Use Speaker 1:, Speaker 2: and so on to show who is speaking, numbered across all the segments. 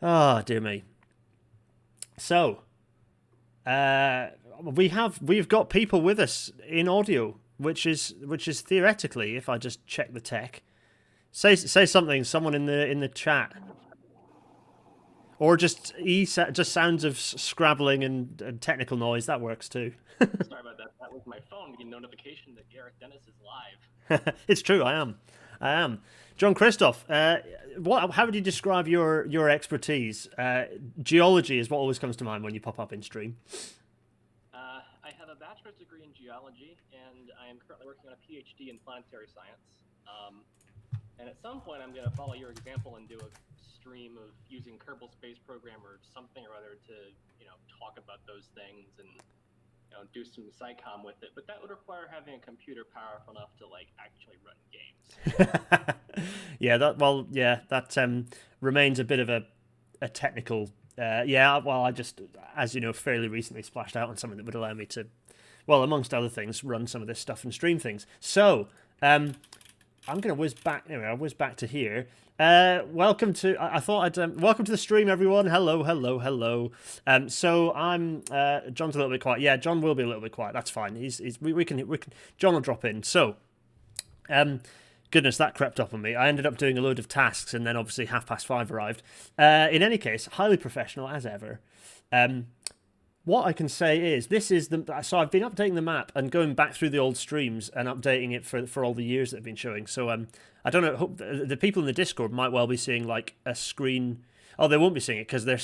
Speaker 1: Oh, dear me. So, we've got people with us in audio, which is theoretically, if I just check the tech, say something. Someone in the chat, or just sounds of scrabbling and technical noise that works too.
Speaker 2: Sorry about that. That was my phone getting notification that Gareth Dennis is live.
Speaker 1: It's true. I am. John Christoph. How would you describe your expertise? Geology is what always comes to mind when you pop up in stream.
Speaker 2: I have a bachelor's degree in geology, and I am currently working on a PhD in planetary science. And at some point, I'm going to follow your example and do a stream of using Kerbal Space Program or something or other to, talk about those things and, do some SciComm with it. But that would require having a computer powerful enough to actually run games.
Speaker 1: That remains a bit of a technical. I just, as you know, fairly recently splashed out on something that would allow me to, well, amongst other things, run some of this stuff and stream things. So, I'm going to whiz back. Anyway, I'll whiz back to here. Welcome to. I thought I'd welcome to the stream, everyone. Hello. So I'm John's a little bit quiet. Yeah, John will be a little bit quiet. That's fine. We can. John will drop in. So, goodness, that crept up on me. I ended up doing a load of tasks, and then obviously 5:30 arrived. In any case, highly professional as ever. What I can say is so I've been updating the map and going back through the old streams and updating it for all the years that have been showing. So I don't know. Hope the people in the Discord might well be seeing a screen. Oh, they won't be seeing it because they're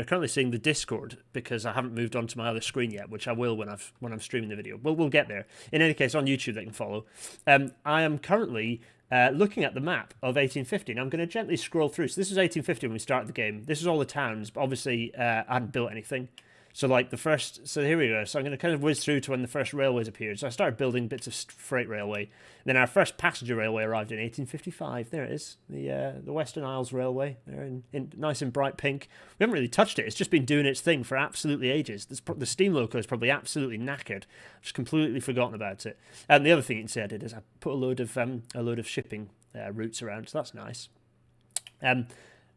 Speaker 1: currently seeing the Discord because I haven't moved on to my other screen yet, which I will when I'm streaming the video. We'll get there. In any case, on YouTube they can follow. I am currently looking at the map of 1850, and I'm going to gently scroll through. So this is 1850 when we started the game. This is all the towns, but obviously I hadn't built anything. So so here we go. So I'm going to kind of whiz through to when the first railways appeared. So I started building bits of freight railway. Then our first passenger railway arrived in 1855. There it is, the Western Isles Railway. There in nice and bright pink. We haven't really touched it. It's just been doing its thing for absolutely ages. The steam loco is probably absolutely knackered. I've just completely forgotten about it. And the other thing you can see I did is I put a load of shipping routes around. So that's nice.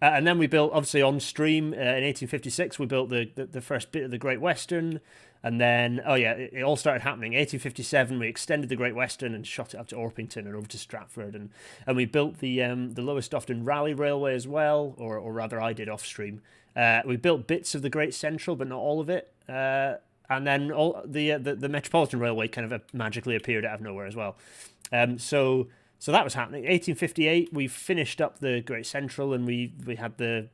Speaker 1: And then we built, obviously on stream in 1856, we built the first bit of the Great Western. And then, it all started happening. 1857, we extended the Great Western and shot it up to Orpington and over to Stratford. And we built the Lowestoft and Rayleigh Railway as well, or rather I did off stream. We built bits of the Great Central, but not all of it. And then all the Metropolitan Railway kind of magically appeared out of nowhere as well. So that was happening. 1858, we finished up the Great Central, and we had the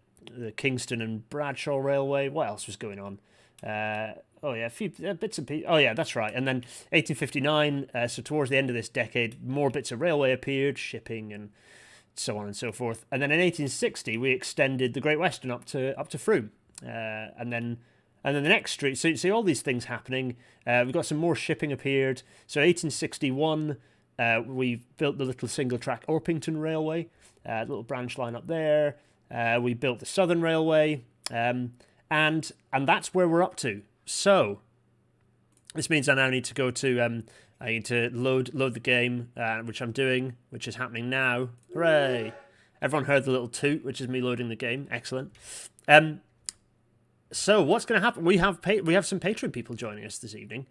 Speaker 1: Kingston and Bradshaw Railway. What else was going on? A few bits and pieces. Oh yeah, that's right. And then 1859. So towards the end of this decade, more bits of railway appeared, shipping and so on and so forth. And then in 1860, we extended the Great Western up to Frome. And then the next street. So you see all these things happening. We've got some more shipping appeared. So 1861. We built the little single-track Orpington Railway, little branch line up there. We built the Southern Railway, and that's where we're up to. So this means I now need to go to I need to load the game, which I'm doing, which is happening now. Hooray! Everyone heard the little toot, which is me loading the game. Excellent. So what's going to happen? We have some Patreon people joining us this evening,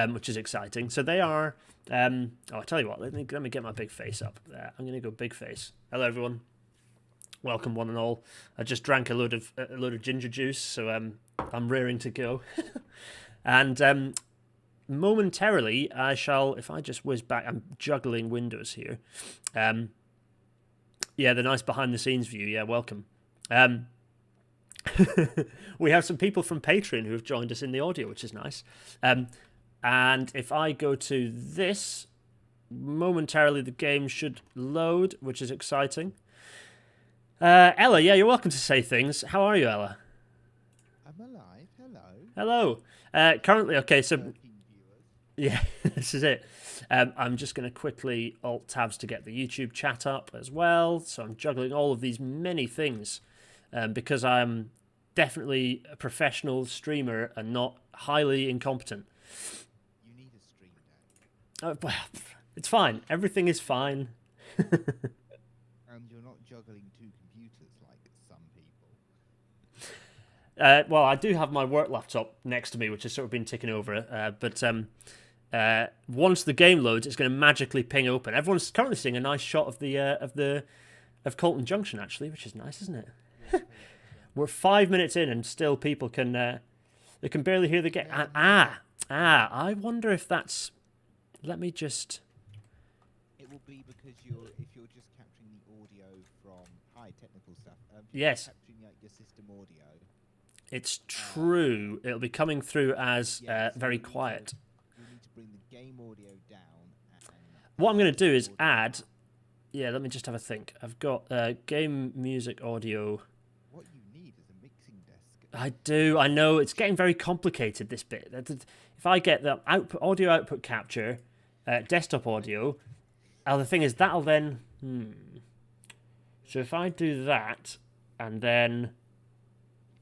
Speaker 1: which is exciting. So they are. I'll tell you what. Let me get my big face up. I'm going to go big face. Hello everyone. Welcome one and all. I just drank a load of ginger juice, so I'm rearing to go. And momentarily I shall. If I just whiz back, I'm juggling windows here. The nice behind the scenes view. Yeah, welcome. We have some people from Patreon who have joined us in the audio, which is nice. And if I go to this, momentarily the game should load, which is exciting. Ella, yeah, you're welcome to say things. How are you, Ella?
Speaker 3: I'm alive. Hello.
Speaker 1: Hello. Currently, okay, so... Yeah, this is it. I'm just going to quickly Alt-Tabs to get the YouTube chat up as well. So I'm juggling all of these many things. Because I'm definitely a professional streamer and not highly incompetent.
Speaker 3: You need a stream deck.
Speaker 1: Well, it's fine. Everything is fine.
Speaker 3: And you're not juggling two computers like some people.
Speaker 1: Well, I do have my work laptop next to me, which has sort of been ticking over. But once the game loads, it's going to magically ping open. Everyone's currently seeing a nice shot of Colton Junction, actually, which is nice, isn't it? We're 5 minutes in, and still people can they can barely hear the game. I wonder if that's. Let me just.
Speaker 3: It will be because if you're just capturing the audio from technical stuff.
Speaker 1: Yes.
Speaker 3: Capturing like your system audio.
Speaker 1: It's true. It'll be coming through as
Speaker 3: Yes,
Speaker 1: very
Speaker 3: you need to-
Speaker 1: quiet.
Speaker 3: You need to bring the game audio down. And
Speaker 1: What I'm going to do is
Speaker 3: audio-
Speaker 1: add. Yeah, let me just have a think. I've got game music audio.
Speaker 3: What you need is a mixing desk.
Speaker 1: I do. I know it's getting very complicated. This bit. If I get the audio output capture, desktop audio. The thing is that'll then. So if I do that, and then.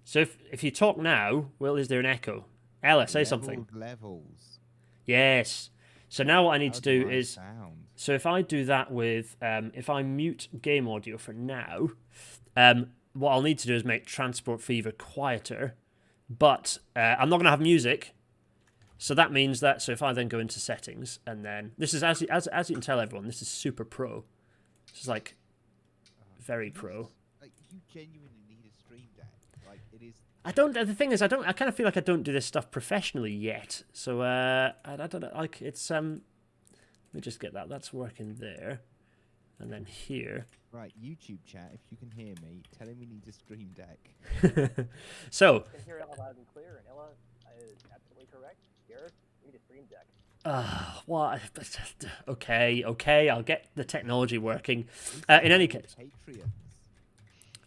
Speaker 1: So if you talk now, well, is there an echo? Ella, say something.
Speaker 3: Levels.
Speaker 1: Yes. So now what I need
Speaker 3: How
Speaker 1: to do
Speaker 3: I
Speaker 1: is.
Speaker 3: sound?
Speaker 1: So if I do that with, if I mute game audio for now, what I'll need to do is make Transport Fever quieter, but I'm not going to have music. So that means that, so if I then go into settings, and then, this is, as you can tell everyone, this is super pro. This is like, very pro.
Speaker 3: Like you genuinely need a stream deck. Like it is.
Speaker 1: The thing is, I kind of feel like I don't do this stuff professionally yet. So, I don't know, like, it's, let me just get that. That's working there. And then here.
Speaker 3: Right, YouTube chat, if you can hear me, tell him he needs a stream deck.
Speaker 1: So.
Speaker 2: I can hear Ella loud and clear, and Ella is absolutely correct. Gareth, we need a stream deck.
Speaker 1: What? Okay, I'll get the technology working. In any case.
Speaker 3: Patreons.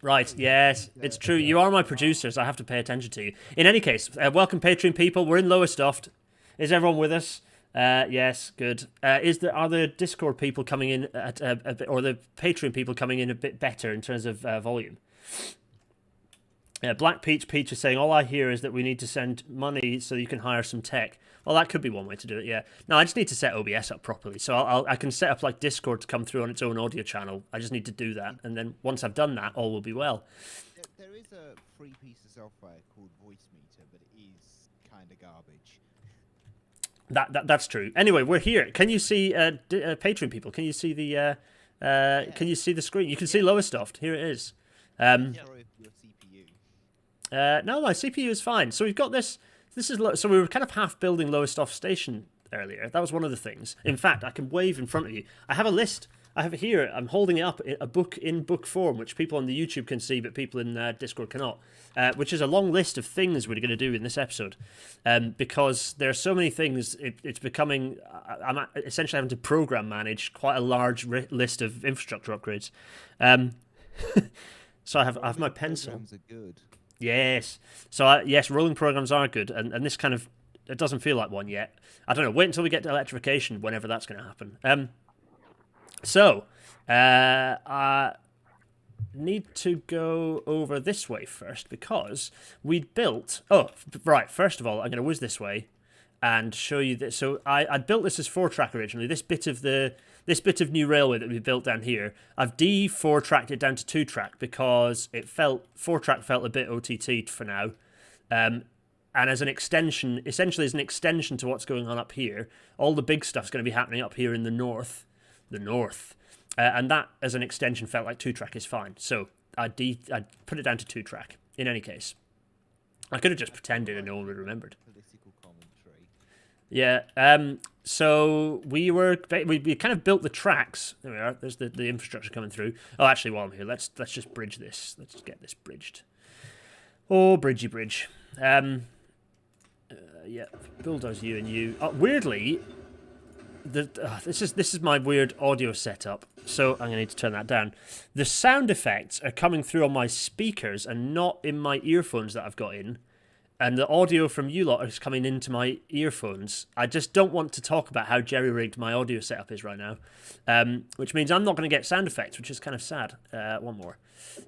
Speaker 1: Right, yes, it's true. You are my producers. I have to pay attention to you. In any case, welcome Patreon people. We're in Lowestoft. Is everyone with us? Yes, good. Are the Discord people coming in at a bit, or the Patreon people coming in a bit better in terms of volume? Black Peach is saying, all I hear is that we need to send money so you can hire some tech. Well, that could be one way to do it, yeah. No, I just need to set OBS up properly. So I can set up like Discord to come through on its own audio channel. I just need to do that. And then once I've done that, all will be well.
Speaker 3: There is a free piece of software called Voice Meter, but it is kind of garbage.
Speaker 1: That's true. Anyway, we're here. Can you see Patreon people? Can you see the can you see the screen? You can see Lowestoft. Here it is.
Speaker 3: Sorry for your CPU.
Speaker 1: No, my CPU is fine. So we've got this. So we were kind of half building Lowestoft Station earlier. That was one of the things. In fact, I can wave in front of you. I have a list. I have it here. I'm holding it up, a book in book form, which people on the YouTube can see, but people in Discord cannot. Which is a long list of things we're going to do in this episode, because there are so many things. It's becoming. I'm essentially having to program manage quite a large list of infrastructure upgrades. So I have my pencil.
Speaker 3: Programs are good.
Speaker 1: Yes. So, yes, rolling programs are good, and this kind of, it doesn't feel like one yet. I don't know, wait until we get to electrification, whenever that's going to happen. I need to go over this way first, because we'd built, first of all, I'm going to whiz this way and show you this. So I built this as 4-track originally, this bit of new railway that we built down here. I've de-4-tracked it down to 2-track because 4-track felt a bit OTT for now. And as an extension, essentially as an extension to what's going on up here, all the big stuff's going to be happening up here in the north. And that, as an extension, felt like 2-track is fine. So I put it down to 2-track. In any case, I could have just pretended and no one would have remembered.
Speaker 3: Political commentary.
Speaker 1: Yeah. So we kind of built the tracks. There we are. There's the infrastructure coming through. Oh, actually, while I'm here, let's just bridge this. Let's get this bridged. Oh, bridgey bridge. Yeah. Bulldoze you and you. Weirdly, this is my weird audio setup. So I'm gonna need to turn that down. The sound effects are coming through on my speakers and not in my earphones that I've got in. And the audio from you lot is coming into my earphones. I just don't want to talk about how jerry-rigged my audio setup is right now. Which means I'm not going to get sound effects, which is kind of sad. One more.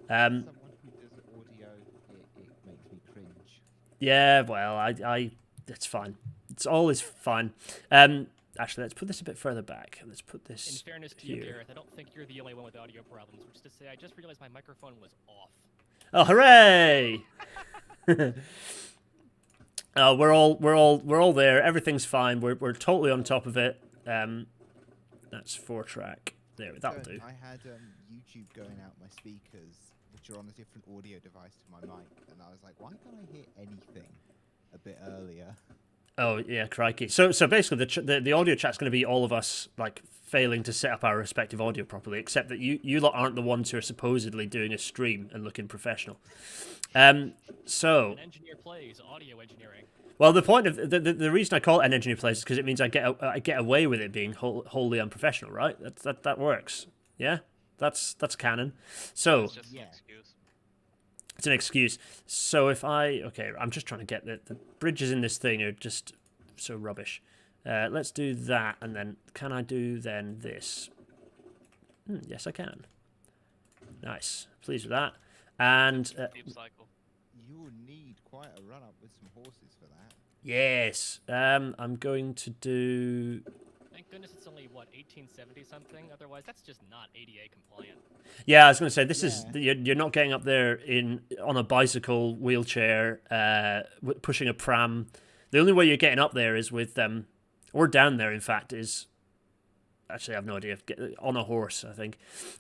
Speaker 3: Someone who does audio, it makes me cringe.
Speaker 1: Yeah, well, it's fine. It's always fine. Actually, let's put this a bit further back. Let's put this
Speaker 4: In fairness to
Speaker 1: here.
Speaker 4: you, Gareth, I don't think you're the only one with audio problems, which is to say I just realized my microphone was off.
Speaker 1: Oh, hooray! We're all there. Everything's fine. We're totally on top of it. That's 4-track. There, that'll do.
Speaker 3: I had YouTube going out my speakers, which are on a different audio device to my mic, and I was like, why can't I hear anything a bit earlier?
Speaker 1: Oh yeah, crikey. So basically, the audio chat's going to be all of us like failing to set up our respective audio properly, except that you lot aren't the ones who are supposedly doing a stream and looking professional. So
Speaker 4: An engineer plays audio engineering.
Speaker 1: well, the point of the reason I call it an engineer plays is because it means I get away with it being wholly unprofessional, right? That works. Yeah, that's canon. So
Speaker 5: It's just an excuse.
Speaker 1: it's an excuse. So if I'm just trying to get the bridges in this thing are just so rubbish. Let's do that, and then can I do then this? Yes, I can. Nice. Pleased with that. And
Speaker 5: Deep cycle.
Speaker 3: You'll need quite a run up with some horses for that.
Speaker 1: yes, I'm going to do.
Speaker 4: Thank goodness it's only, what, 1870 something? Otherwise, that's just not ADA compliant.
Speaker 1: Yeah, I was going to say this is you're not getting up there on a bicycle, wheelchair, pushing a pram. The only way you're getting up there is with or down there. In fact, is actually I have no idea. On a horse, I think.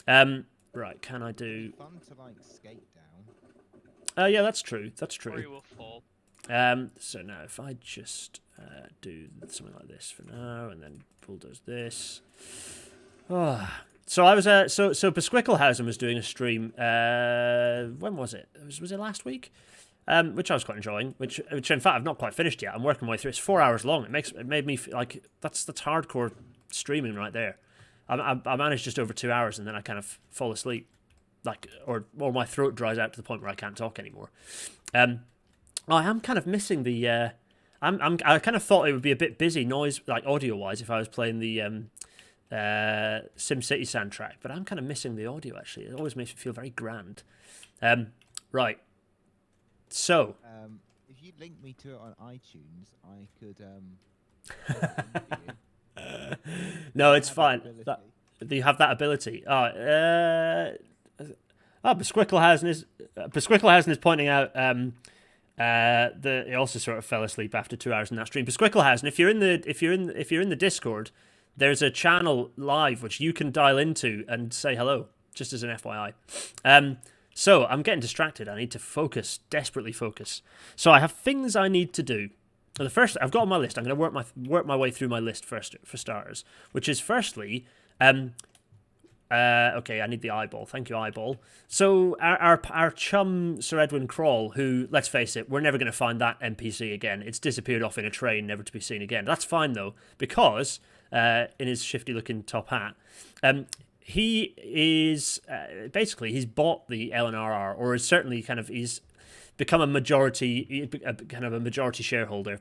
Speaker 1: Right? Can I do?
Speaker 3: Fun to like skate down.
Speaker 1: Yeah, that's true. That's
Speaker 5: Or
Speaker 1: true.
Speaker 5: you will fall.
Speaker 1: So now if I just do something like this for now, and then bulldoze this. Oh. So I was so Besquicklehausen was doing a stream. When was it? Was it last week? Which I was quite enjoying. Which in fact I've not quite finished yet. I'm working my way through. It's 4 hours long. It made me feel like that's hardcore streaming right there. I managed just over 2 hours, and then I kind of fall asleep, like or my throat dries out to the point where I can't talk anymore. I am kind of missing the. I kind of thought it would be a bit busy noise, like audio wise, if I was playing the SimCity soundtrack, but I'm kind of missing the audio. Actually, it always makes me feel very grand. Right. So.
Speaker 3: If you link me to it on iTunes, I could.
Speaker 1: No, it's fine.
Speaker 3: Ability.
Speaker 1: You have that ability. Besquicklehausen is pointing out he also sort of fell asleep after 2 hours in that stream. Besquicklehausen, if you're in the Discord, there's a channel live which you can dial into and say hello, just as an FYI. So I'm getting distracted. I need to focus, desperately focus. So I have things I need to do. The first I've got on my list. I'm going to work my way through my list first, for starters, which is firstly, okay, I need the eyeball. Thank you, eyeball. So our chum Sir Edwin Crowle, who, let's face it, we're never going to find that NPC again. It's disappeared off in a train, never to be seen again. That's fine though, because in his shifty-looking top hat, he is basically he's bought the LNRR, or is certainly kind of he's become a majority shareholder.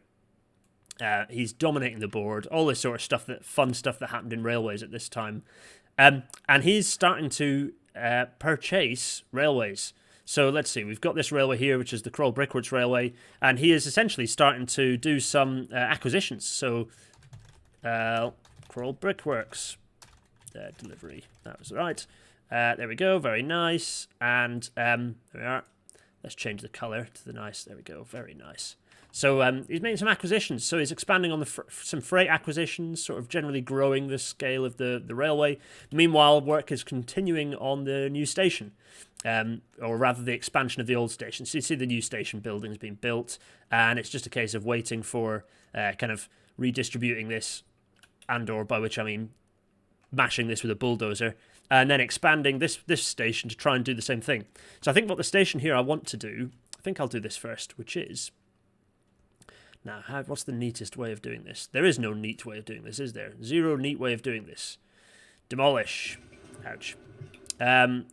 Speaker 1: He's dominating the board, all this sort of stuff, fun stuff that happened in railways at this time. And he's starting to purchase railways. So let's see, we've got this railway here, which is the Crowle Brickworks Railway, and he is essentially starting to do some acquisitions. So Crowle Brickworks delivery, that was right. There we go, very nice. And there we are. Let's change the colour to the nice. There we go, very nice. So he's making some acquisitions. So he's expanding on some freight acquisitions, sort of generally growing the scale of the railway. Meanwhile, work is continuing on the new station, or rather the expansion of the old station. So you see the new station buildings being built, and it's just a case of waiting for kind of redistributing this, and/or by which I mean mashing this with a bulldozer, and then expanding this station to try and do the same thing. So I think what the station here I want to do, I think I'll do this first, which is... Now, what's the neatest way of doing this? There is no neat way of doing this, is there? Zero neat way of doing this. Demolish. Ouch. And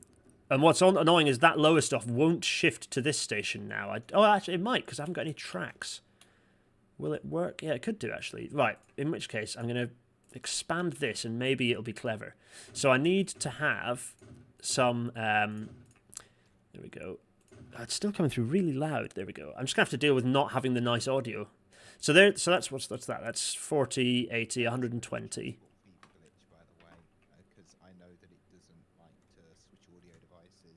Speaker 1: what's annoying is that Lowestoft won't shift to this station now. Actually, it might, because I haven't got any tracks. Will it work? Yeah, it could do, actually. Right, in which case, I'm going to expand this, and maybe it'll be clever. So I need to have some... there we go. It's still coming through really loud. There we go. I'm just going to have to deal with not having the nice audio. So that's what's that? That's 40, 80, 120.
Speaker 3: Glitch, by the way, because I know that it doesn't like to switch audio devices.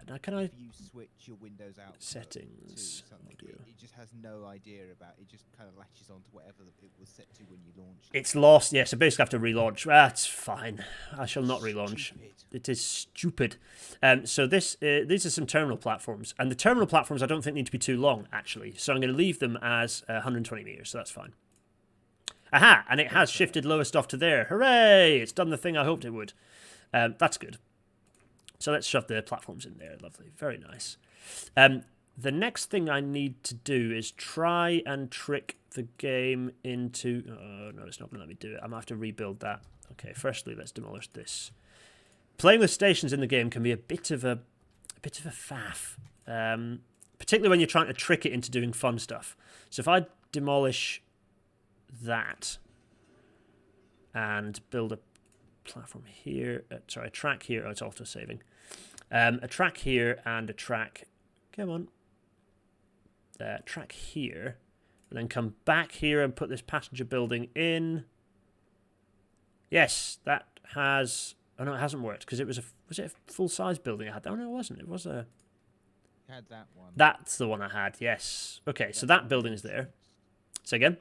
Speaker 1: Now can I
Speaker 3: If you switch your Windows output
Speaker 1: settings
Speaker 3: to something,
Speaker 1: audio?
Speaker 3: it just has no idea about it. Just kind of latches on to whatever it was set to when you launched.
Speaker 1: It's lost. Yeah, so basically I have to relaunch. That's fine. I shall not relaunch.
Speaker 3: Stupid.
Speaker 1: It is stupid. So these are some terminal platforms, and the terminal platforms I don't think need to be too long actually. So I'm going to leave them as 120 meters. So that's fine. Aha! And it has shifted Lowestoft to there. Hooray! It's done the thing I hoped it would. That's good. So let's shove the platforms in there. Lovely. Very nice. The next thing I need to do is try and trick the game into... Oh, no, it's not going to let me do it. I'm going to have to rebuild that. Okay, firstly, let's demolish this. Playing with stations in the game can be a bit of a faff. Particularly when you're trying to trick it into doing fun stuff. So if I demolish that and build a platform here, sorry, a track here. Oh, it's auto-saving. A track here and a track... Come on. Track here. And then come back here and put this passenger building in. Yes, that has... Oh, no, it hasn't worked because it was a... Was it a full-size building I had? Oh, no, it wasn't. It was a...
Speaker 3: You had that one.
Speaker 1: That's the one I had, yes. Okay, so that building is there. Say again?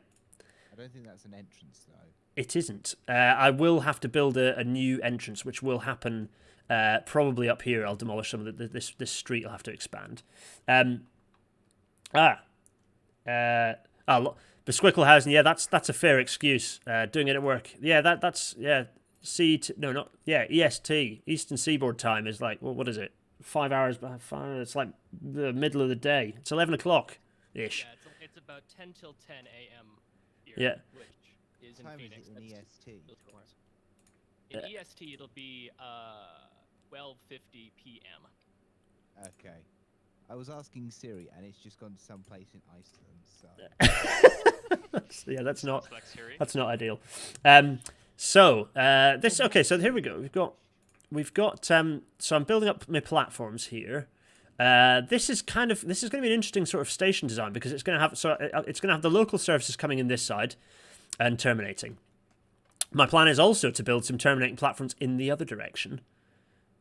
Speaker 3: I don't think that's an entrance, though.
Speaker 1: It isn't. I will have to build a new entrance, which will happen probably up here. I'll demolish some of this street. I'll have to expand. Besquicklehausen. Yeah, that's a fair excuse. Doing it at work. Yeah, that's EST, Eastern Seaboard time is like, well, what is it? 5 hours. It's like the middle of the day. It's 11 o'clock ish.
Speaker 4: Yeah, it's about 10 till 10 a.m. here.
Speaker 1: Yeah.
Speaker 4: Which is in
Speaker 3: What time
Speaker 4: Phoenix.
Speaker 3: is it in
Speaker 4: That's
Speaker 3: EST?
Speaker 4: those hours. In EST, it'll be 12:50 p.m.
Speaker 3: Okay. I was asking Siri, and it's just gone to some place in Iceland. So
Speaker 1: Yeah, that's not
Speaker 5: Like Siri.
Speaker 1: ideal. So here we go. We've got so I'm building up my platforms here. This is going to be an interesting sort of station design because it's going to have the local services coming in this side and terminating. My plan is also to build some terminating platforms in the other direction,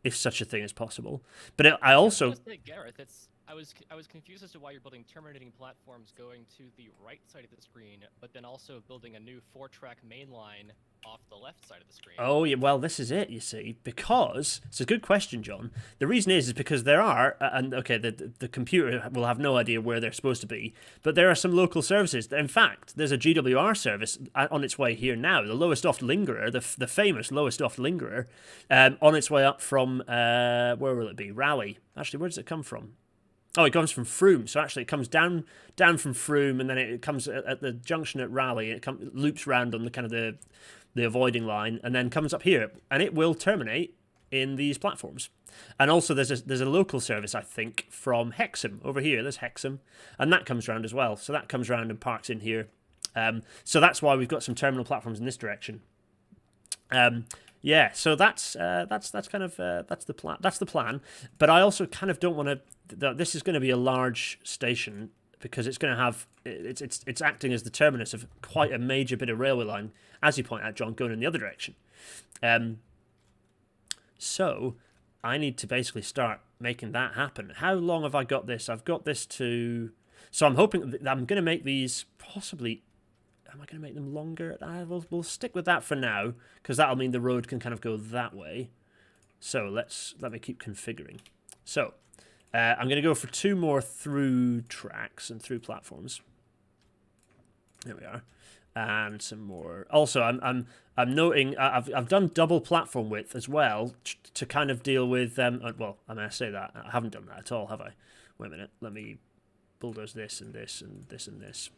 Speaker 1: if such a thing is possible. But I also...
Speaker 4: Just say, Gareth, I was confused as to why you're building terminating platforms going to the right side of the screen, but then also building a new 4-track main line off the left side of the screen.
Speaker 1: Oh, yeah, well, this is it, you see, because... It's a good question, John. The reason is because there are... And, okay, the computer will have no idea where they're supposed to be, but there are some local services. In fact, there's a GWR service on its way here now, the Lowestoft Lingerer, the famous Lowestoft Lingerer, on its way up from... where will it be? Raleigh. Actually, where does it come from? Oh, it comes from Frome. So actually, it comes down from Frome, and then it comes at the junction at Raleigh. It loops round on the kind of the avoiding line, and then comes up here, and it will terminate in these platforms. And also, there's a local service, I think, from Hexham over here. There's Hexham, and that comes round as well. So that comes round and parks in here. So that's why we've got some terminal platforms in this direction. Yeah, so that's kind of that's the plan. But I also kind of don't want to. This is going to be a large station because it's going to have it's acting as the terminus of quite a major bit of railway line, as you point out, John, going in the other direction. So I need to basically start making that happen. How long have I got this? I've got this to. So I'm hoping that I'm going to make these possibly. Am I going to make them longer? We'll stick with that for now, because that'll mean the road can kind of go that way. So let me keep configuring. So I'm going to go for 2 more through tracks and through platforms. There we are, and some more. Also, I'm noting I've done double platform width as well to kind of deal with well, I mean, I say that I haven't done that at all, have I? Wait a minute. Let me bulldoze this and this and this and this.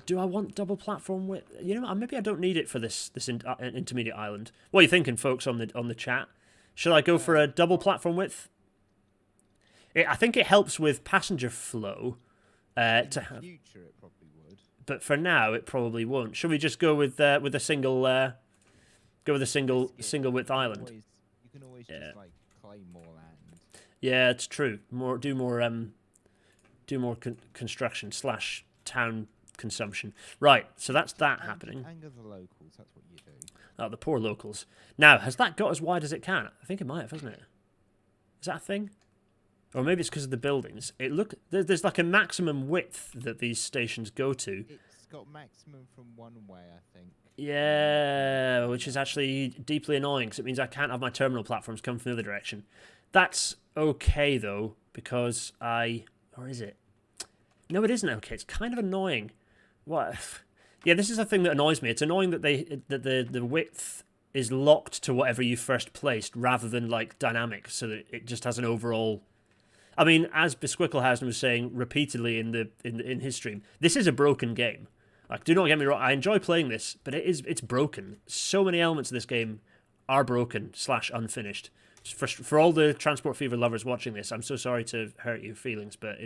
Speaker 1: Do I want double platform width? You know, maybe I don't need it for this intermediate island. What are you thinking, folks, on the chat? Should I go for a double platform width? I think it helps with passenger flow. To have,
Speaker 3: future, it probably would.
Speaker 1: but for now, it probably won't. Should we just go with a single single width island?
Speaker 3: You can always just like claim more land.
Speaker 1: Yeah, it's true. Do more construction / town consumption. Right, so that's that happening.
Speaker 3: Anger the locals, that's what you do.
Speaker 1: Oh, the poor locals. Now, has that got as wide as it can? I think it might have, hasn't it? Is that a thing? or maybe it's because of the buildings. There's like a maximum width that these stations go to.
Speaker 3: It's got maximum from one way, I think.
Speaker 1: Yeah, which is actually deeply annoying because it means I can't have my terminal platforms come from the other direction. That's okay though, because or is it? No, it isn't okay. It's kind of annoying. What? Yeah, this is the thing that annoys me. It's annoying that the width is locked to whatever you first placed rather than like dynamic, so that it just has an overall. I mean, as Besquicklehausen was saying repeatedly in his stream, this is a broken game. Like, do not get me wrong, I enjoy playing this, but it's broken. So many elements of this game are broken / unfinished. For all the Transport Fever lovers watching this, I'm so sorry to hurt your feelings, but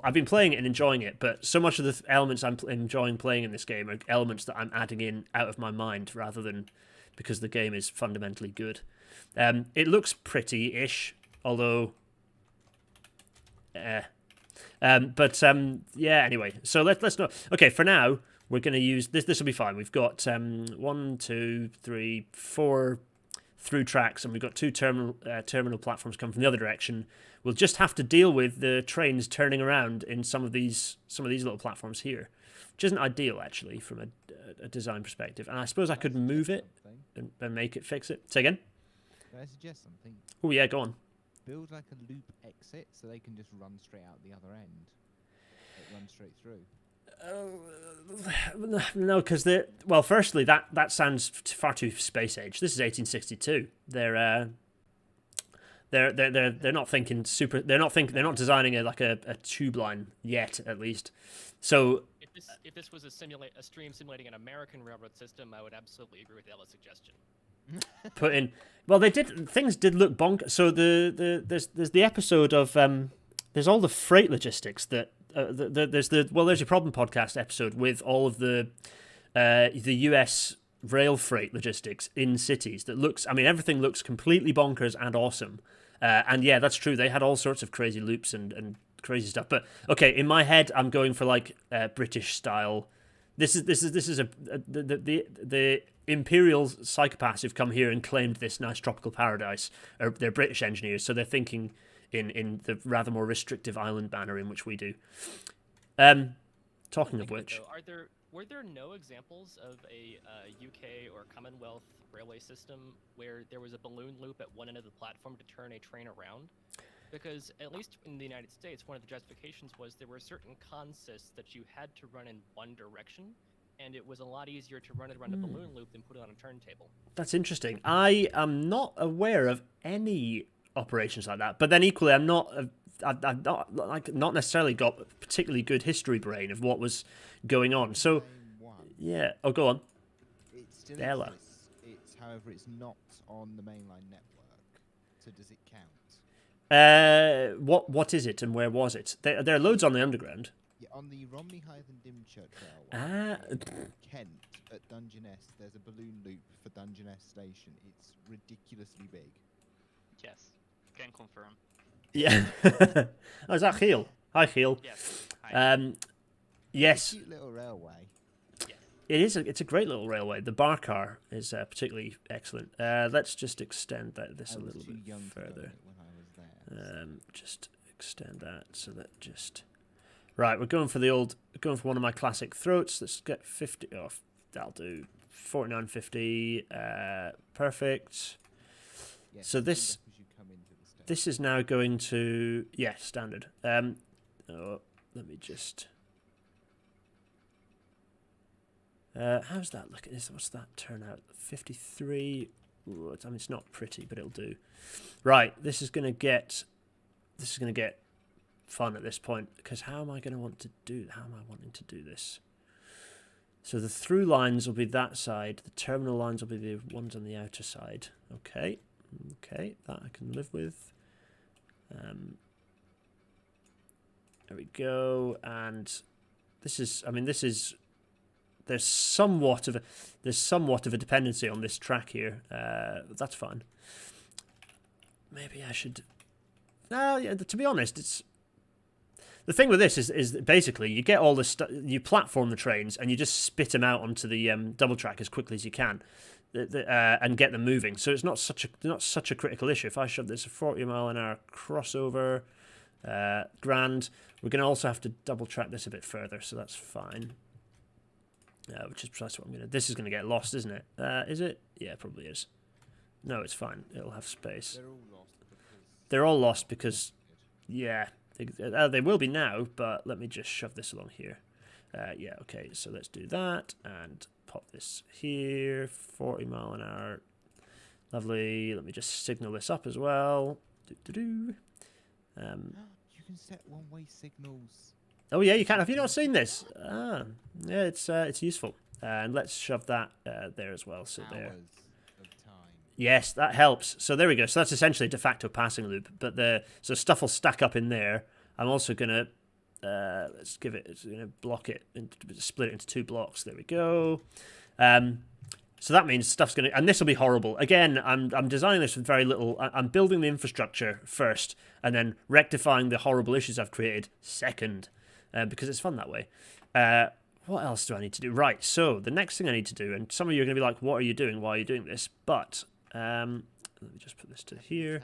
Speaker 1: I've been playing it and enjoying it, but so much of the elements I'm enjoying playing in this game are elements that I'm adding in out of my mind rather than because the game is fundamentally good. It looks pretty-ish, although. Yeah, anyway, so let's not. Okay, for now, we're going to use this. This will be fine. We've got 1, 2, 3, 4 through tracks, and we've got 2 terminal platforms coming from the other direction. We'll just have to deal with the trains turning around in some of these little platforms here, which isn't ideal actually from a design perspective. And I suppose I could move it and make it fix it. Say again?
Speaker 3: Can I suggest something?
Speaker 1: Oh yeah, go on.
Speaker 3: Build like a loop exit so they can just run straight out the other end. Like run straight through.
Speaker 1: No, because firstly, that sounds far too space age. This is 1862. They're not thinking super. They're not designing a tube line yet, at least. So
Speaker 4: if this was a stream simulating an American railroad system, I would absolutely agree with Ella's suggestion.
Speaker 1: Things did look bonkers. So there's the episode of there's all the freight logistics that there's your problem podcast episode with all of the US rail freight logistics in cities that looks. I mean, everything looks completely bonkers and awesome. And yeah, that's true. They had all sorts of crazy loops and crazy stuff. But okay, in my head, I'm going for like British style. This is the imperial psychopaths who've come here and claimed this nice tropical paradise. They're British engineers, so they're thinking in the rather more restrictive island manner in which we do. Talking of which,
Speaker 4: were there no examples of a UK or Commonwealth railway system where there was a balloon loop at one end of the platform to turn a train around? Because at least in the United States, one of the justifications was there were certain consists that you had to run in one direction, and it was a lot easier to run it around a balloon loop than put it on a turntable.
Speaker 1: That's interesting. I am not aware of any operations like that, but then equally, I've not necessarily got a particularly good history brain of what was going on. So, yeah. Oh, go on.
Speaker 3: It still
Speaker 1: Ella.
Speaker 3: exists. However, it's not on the mainline network. So does it count?
Speaker 1: What is it and where was it? There are loads on the underground.
Speaker 3: Yeah, on the Romney Hythe and Dymchurch Railway in Kent at Dungeness, there's a balloon loop for Dungeness Station. It's ridiculously big.
Speaker 5: Yes, can confirm.
Speaker 1: Yeah. Oh, is that Giel? Hi, Giel.
Speaker 5: Yes. Hi.
Speaker 1: Yes.
Speaker 3: It's a cute little railway.
Speaker 5: Yes.
Speaker 1: It is. It's a great little railway. The bar car is particularly excellent. Let's just extend this a little bit further.
Speaker 3: When I was there.
Speaker 1: Just extend that so that just. Right, we're going for one of my classic throats. Let's get 50 off. That'll do. 49.50. Perfect.
Speaker 3: Yes,
Speaker 1: So this is now going to standard. Let me just. How's that looking? What's that turn out? 53. Ooh, I mean, it's not pretty, but it'll do. Right, this is gonna get fun at this point, because how am I wanting to do this? So the through lines will be that side, the terminal lines will be the ones on the outer side. Okay, that I can live with. There we go, and there's somewhat of a dependency on this track here. That's fine. Maybe I should. To be honest, it's the thing with this is basically you get all the you platform the trains and you just spit them out onto the double track as quickly as you can. and get them moving. So it's not such a critical issue. If I shove this a 40-mile-an-hour crossover, grand. We're going to also have to double track this a bit further, so that's fine. Which is precisely what I'm going to... This is going to get lost, isn't it? Is it? Yeah, it probably is. No, it's fine. It'll have space. They're all lost because... Yeah. They will be now, but let me just shove this along here. Yeah, okay, so let's do that, and pop this here, 40-mile-an-hour. Lovely. Let me just signal this up as well.
Speaker 3: You can set one-way signals.
Speaker 1: Oh yeah, you can. Have you not seen this? Ah, yeah, it's useful. And let's shove that there as well. So there.
Speaker 3: Hours of time.
Speaker 1: Yes, that helps. So there we go. So that's essentially a de facto passing loop. But so stuff will stack up in there. I'm also gonna let's give it. It's gonna block it and split it into 2 blocks. There we go. So that means stuff's gonna, and this will be horrible. Again, I'm designing this with very little. I'm building the infrastructure first, and then rectifying the horrible issues I've created second. Because it's fun that way. What else do I need to do? Right, so the next thing I need to do, and some of you are going to be like, what are you doing? Why are you doing this? But let me just put this to here.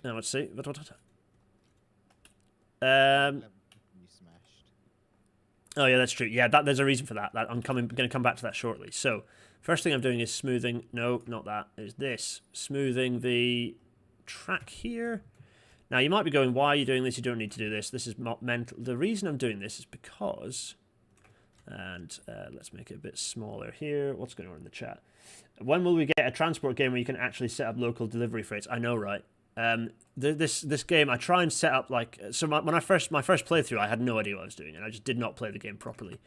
Speaker 1: Now let's see. Oh yeah, that's true. Yeah, there's a reason for that. I'm going to come back to that shortly. So first thing I'm doing is smoothing. No, not that. Is this smoothing the track here? Now, you might be going, why are you doing this? You don't need to do this. This is not mental. The reason I'm doing this is because, and let's make it a bit smaller here. What's going on in the chat? When will we get a transport game where you can actually set up local delivery freights? I know, right? This game, I try and set up like, so my first playthrough, I had no idea what I was doing, and I just did not play the game properly.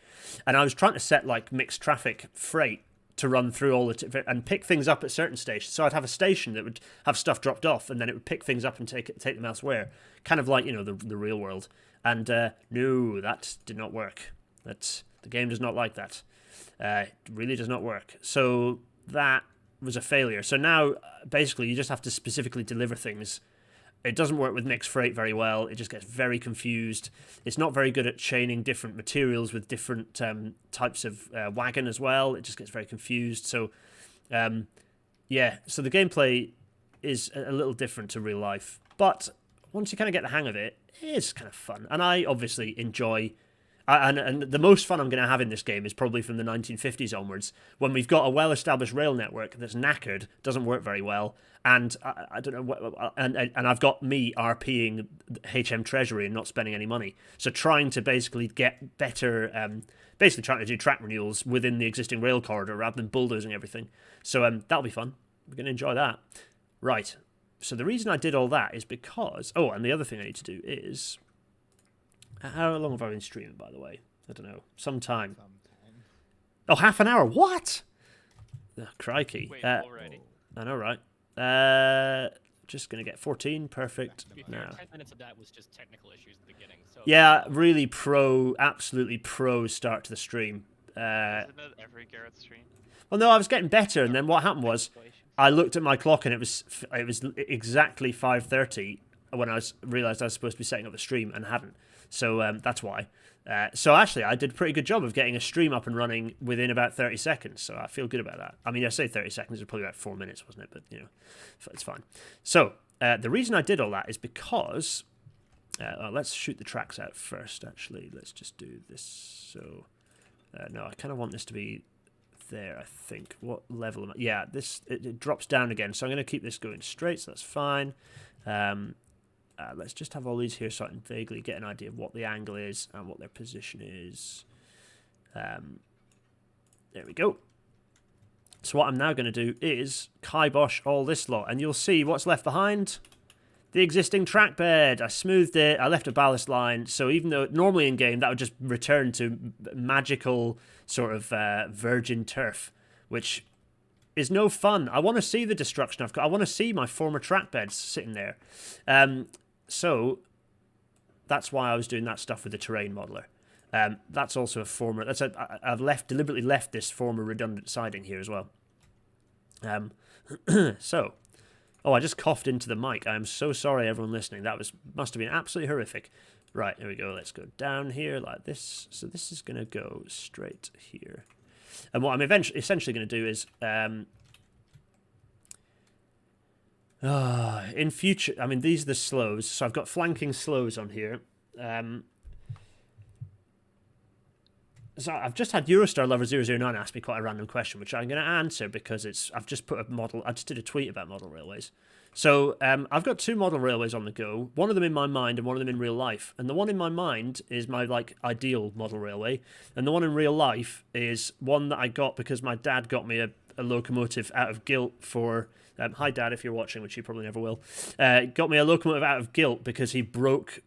Speaker 1: And I was trying to set like mixed traffic freight to run through all and pick things up at certain stations. So I'd have a station that would have stuff dropped off, and then it would pick things up and take them elsewhere, kind of like, you know, the real world. And no, that did not work. The game does not like that. It really does not work. So that was a failure. So now basically you just have to specifically deliver things. It doesn't work with mixed freight very well. It just gets very confused. It's not very good at chaining different materials with different types of wagon as well. It just gets very confused. So, yeah. So the gameplay is a little different to real life. But once you kind of get the hang of it, it's kind of fun. And I obviously enjoy... And the most fun I'm going to have in this game is probably from the 1950s onwards, when we've got a well-established rail network that's knackered, doesn't work very well, and I don't know what, and I've got me RPing HM Treasury and not spending any money. So trying to basically get better, basically trying to do track renewals within the existing rail corridor rather than bulldozing everything. So that'll be fun. We're going to enjoy that. Right. So the reason I did all that is because... Oh, and the other thing I need to do is... How long have I been streaming, by the way? I don't know. Some time. Oh, half an hour. What? Oh, crikey.
Speaker 5: Wait, already?
Speaker 1: I know, right? Just going to get 14. Perfect. Now.
Speaker 4: 10 minutes of that was just technical issues at the beginning. So
Speaker 1: Yeah, really absolutely pro start to the stream.
Speaker 5: Isn't that every Garrett stream?
Speaker 1: Well, no, I was getting better, and then what happened was I looked at my clock, and it was exactly 5:30 when I realised I was supposed to be setting up the stream and hadn't. So that's why. So actually, I did a pretty good job of getting a stream up and running within about 30 seconds. So I feel good about that. I mean, I say 30 seconds, it was probably about 4 minutes, wasn't it? But, you know, it's fine. So the reason I did all that is because... let's shoot the tracks out first, actually. Let's just do this. So, no, I kind of want this to be there, I think. What level am I? Yeah, it drops down again. So I'm going to keep this going straight, so that's fine. Let's just have all these here so I can vaguely get an idea of what the angle is and what their position is. There we go. So what I'm now going to do is kibosh all this lot, and you'll see what's left behind. The existing track bed. I smoothed it. I left a ballast line. So even though normally in game that would just return to magical sort of virgin turf, which is no fun. I want to see the destruction I've got. I want to see my former track beds sitting there. So that's why I was doing that stuff with the terrain modeler. That's also a former... I've deliberately left this former redundant siding here as well. So... Oh, I just coughed into the mic. I am so sorry, everyone listening. That must have been absolutely horrific. Right, here we go. Let's go down here like this. So this is going to go straight here. And what I'm essentially going to do is, in future, I mean, these are the slows. So I've got flanking slows on here. So I've just had Eurostar Lover 009 ask me quite a random question, which I'm going to answer because I've just put a model. I just did a tweet about model railways. So I've got 2 model railways on the go. One of them in my mind and one of them in real life. And the one in my mind is my ideal model railway, and the one in real life is one that I got because my dad got me a locomotive out of guilt for. Hi, Dad, if you're watching, which you probably never will. Got me a locomotive out of guilt because he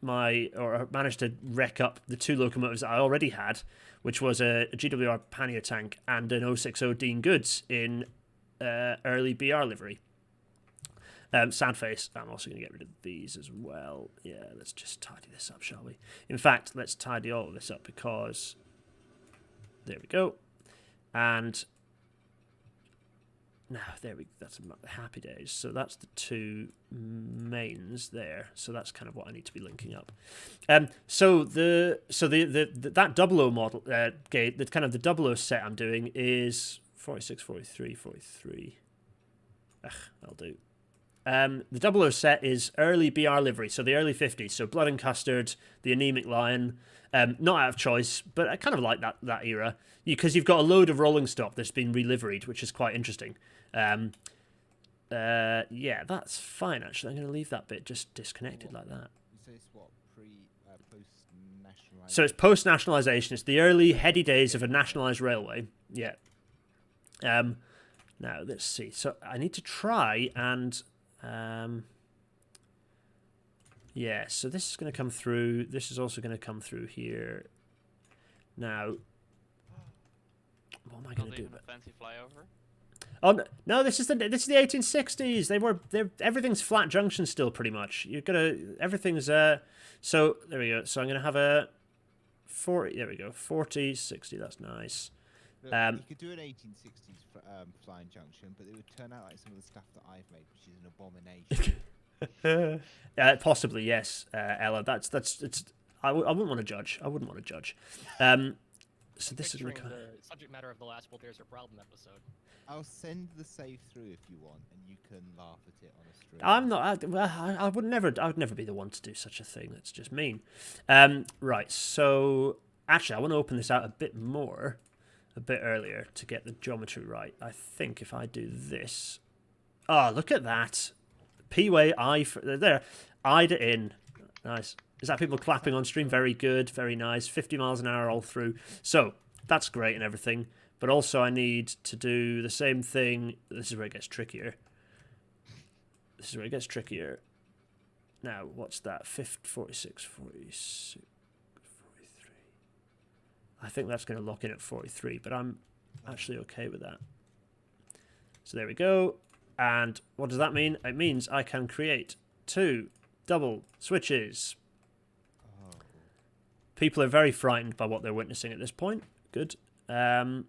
Speaker 1: managed to wreck up the 2 locomotives that I already had, which was a GWR pannier tank and an 060 Dean Goods in early BR livery. Sad face. I'm also going to get rid of these as well. Yeah, let's just tidy this up, shall we? In fact, let's tidy all of this up because there we go. And now that's happy days. So that's the 2 mains there. So that's kind of what I need to be linking up. So that 00 model gate, the kind of the 00 set I'm doing is 46, 43, 43. I'll do. The 00 set is early BR livery, so the early 50s. So Blood and Custard, the Anemic Lion. Not out of choice, but I kind of like that era because you've got a load of rolling stock that's been reliveried, which is quite interesting. Yeah, that's fine. Actually, I'm going to leave that bit just disconnected like that.
Speaker 3: You say it's what post-nationalisation?
Speaker 1: So it's post-nationalisation. It's the early heady days of a nationalised railway. Yeah. Now let's see. So I need to try and. Yeah, so this is going to come through. This is also going to come through here. Now, what am I going to do?
Speaker 5: A fancy flyover?
Speaker 1: Oh no! This is the 1860s. Everything's flat junction still, pretty much. Everything's So there we go. So I'm going to have a 40. There we go. 40, 60. That's nice.
Speaker 3: Look, you could do an 1860s flying junction, but it would turn out like some of the stuff that I've made, which is an abomination.
Speaker 1: Possibly, yes, Ella. I wouldn't want to judge. I wouldn't want to judge. So this is going to
Speaker 4: the subject matter of the last Well, There's a Problem episode.
Speaker 3: I'll send the save through if you want, and you can laugh at it on a stream.
Speaker 1: I'm not. I would never be the one to do such a thing. That's just mean. Right. So actually, I want to open this out a bit earlier to get the geometry right. I think if I do this, look at that. P-way there. Eyed it in. Nice. Is that people clapping on stream? Very good. Very nice. 50 miles an hour all through. So that's great and everything. But also I need to do the same thing. This is where it gets trickier. Now, what's that? 46, 46, 43. I think that's going to lock in at 43, but I'm actually okay with that. So there we go. And what does that mean? It means I can create 2 double switches.
Speaker 3: Oh.
Speaker 1: People are very frightened by what they're witnessing at this point. Good.
Speaker 4: That's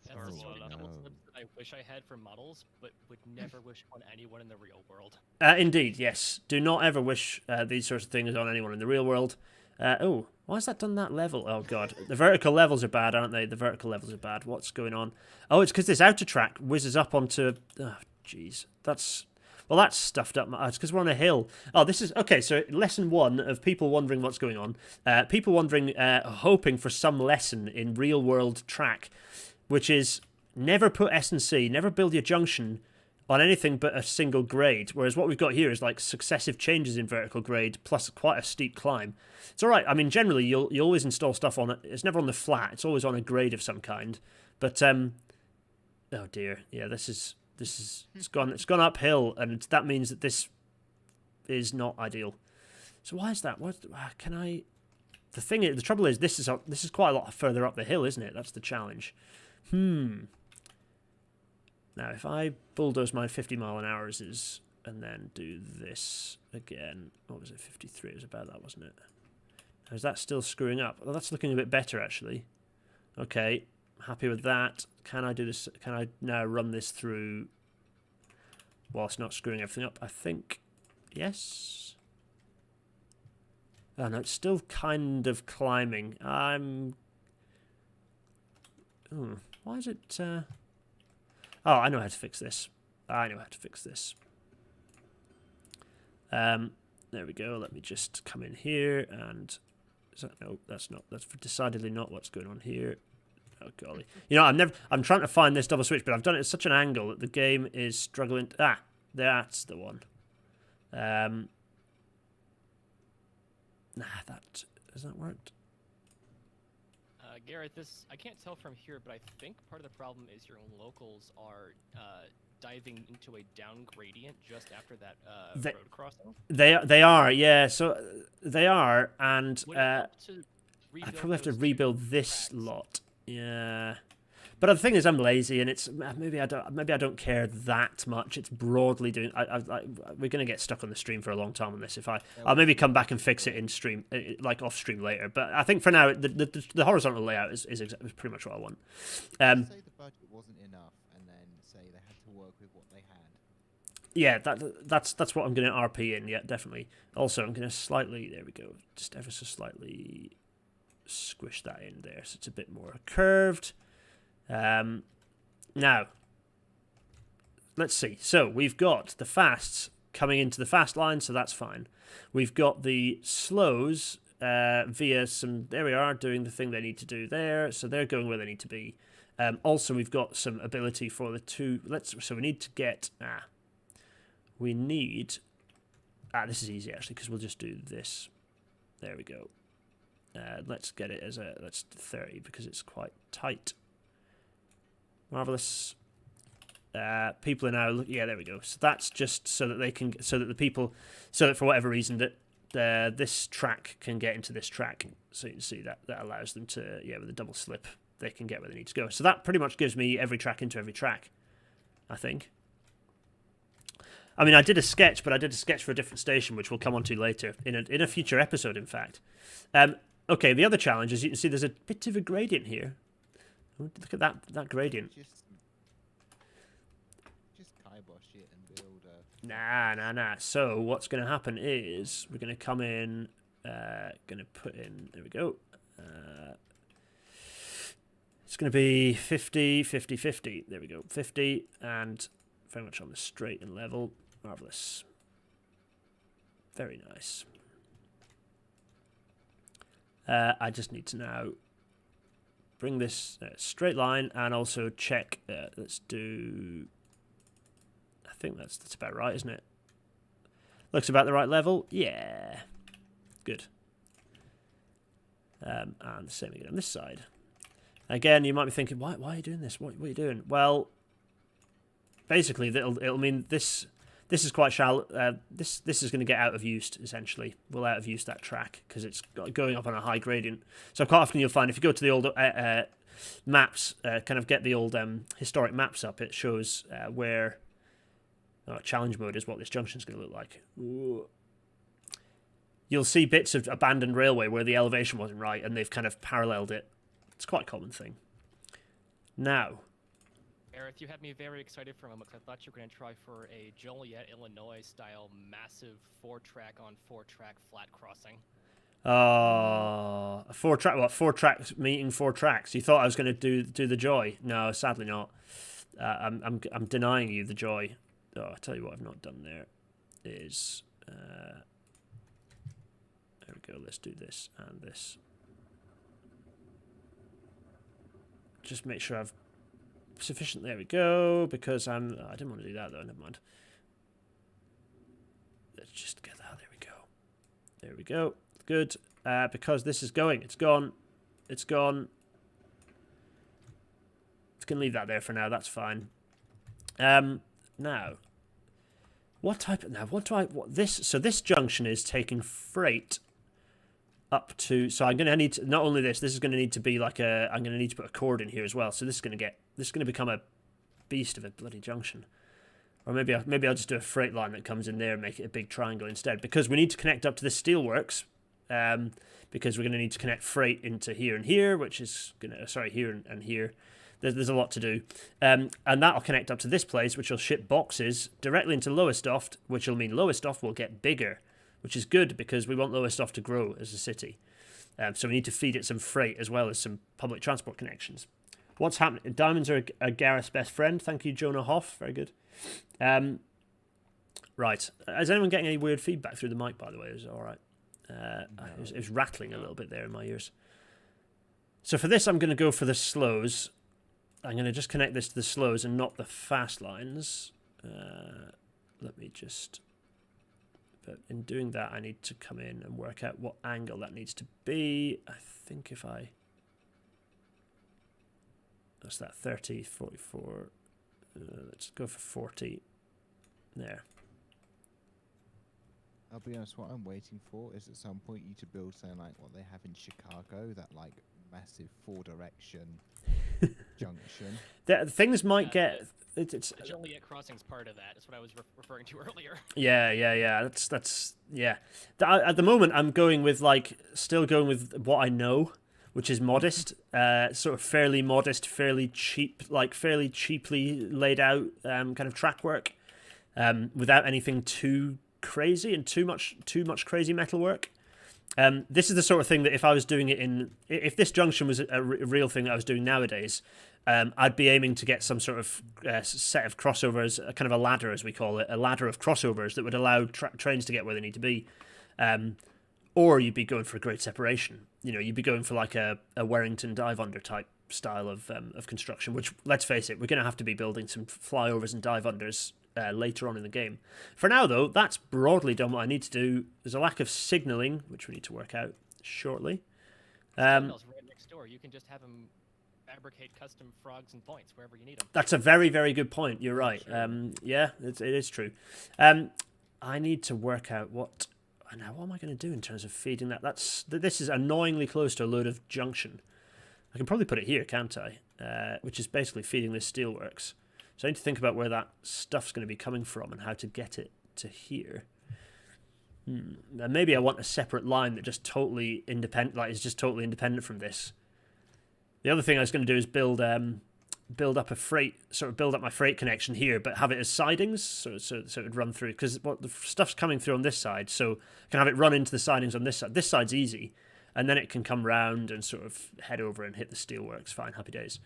Speaker 4: the sort of double flips that I wish I had for models, but would never wish on anyone in the real world.
Speaker 1: Indeed, yes. Do not ever wish these sorts of things on anyone in the real world. Oh, why has that done that level? Oh, God. The vertical levels are bad, aren't they? The vertical levels are bad. What's going on? Oh, it's because this outer track whizzes up onto... Oh, jeez. That's stuffed up. It's because we're on a hill. Oh, this is... Okay, so lesson 1 of people wondering what's going on. People wondering, hoping for some lesson in real-world track, which is never put S&C, never build your junction on anything but a single grade, whereas what we've got here is like successive changes in vertical grade plus quite a steep climb. It's all right. I mean, generally, you'll always install stuff on it. It's never on the flat. It's always on a grade of some kind. But, oh, dear. Yeah, it's gone uphill, and that means that this is not ideal. So why is that? Can I... The trouble is, this is quite a lot further up the hill, isn't it? That's the challenge. Now, if I bulldoze my 50 mile an hour and then do this again, what was it? 53. It was about that, wasn't it? Now, is that still screwing up? Well, that's looking a bit better, actually. Okay, happy with that. Can I do this? Can I now run this through whilst not screwing everything up? I think yes. Oh no, it's still kind of climbing. Why is it... Oh, I know how to fix this. There we go. Let me just come in here and... Is that, no, that's not. That's decidedly not what's going on here. Oh, golly. You know, I'm trying to find this double switch, but I've done it at such an angle that the game is struggling... that's the one. Nah, that... Has that worked?
Speaker 4: Garrett, I can't tell from here, but I think part of the problem is your locals are diving into a down gradient just after that road crossing.
Speaker 1: They are, yeah. So they are, and
Speaker 4: Would it help to
Speaker 1: I
Speaker 4: rebuild
Speaker 1: probably have to
Speaker 4: those
Speaker 1: rebuild
Speaker 4: two
Speaker 1: this
Speaker 4: tracks?
Speaker 1: lot. Yeah. But the thing is, I'm lazy, and it's maybe I don't care that much. It's broadly doing. We're gonna get stuck on the stream for a long time on this. I'll maybe come back and fix it in stream, like off stream later. But I think for now, the horizontal layout is pretty much what I want.
Speaker 3: Say the budget wasn't enough, and then say they had to work with what they had.
Speaker 1: Yeah, that's what I'm gonna RP in. Yeah, definitely. Also, I'm gonna slightly. There we go. Just ever so slightly squish that in there, so it's a bit more curved. Now, let's see. So we've got the fasts coming into the fast line, so that's fine. We've got the slows via some... There we are, doing the thing they need to do there. So they're going where they need to be. Also, we've got some ability for the two... So we need to get... We need... this is easy, actually, because we'll just do this. There we go. Let's get it as a... Let's 30, because it's quite tight. Marvelous. People are now... Yeah, there we go. So that's just so that they can... So that the people... So that for whatever reason that this track can get into this track. So you can see that allows them to... Yeah, with a double slip, they can get where they need to go. So that pretty much gives me every track into every track, I think. I mean, I did a sketch, but I did a sketch for a different station, which we'll come on to later, in a future episode, in fact. Okay, the other challenge, as you can see, there's a bit of a gradient here. Look at that gradient.
Speaker 3: Just kibosh it and build a...
Speaker 1: Nah. So what's going to happen is we're going to come in, going to put in... There we go. It's going to be 50, 50, 50. There we go. 50 and very much on the straight and level. Marvellous. Very nice. I just need to now bring this straight line and also check. Let's do... I think that's about right, isn't it? Looks about the right level. Yeah. Good. And the same again on this side. Again, you might be thinking, why are you doing this? What are you doing? Well, basically, it'll mean this is quite shallow. This is going to get out of use, essentially. We'll out of use that track because it's going up on a high gradient. So quite often you'll find if you go to the old maps, kind of get the old historic maps up, it shows where challenge mode is what this junction is going to look like. Ooh. You'll see bits of abandoned railway where the elevation wasn't right and they've kind of paralleled it. It's quite a common thing. Now...
Speaker 4: Gareth, you had me very excited for a moment because I thought you were going to try for a Joliet, Illinois-style massive 4-track on 4-track flat crossing.
Speaker 1: A 4-track, what? 4 tracks meeting 4 tracks. You thought I was going to do the joy? No, sadly not. I'm denying you the joy. Oh, I'll tell you what I've not done there is... there we go, let's do this and this. Just make sure I've sufficient. There we go, because I didn't want to do that though, never mind. Let's just get that. There we go. There we go. Good. Because this is going. It's gone. It's gone. We can leave that there for now. That's fine. Now, what type of... Now, so this junction is taking freight up to... So I'm going to need to... Not only this is going to need to be like a... I'm going to need to put a cord in here as well. So this is going to become a beast of a bloody junction. Or maybe I'll just do a freight line that comes in there and make it a big triangle instead. Because we need to connect up to the steelworks. Because we're going to need to connect freight into here and here, which is going to... Sorry, here and here. There's a lot to do. And that'll connect up to this place, which will ship boxes directly into Lowestoft, which will mean Lowestoft will get bigger, which is good because we want Lowestoft to grow as a city. So we need to feed it some freight as well as some public transport connections. What's happening? Diamonds are Gareth's best friend. Thank you, Jonah Hoff. Very good. Right. Is anyone getting any weird feedback through the mic, by the way? Is it all right? It was rattling a little bit there in my ears. So for this, I'm going to go for the slows. I'm going to just connect this to the slows and not the fast lines. Let me just... But in doing that, I need to come in and work out what angle that needs to be. I think if I... That's that 30, 44. Let's go for 40. There.
Speaker 3: I'll be honest, what I'm waiting for is at some point you to build something like what they have in Chicago, that like massive 4-direction junction.
Speaker 1: Things might get... It's
Speaker 4: The Joliet Crossing's part of that. That's what I was referring to earlier.
Speaker 1: Yeah. That's yeah. At the moment, I'm going with still going with what I know, which is modest, sort of fairly modest, fairly cheap, fairly cheaply laid out kind of track work, without anything too crazy and too much crazy metal work. This is the sort of thing that if I was doing it if this junction was a real thing that I was doing nowadays, I'd be aiming to get some sort of set of crossovers, a kind of a ladder, as we call it, a ladder of crossovers that would allow trains to get where they need to be. Or you'd be going for a great separation. You'd be going for like a Warrington dive under type style of construction, which, let's face it, we're going to have to be building some flyovers and dive unders later on in the game. For now, though, that's broadly done what I need to do. There's a lack of signalling, which we need to work out shortly.
Speaker 4: Terminal's right next door. You can just have them fabricate custom frogs and points wherever you need them.
Speaker 1: That's a very, very good point. You're right. Yeah, it is true. I need to work out what am I going to do in terms of feeding that? This is annoyingly close to a load of junction. I can probably put it here, can't I? Which is basically feeding this steelworks. So I need to think about where that stuff's going to be coming from and how to get it to here. And maybe I want a separate line that just totally independent, is just totally independent from this. The other thing I was going to do is build up my freight connection here, but have it as sidings, so it would run through, because the stuff's coming through on this side, so I can have it run into the sidings on this side. This side's easy, and then it can come round and sort of head over and hit the steelworks. Fine, happy days.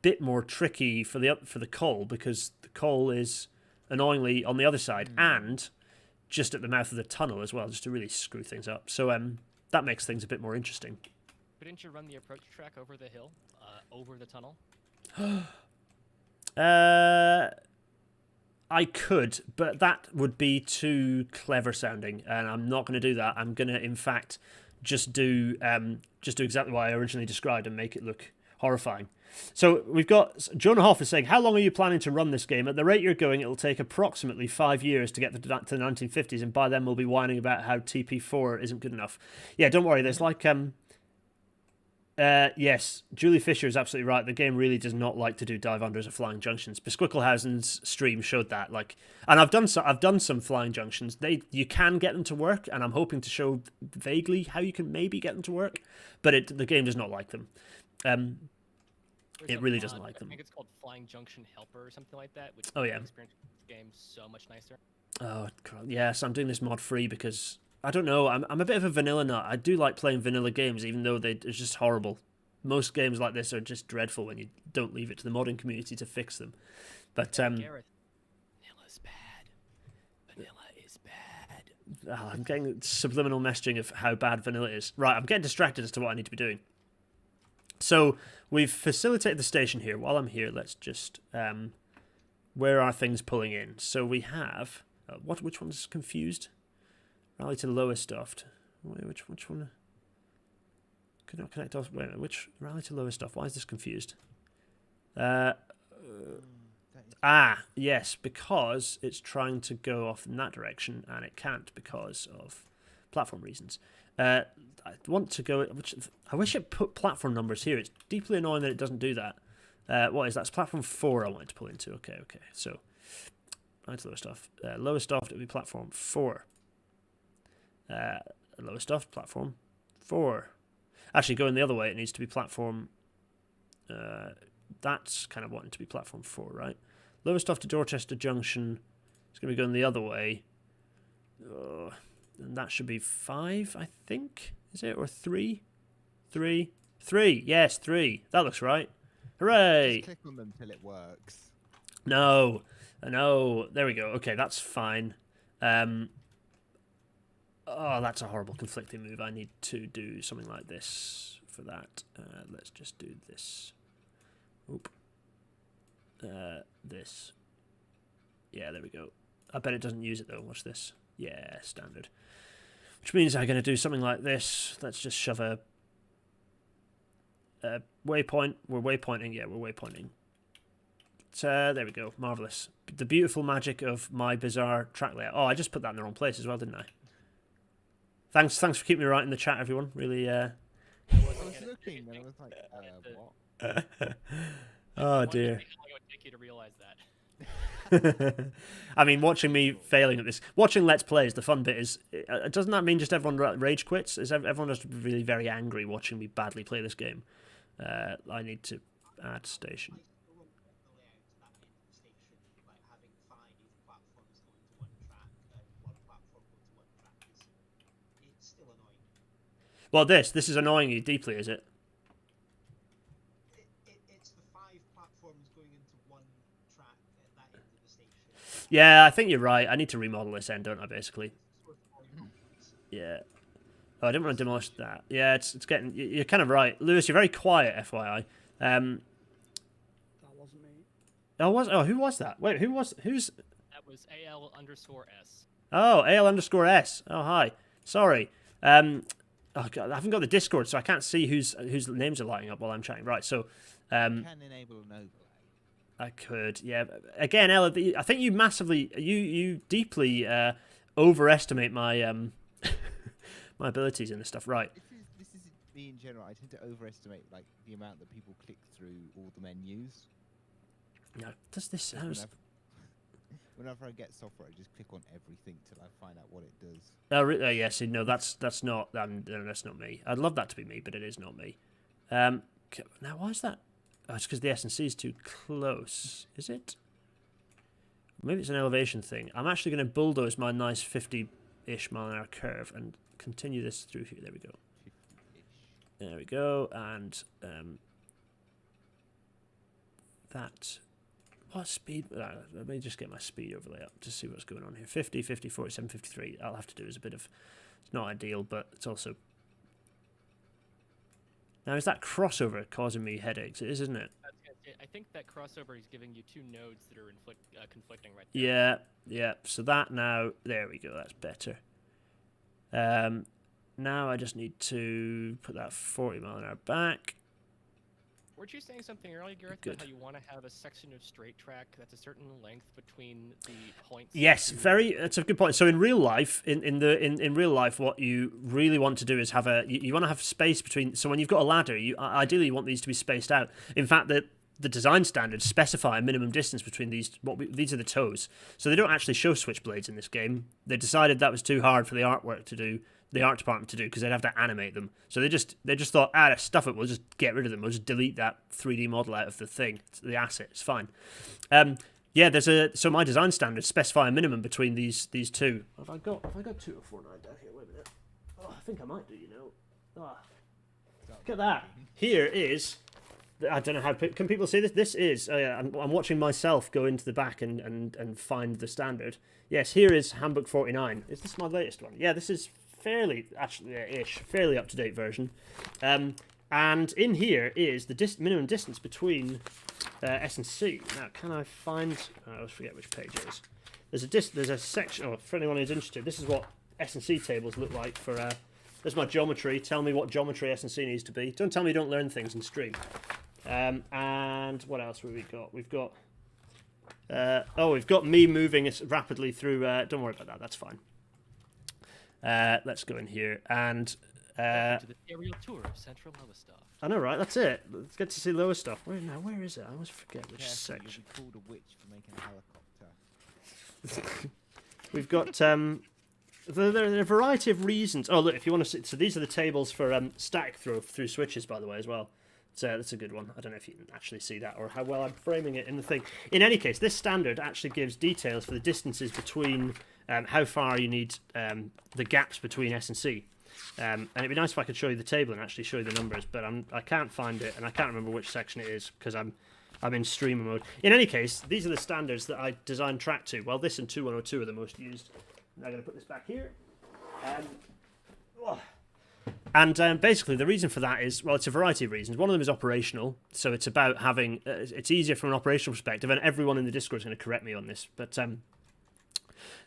Speaker 1: Bit more tricky for the coal, because the coal is annoyingly on the other side and just at the mouth of the tunnel as well, just to really screw things up. So that makes things a bit more interesting.
Speaker 4: Couldn't you run the approach track over the hill, over the tunnel?
Speaker 1: I could, but that would be too clever sounding, and I'm not going to do that. I'm going to, in fact, just do exactly what I originally described and make it look horrifying. So we've got Jonah Hoff is saying, how long are you planning to run this game? At the rate you're going, it'll take approximately 5 years to get to the 1950s, and by then we'll be whining about how TP4 isn't good enough. Yeah, don't worry. There's yes, Julie Fisher is absolutely right. The game really does not like to do dive unders or flying junctions. Besquicklehausen's stream showed that. And I've done some flying junctions. You can get them to work, and I'm hoping to show vaguely how you can maybe get them to work, but the game does not like them. It really doesn't like them.
Speaker 4: I think it's called Flying Junction Helper or something like that, which
Speaker 1: Oh, yeah.
Speaker 4: makes the experience of the game so much nicer.
Speaker 1: Oh, yes, I'm doing this mod free because I don't know. I'm a bit of a vanilla nut. I do like playing vanilla games, even though they're just horrible. Most games like this are just dreadful when you don't leave it to the modding community to fix them. But
Speaker 4: Gareth, vanilla's bad. Vanilla is bad.
Speaker 1: I'm getting subliminal messaging of how bad vanilla is. Right, I'm getting distracted as to what I need to be doing. So we've facilitated the station here. While I'm here, let's just where are things pulling in? So we have which one's confused? Rally to Lowestoft. Which one? Could not connect off. Wait a minute. Which rally to Lowestoft? Why is this confused? Yes, because it's trying to go off in that direction and it can't because of platform reasons. I want to go. I wish it put platform numbers here. It's deeply annoying that it doesn't do that. What is that? It's platform 4 I wanted to pull into. Okay. So, right to Lowestoft. Lowestoft, it would be platform 4. Lowestoft, platform 4. Actually, going the other way, it needs to be platform... that's kind of wanting to be platform 4, right? Lowestoft to Dorchester Junction. It's going to be going the other way. And that should be 5, I think. Is it? Or 3? 3. 3. Yes, 3. That looks right. Hooray!
Speaker 3: Just click on them till it works.
Speaker 1: No. No. There we go. Okay, that's fine. Oh, that's a horrible conflicting move. I need to do something like this for that. Let's just do this. Oop. This. Yeah, there we go. I bet it doesn't use it though. Watch this. Yeah, standard. Which means I'm going to do something like this. Let's just shove a waypoint. We're waypointing. Yeah, we're waypointing. There we go. Marvellous. The beautiful magic of my bizarre track layout. Oh, I just put that in the wrong place as well, didn't I? Thanks for keeping me right in the chat, everyone. Really,
Speaker 3: I was looking and I was like, what?
Speaker 1: Oh, dear.
Speaker 4: It would take you to realize that.
Speaker 1: I mean, watching me failing at this, watching Let's Plays, the fun bit is, doesn't that mean just everyone rage quits? Is everyone just really very angry watching me badly play this game? I need to add station. Well, this is annoying you deeply, is it?
Speaker 6: It's the 5 platforms going into one track at that end of the station.
Speaker 1: Yeah, I think you're right. I need to remodel this end, don't I, basically? Yeah. Oh, I didn't want to demolish that. Yeah, it's getting... You're kind of right. Lewis, you're very quiet, FYI.
Speaker 7: That wasn't me.
Speaker 1: Who was that? Wait, who's...
Speaker 4: That was AL_S.
Speaker 1: Oh, AL_S. Oh, hi. Sorry. Oh God, I haven't got the Discord, so I can't see whose names are lighting up while I'm chatting. Right, so
Speaker 3: You can enable an overlay.
Speaker 1: I could, yeah. Again, Ella, I think you massively, you deeply overestimate my my abilities in this stuff. Right.
Speaker 3: This is me in general. I tend to overestimate like the amount that people click through all the menus.
Speaker 1: No, does this?
Speaker 3: Whenever I get software, I just click on everything till I find out what it does.
Speaker 1: Oh, yes. No, that's not. No, that's not me. I'd love that to be me, but it is not me. Now, why is that? Oh, it's because the S&C is too close. Is it? Maybe it's an elevation thing. I'm actually going to bulldoze my nice 50-ish mile-an-hour curve and continue this through here. There we go.
Speaker 3: 50-ish.
Speaker 1: There we go. And that... What speed? Let me just get my speed overlay up to see what's going on here. 50, 50, 47, 53. I'll have to do is a bit of... It's not ideal, but it's also... Now, is that crossover causing me headaches? It is, isn't it?
Speaker 4: I think that crossover is giving you 2 nodes that are conflicting right there.
Speaker 1: Yeah, yeah. So that now... There we go. That's better. Now I just need to put that 40 mile an hour back.
Speaker 4: Weren't you saying something earlier, Gareth, about how you want to have a section of straight track that's a certain length between the points?
Speaker 1: Yes, that's a good point. So in real life, in real life, what you really want to do is have you want to have space between. So when you've got a ladder, you ideally want these to be spaced out. In fact, the design standards specify a minimum distance between these. These are the toes. So they don't actually show switchblades in this game. They decided that was too hard for the artwork to do. The art department to do because they'd have to animate them. So they just thought, stuff it. We'll just get rid of them. We'll just delete that 3D model out of the thing, the asset. It's fine. Yeah, so my design standards specify a minimum between these two. Have I got 2049 down here? Wait a minute. Oh, I think I might do. Look at that. Here is. I don't know how can people see this. This is. I'm watching myself go into the back and find the standard. Yes, here is Handbook 49. Is this my latest one? Yeah, this is. Fairly up to date version, and in here is the minimum distance between S and C. Now, can I find? I always forget which page it is. There's a section. Oh, for anyone who's interested, this is what S and C tables look like for. There's my geometry. Tell me what geometry S and C needs to be. Don't tell me you don't learn things in stream. And what else have we got? We've got. We've got me moving as rapidly through. Don't worry about that. That's fine. Let's go in here and
Speaker 4: To the aerial tour of Central Lowestoft.
Speaker 1: I know, right? That's it. Let's get to see Lowestoft. Where is it? I always forget which section.
Speaker 3: You'll be called a witch for making a helicopter.
Speaker 1: We've got there are a variety of reasons. Oh, look, if you want to see, so these are the tables for static through switches, by the way, as well. So that's a good one. I don't know if you can actually see that or how well I'm framing it in the thing. In any case, this standard actually gives details for the distances between how far you need the gaps between S and C. And it'd be nice if I could show you the table and actually show you the numbers, but I can't find it, and I can't remember which section it is because I'm in streamer mode. In any case, these are the standards that I designed track to. Well, this and 2102 are the most used. Now I'm going to put this back here. And basically, the reason for that is, well, it's a variety of reasons. One of them is operational, so it's about having it's easier from an operational perspective, and everyone in the Discord is going to correct me on this, but from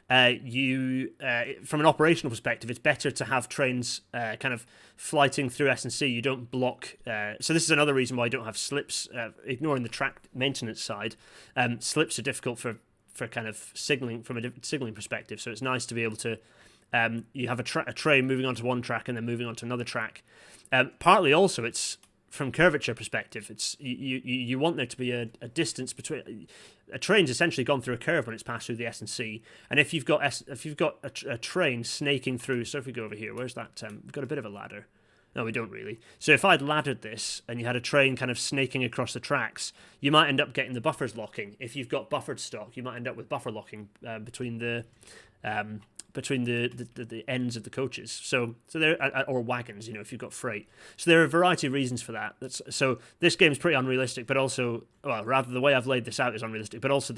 Speaker 1: an operational perspective, it's better to have trains kind of flighting through S&C. You don't block. So this is another reason why you don't have slips. Ignoring the track maintenance side, slips are difficult for kind of signaling from a signaling perspective. So it's nice to be able to. You have a train moving onto one track and then moving onto another track. Partly also, it's from curvature perspective. It's you want there to be a distance between. A train's essentially gone through a curve when it's passed through the S&C, and if you've got a train snaking through. So if we go over here, where's that? We've got a bit of a ladder. No, we don't really. So if I'd laddered this and you had a train kind of snaking across the tracks, you might end up getting the buffers locking. If you've got buffered stock, you might end up with buffer locking between the ends of the coaches. So there, or wagons, if you've got freight. So there are a variety of reasons for that. So this game is pretty unrealistic, but also, well, rather the way I've laid this out is unrealistic, but also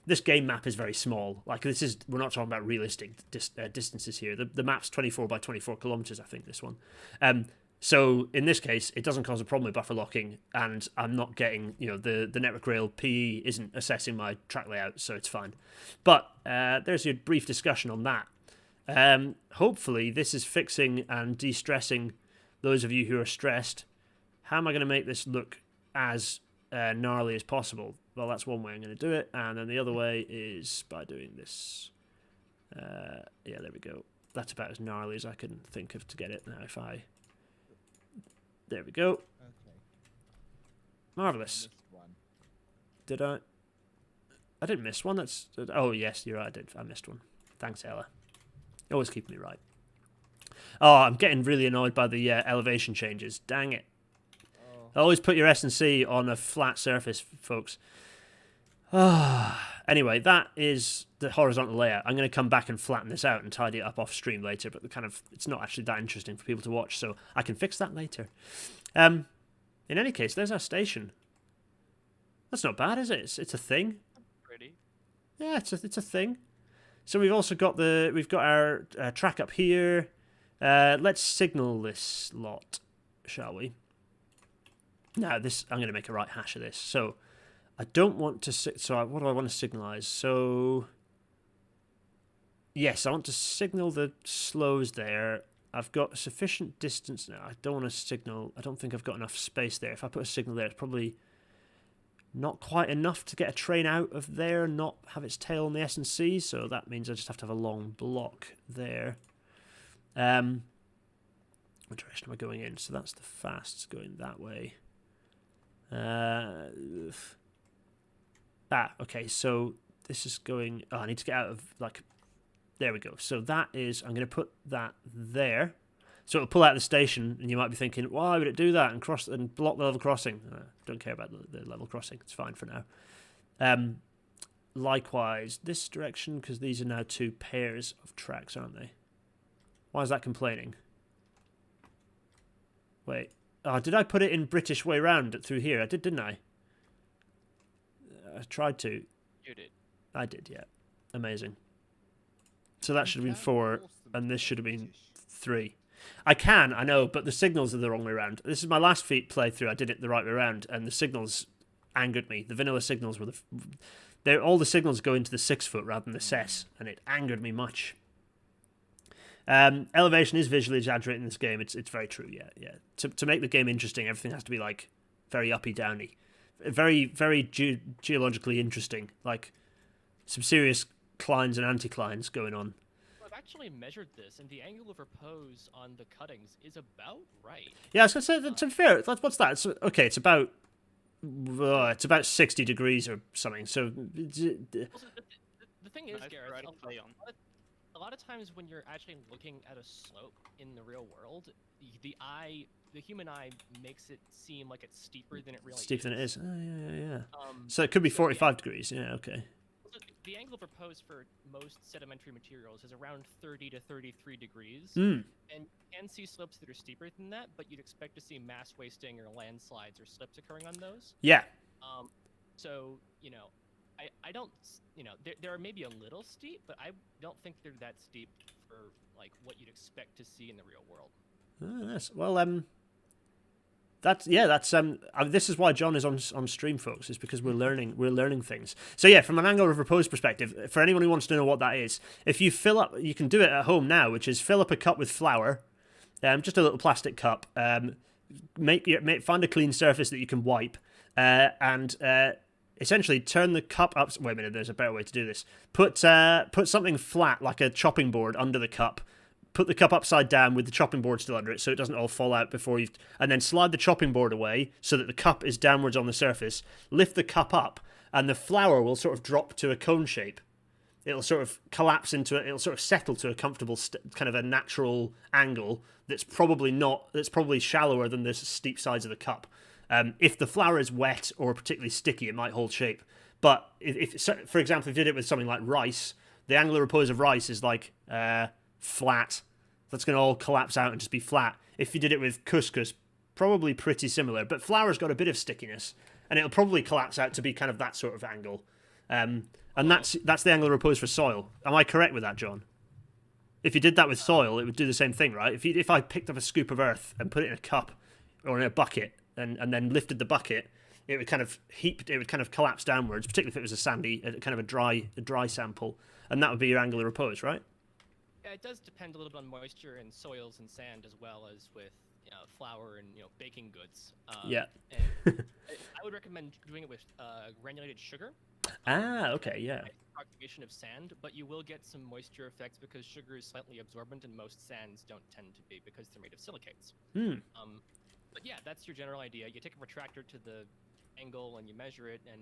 Speaker 1: this game map is very small. Like we're not talking about realistic distances here. The map's 24 by 24 kilometers, I think, this one. So in this case, it doesn't cause a problem with buffer locking, and I'm not getting, the network rail PE isn't assessing my track layout, so it's fine. But there's your brief discussion on that. Hopefully this is fixing and de-stressing those of you who are stressed. How am I going to make this look as gnarly as possible? Well, that's one way I'm going to do it, and then the other way is by doing this. Yeah, there we go. That's about as gnarly as I can think of to get it now. There we go.
Speaker 3: Okay.
Speaker 1: Marvellous.
Speaker 3: Missed one.
Speaker 1: Did I? I didn't miss one. Oh, yes, you're right. I did. I missed one. Thanks, Ella. You always keep me right. Oh, I'm getting really annoyed by the elevation changes. Dang it.
Speaker 3: Oh.
Speaker 1: Always put your S&C on a flat surface, folks. Anyway, that is the horizontal layout. I'm going to come back and flatten this out and tidy it up off stream later, but it's not actually that interesting for people to watch, so I can fix that later. In any case, there's our station. That's not bad, is it? It's a thing.
Speaker 5: Pretty.
Speaker 1: Yeah, it's a thing. So we've also got our track up here. Let's signal this lot, shall we? Now I'm going to make a right hash of this. So I don't want to. So what do I want to signalize? So yes, I want to signal the slows there. I've got sufficient distance now. I don't want to signal. I don't think I've got enough space there. If I put a signal there, it's probably not quite enough to get a train out of there and not have its tail on the S&C. So that means I just have to have a long block there. What direction am I going in? So that's the fasts going that way. Okay, so this is going. Oh, I need to get out of there we go. So that is. I'm going to put that there. So it'll pull out the station, and you might be thinking, why would it do that and cross and block the level crossing? Don't care about the level crossing. It's fine for now. Likewise, this direction, because these are now two pairs of tracks, aren't they? Why is that complaining? Wait. Oh, did I put it in British way round through here? I did, didn't I? I tried to.
Speaker 5: You did.
Speaker 1: I did, yeah. Amazing. So that should have been 4, and this should have been 3. I can, I know, but the signals are the wrong way around. This is my last playthrough. I did it the right way around, and the signals angered me. The vanilla signals were all the signals go into the 6 foot rather than the SES, and it angered me much. Elevation is visually exaggerated in this game. It's very true. Yeah. To make the game interesting, everything has to be very uppy downy, very very geologically interesting. Like some serious clines and anticlines going on.
Speaker 4: I've actually measured this, and the angle of repose on the cuttings is about right.
Speaker 1: Yeah, I was gonna say to be fair, what's that? It's about 60 degrees or something. So
Speaker 4: Also, the thing is,
Speaker 5: Nice
Speaker 4: Gareth,
Speaker 5: variety play on.
Speaker 4: a lot of times when you're actually looking at a slope in the real world, the human eye makes it seem like it's steeper than it really is.
Speaker 1: steeper than it is. Oh, yeah. So it could be 45 degrees. Yeah, okay.
Speaker 4: the angle proposed for most sedimentary materials is around 30 to 33 degrees,
Speaker 1: Mm.
Speaker 4: and you can see slopes that are steeper than that, but you'd expect to see mass wasting or landslides or slips occurring on those.
Speaker 1: Yeah.
Speaker 4: So, I don't, there are maybe a little steep, but I don't think they're that steep for like what you'd expect to see in the real world.
Speaker 1: Yes. Well, that's this is why John is on stream, folks, is because we're learning things. So yeah, from an angle of repose perspective, for anyone who wants to know what that is, if you fill up, you can do it at home now, which is fill up a cup with flour, just a little plastic cup, find a clean surface that you can wipe, and essentially turn the cup up. Wait a minute, there's a better way to do this. Put something flat like a chopping board under the cup. Put the cup upside down with the chopping board still under it, so it doesn't all fall out and then slide the chopping board away so that the cup is downwards on the surface. Lift the cup up, and the flour will sort of drop to a cone shape. It'll sort of collapse it'll sort of settle to a comfortable kind of a natural angle that's probably shallower than the steep sides of the cup. If the flour is wet or particularly sticky, it might hold shape. But for example, if you did it with something like rice, the angle of repose of rice is like flat. That's going to all collapse out and just be flat. If you did it with couscous, probably pretty similar. But flour's got a bit of stickiness, and it'll probably collapse out to be kind of that sort of angle. And that's the angle of repose for soil. Am I correct with that, John? If you did that with soil, it would do the same thing, right? If I picked up a scoop of earth and put it in a cup or in a bucket and then lifted the bucket, it would kind of collapse downwards, particularly if it was a dry sample, and that would be your angle of repose, right?
Speaker 4: Yeah, it does depend a little bit on moisture in soils and sand, as well as with flour and baking goods.
Speaker 1: Yeah.
Speaker 4: And I would recommend doing it with granulated sugar.
Speaker 1: Okay, yeah.
Speaker 4: Approximation of sand, but you will get some moisture effects because sugar is slightly absorbent, and most sands don't tend to be because they're made of silicates. But yeah, that's your general idea. You take a protractor to the angle and you measure it, and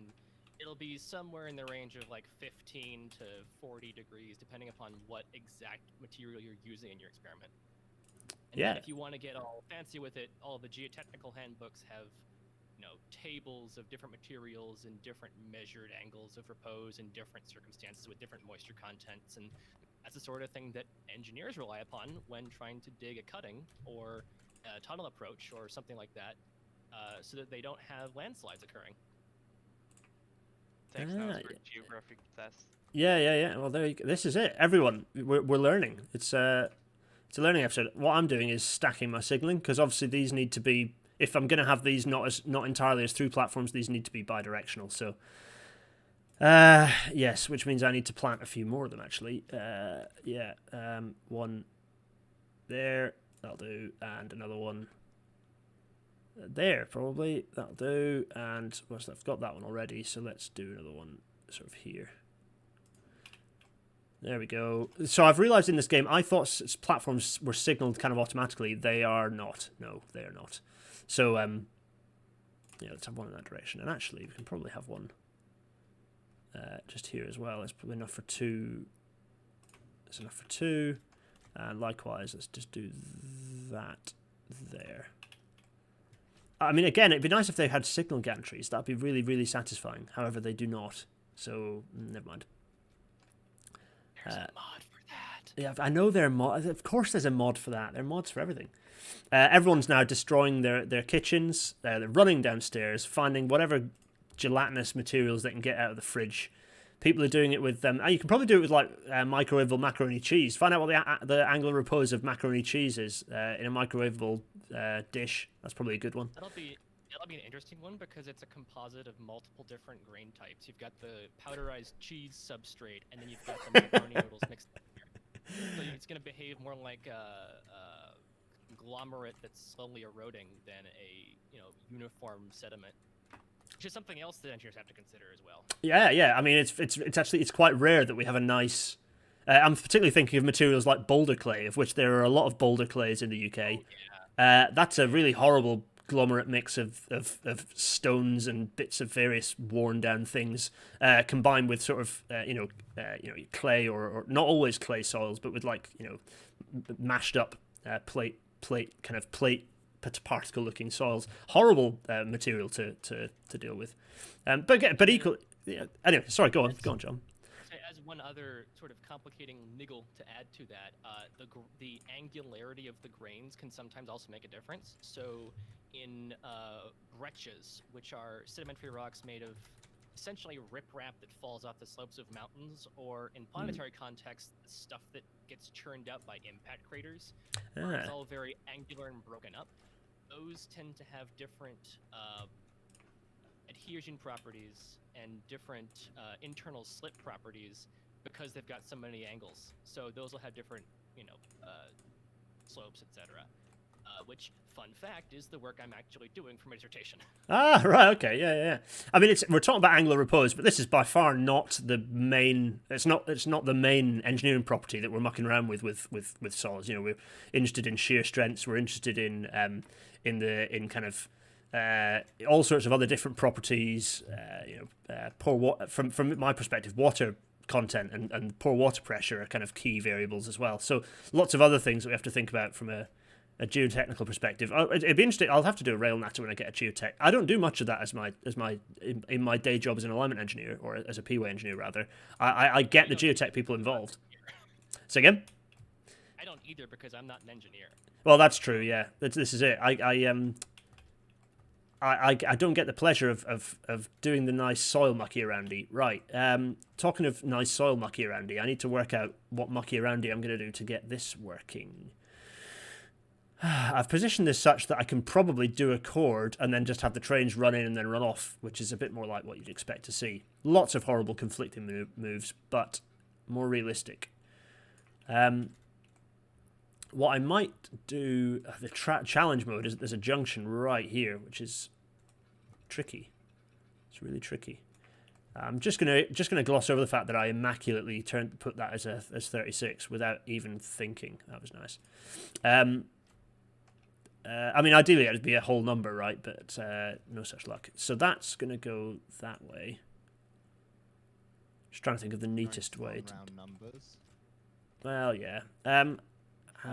Speaker 4: it'll be somewhere in the range of like 15 to 40 degrees, depending upon what exact material you're using in your experiment. And
Speaker 1: Yeah.
Speaker 4: then if you want to get all fancy with it, all the geotechnical handbooks have, tables of different materials and different measured angles of repose in different circumstances with different moisture contents, and that's the sort of thing that engineers rely upon when trying to dig a cutting or a tunnel approach or something like that, so that they don't have landslides occurring.
Speaker 5: Takes notes for geographic tests.
Speaker 1: Yeah. Well, there you go. This is it. Everyone, we're learning. It's a learning episode. What I'm doing is stacking my signaling, because obviously these need to be. If I'm going to have these not entirely as through platforms, these need to be bidirectional. So, yes, which means I need to plant a few more of them actually. One there, that'll do, and another one there, probably that'll do. And I've got that one already, so let's do another one sort of here. There we go. So I've realized in this game, I thought platforms were signaled kind of automatically. They are not. No, they are not. So, let's have one in that direction. And actually, we can probably have one just here as well. It's probably enough for two. That's enough for two. And likewise, let's just do that there. I mean, again, it'd be nice if they had signal gantries. That'd be really, really satisfying. However, they do not. So, never mind.
Speaker 4: There's a mod for that.
Speaker 1: Yeah, I know there are mods. Of course there's a mod for that. There are mods for everything. Everyone's now destroying their kitchens. They're running downstairs, finding whatever gelatinous materials they can get out of the fridge. People are doing it with you can probably do it with like microwavable macaroni cheese. Find out what the angle of repose of macaroni cheese is in a microwavable dish. That's probably a good one.
Speaker 4: That'll be an interesting one because it's a composite of multiple different grain types. You've got the powderized cheese substrate, and then you've got the macaroni noodles mixed together. So it's going to behave more like a conglomerate that's slowly eroding than a uniform sediment, which is something else that engineers have to consider as well.
Speaker 1: Yeah. I mean, it's quite rare that we have a nice. I'm particularly thinking of materials like boulder clay, of which there are a lot of boulder clays in the UK.
Speaker 4: Oh, yeah.
Speaker 1: That's a really horrible conglomerate mix of stones and bits of various worn down things, combined with sort of clay or not always clay soils, but with like mashed up plate particle looking soils. Horrible material to deal with. But equally, anyway, sorry, go on, John.
Speaker 4: one other sort of complicating niggle to add to that, the angularity of the grains can sometimes also make a difference. So in breccias, which are sedimentary rocks made of essentially riprap that falls off the slopes of mountains, or in planetary context, the stuff that gets churned up by impact craters, where it's all very angular and broken up, those tend to have different adhesion properties and different internal slip properties because they've got so many angles. So those will have different, slopes, etc. Which, fun fact, is the work I'm actually doing for my dissertation.
Speaker 1: Ah, right, okay, yeah. I mean, we're talking about angular repose, but this is by far not the main. It's not the main engineering property that we're mucking around with solids. We're interested in shear strengths. We're interested in kind of all sorts of other different properties. Pore water, from my perspective, water content and pore water pressure are kind of key variables as well. So lots of other things that we have to think about from a geotechnical perspective. It'd be interesting. I'll have to do a rail natter when I get a geotech. I don't do much of that in my day job as an alignment engineer, or as a P-way engineer rather. I get the geotech people involved. Say again?
Speaker 4: I don't either because I'm not an engineer.
Speaker 1: Well, that's true. Yeah, this is it. I don't get the pleasure of doing the nice soil mucky aroundy. Right. Talking of nice soil mucky aroundy, I need to work out what mucky aroundy I'm going to do to get this working. I've positioned this such that I can probably do a chord and then just have the trains run in and then run off, which is a bit more like what you'd expect to see. Lots of horrible conflicting moves, but more realistic. What I might do, the challenge mode, is there's a junction right here, which is tricky. It's really tricky. I'm just gonna gloss over the fact that I immaculately put that as 36 without even thinking. That was nice. I mean, ideally it would be a whole number, right? But no such luck. So that's going to go that way. Just trying to think of the neatest way.
Speaker 3: Round numbers.
Speaker 1: Well, yeah.
Speaker 3: I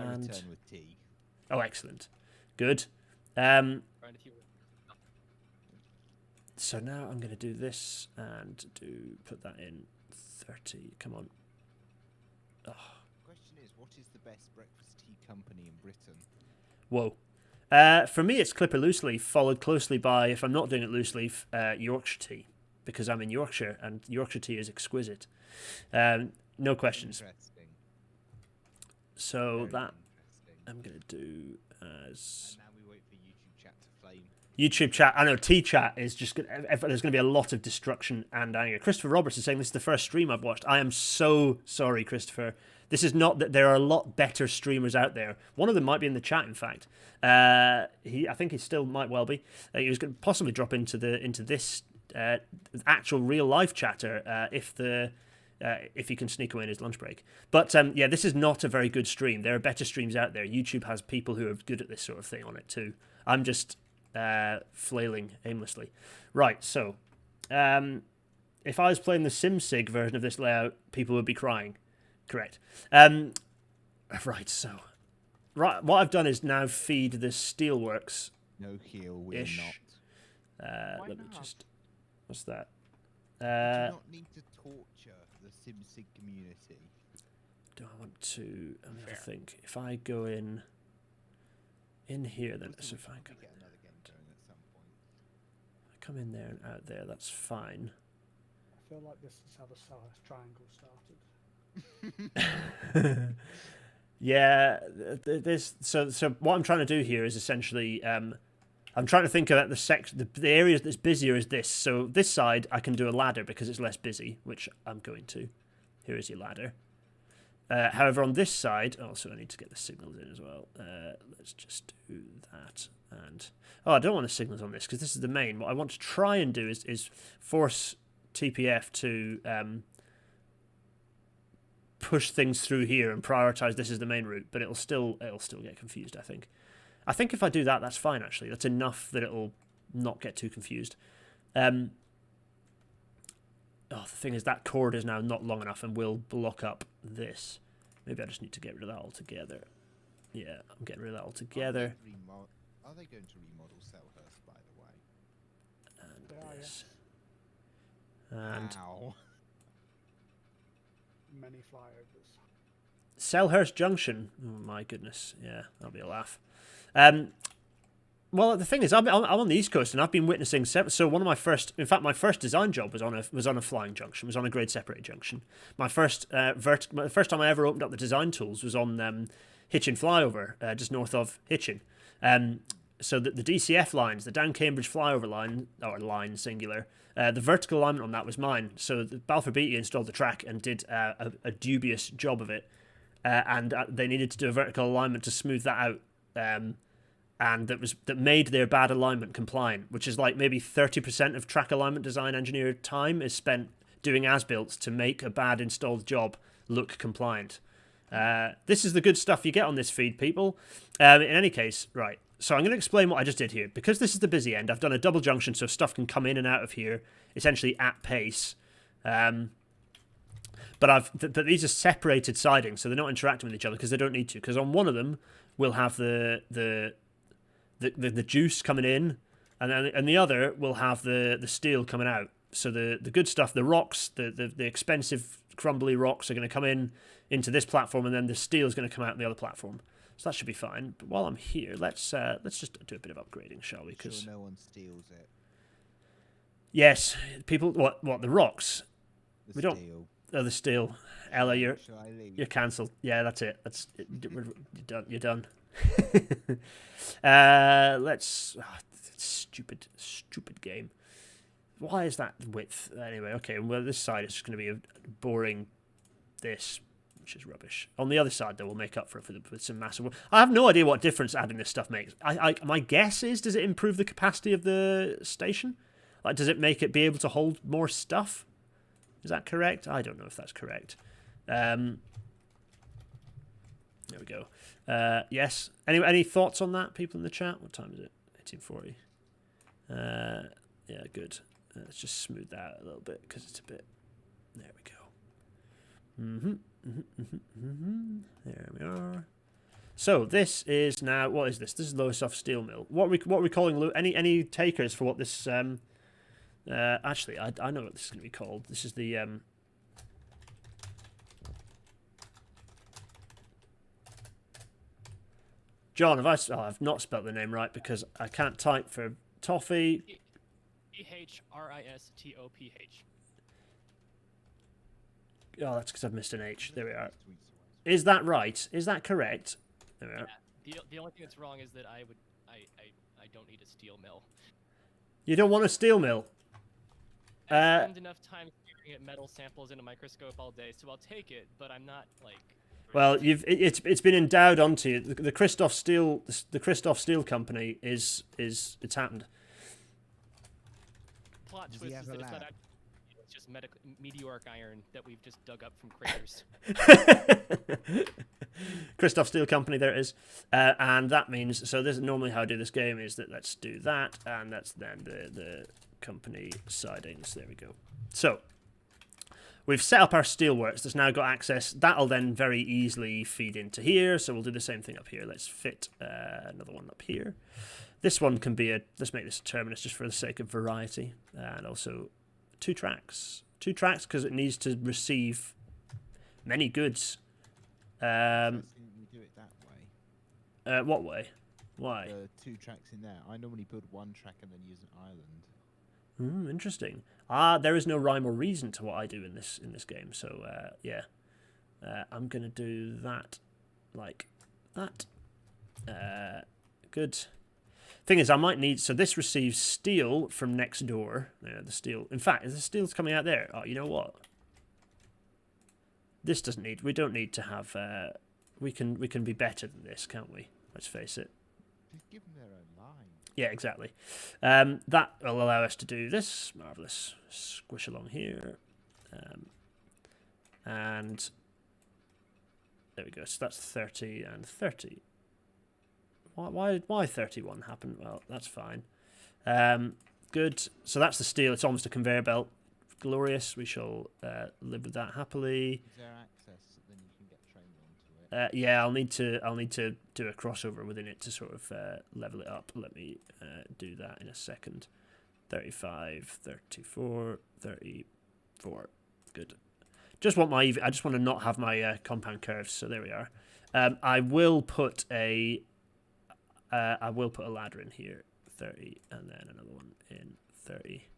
Speaker 3: return with T.
Speaker 1: Oh, excellent. Good. So now I'm going to do this and put that in 30. Come on. Oh.
Speaker 3: Question is, what is the best breakfast tea company in Britain?
Speaker 1: Whoa. For me, it's Clipper Loose Leaf, followed closely by, if I'm not doing it loose leaf, Yorkshire tea, because I'm in Yorkshire, and Yorkshire tea is exquisite. No questions.
Speaker 3: Interesting.
Speaker 1: So
Speaker 3: Very
Speaker 1: that
Speaker 3: interesting.
Speaker 1: I'm going to do as...
Speaker 3: And now we wait for YouTube chat to flame.
Speaker 1: YouTube chat, I know, Tea chat is just going to... There's going to be a lot of destruction and anger. Christopher Roberts is saying this is the first stream I've watched. I am so sorry, Christopher. This is not that there are a lot better streamers out there. One of them might be in the chat, in fact. I think he still might well be. He was going to possibly drop into this actual real life chatter if he can sneak away in his lunch break. But yeah, this is not a very good stream. There are better streams out there. YouTube has people who are good at this sort of thing on it too. I'm just flailing aimlessly. Right, so if I was playing the SimSig version of this layout, people would be crying. Correct. Right, so... Right, what I've done is now feed the steelworks.
Speaker 3: No heel, we're not.
Speaker 1: Let me just... What's that?
Speaker 3: Do you not need to torture the SimSig community?
Speaker 1: Do I want to... Let me have a think. If I go in here, then... So if I come
Speaker 3: get another game going at some point.
Speaker 1: I come in there and out there, that's fine.
Speaker 7: I feel like this is how the South Triangle started.
Speaker 1: Yeah, so what I'm trying to do here is essentially I'm trying to think about the areas that's busier is this. So this side I can do a ladder because it's less busy, which I'm going to. Here is your ladder. However, on this side, also I need to get the signals in as well. Let's just do that. And I don't want the signals on this because this is the main. What I want to try and do is force TPF to push things through here and prioritize this as the main route, but it'll still get confused. I think if I do that, that's fine. Actually, that's enough that it'll not get too confused. The thing is that cord is now not long enough and will block up this. Maybe I just need to get rid of that altogether. Yeah, I'm getting rid of that altogether.
Speaker 3: Are they going to remodel Selhurst, by the way?
Speaker 1: And this. And
Speaker 3: Ow.
Speaker 7: many flyovers.
Speaker 1: Selhurst Junction. Oh my goodness. Yeah, that'll be a laugh. Well, the thing is, I'm on the East Coast, and I've been witnessing. So one of my first, in fact, my first design job was on a flying junction, was on a grade separated junction. My first the first time I ever opened up the design tools was on Hitchin flyover, just north of Hitchin. So the DCF lines, the down Cambridge flyover line, or line singular, the vertical alignment on that was mine. So the Balfour Beatty installed the track and did a dubious job of it, and they needed to do a vertical alignment to smooth that out. And that made their bad alignment compliant, which is like maybe 30% of track alignment design engineer time is spent doing as-builts to make a bad installed job look compliant. This is the good stuff you get on this feed, people. In any case, right, so I'm going to explain what I just did here. Because this is the busy end, I've done a double junction so stuff can come in and out of here, essentially at pace. But these are separated sidings, so they're not interacting with each other because they don't need to. Because on one of them, we'll have the juice coming in, and the other will have the steel coming out. So the good stuff, the rocks, the expensive crumbly rocks are going to come into this platform, and then the steel is going to come out on the other platform. So that should be fine. But while I'm here, let's just do a bit of upgrading, shall we? Because
Speaker 3: sure no one steals it.
Speaker 1: Yes, people. What the rocks?
Speaker 3: The
Speaker 1: We don't-
Speaker 3: steel.
Speaker 1: Oh, the steel. Ella, you're
Speaker 3: Shall I leave?
Speaker 1: cancelled. Yeah, that's it. You're done. Stupid game. Why is that width? Anyway, okay, well, this side is just going to be a boring this, which is rubbish. On the other side, though, we'll make up for it with some massive... I have no idea what difference adding this stuff makes. My guess is, does it improve the capacity of the station? Like, does it make it be able to hold more stuff? Is that correct? I don't know if that's correct. There we go. Yes. Any thoughts on that, people in the chat? What time is it? 1840. Yeah, good. Let's just smooth that out a little bit because it's a bit... There we go. There we are. So this is now... What is this? This is Lowestoft Steel Mill. What are we calling... Any takers for what this... actually, I know what this is going to be called. This is the... John, I've not spelt the name right because I can't type for toffee.
Speaker 4: EHRISTOPH.
Speaker 1: Oh, that's because I've missed an H. There we are. Is that right? Is that correct? There we are.
Speaker 4: The only thing that's wrong is that I don't need a steel mill.
Speaker 1: You don't want a steel mill?
Speaker 4: I spend enough time staring at metal samples in a microscope all day, so I'll take it. But I'm not like.
Speaker 1: Well, it's been endowed onto you. The Christoph Steel Company is it's happened.
Speaker 4: Plot
Speaker 3: Does
Speaker 4: twist
Speaker 3: he
Speaker 4: is
Speaker 3: have a
Speaker 4: that it's not
Speaker 3: lab?
Speaker 4: actually, it's just meteoric iron that we've just dug up from craters.
Speaker 1: Christoph Steel Company, there it is. And that means, so this is normally how I do this game, is that let's do that, and that's then the company sidings. There we go. So, we've set up our steelworks that's now got access. That'll then very easily feed into here, so we'll do the same thing up here. Let's fit another one up here. This one can be let's make this a terminus just for the sake of variety. And also two tracks. Two tracks because it needs to receive many goods.
Speaker 3: We do it that way.
Speaker 1: What way? Why?
Speaker 3: 2 tracks in there. I normally build 1 track and then use an island.
Speaker 1: Interesting. There is no rhyme or reason to what I do in this game. So yeah, I'm gonna do that like that. Good. Thing is, I might need... So this receives steel from next door. Yeah, the steel... In fact, the steel's coming out there. Oh, you know what? This doesn't need... We don't need to have... we can be better than this, can't we? Let's face it.
Speaker 3: Just give them their own line.
Speaker 1: Yeah, exactly. That will allow us to do this. Marvellous. Squish along here. And... There we go. So that's 30 and 30. Why 31 happened? Well, that's fine. Good. So that's the steel. It's almost a conveyor belt. Glorious. We shall live with that happily.
Speaker 3: Is there access so then you can get trained onto it?
Speaker 1: Yeah, I'll need to do a crossover within it to sort of level it up. Let me do that in a second. 35, 34, 34. Good. just want I just want to not have my compound curves. So there we are. I will put a ladder in here, 30, and then another one in 30,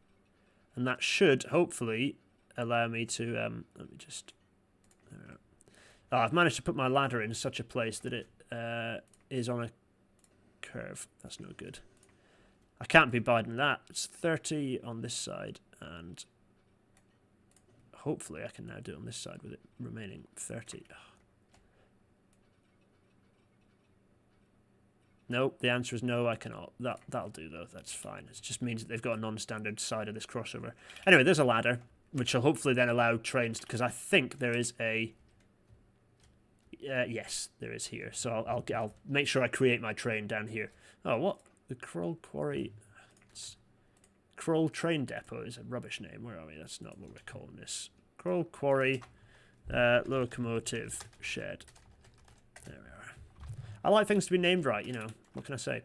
Speaker 1: and that should hopefully allow me to let me just. There we are. Oh, I've managed to put my ladder in such a place that it is on a curve. That's no good. I can't be biding that. It's 30 on this side, and hopefully I can now do it on this side with it remaining 30. No, the answer is no, I cannot. That'll do, though. That's fine. It just means that they've got a non-standard side of this crossover. Anyway, there's a ladder, which will hopefully then allow trains, because I think there is a... yes, there is here. So I'll make sure I create my train down here. Oh, what? The Crowle Quarry... Crowle Train Depot is a rubbish name. Where are we? That's not what we're calling this. Crowle Quarry Locomotive Shed. There we are. I like things to be named right, you know. What can I say?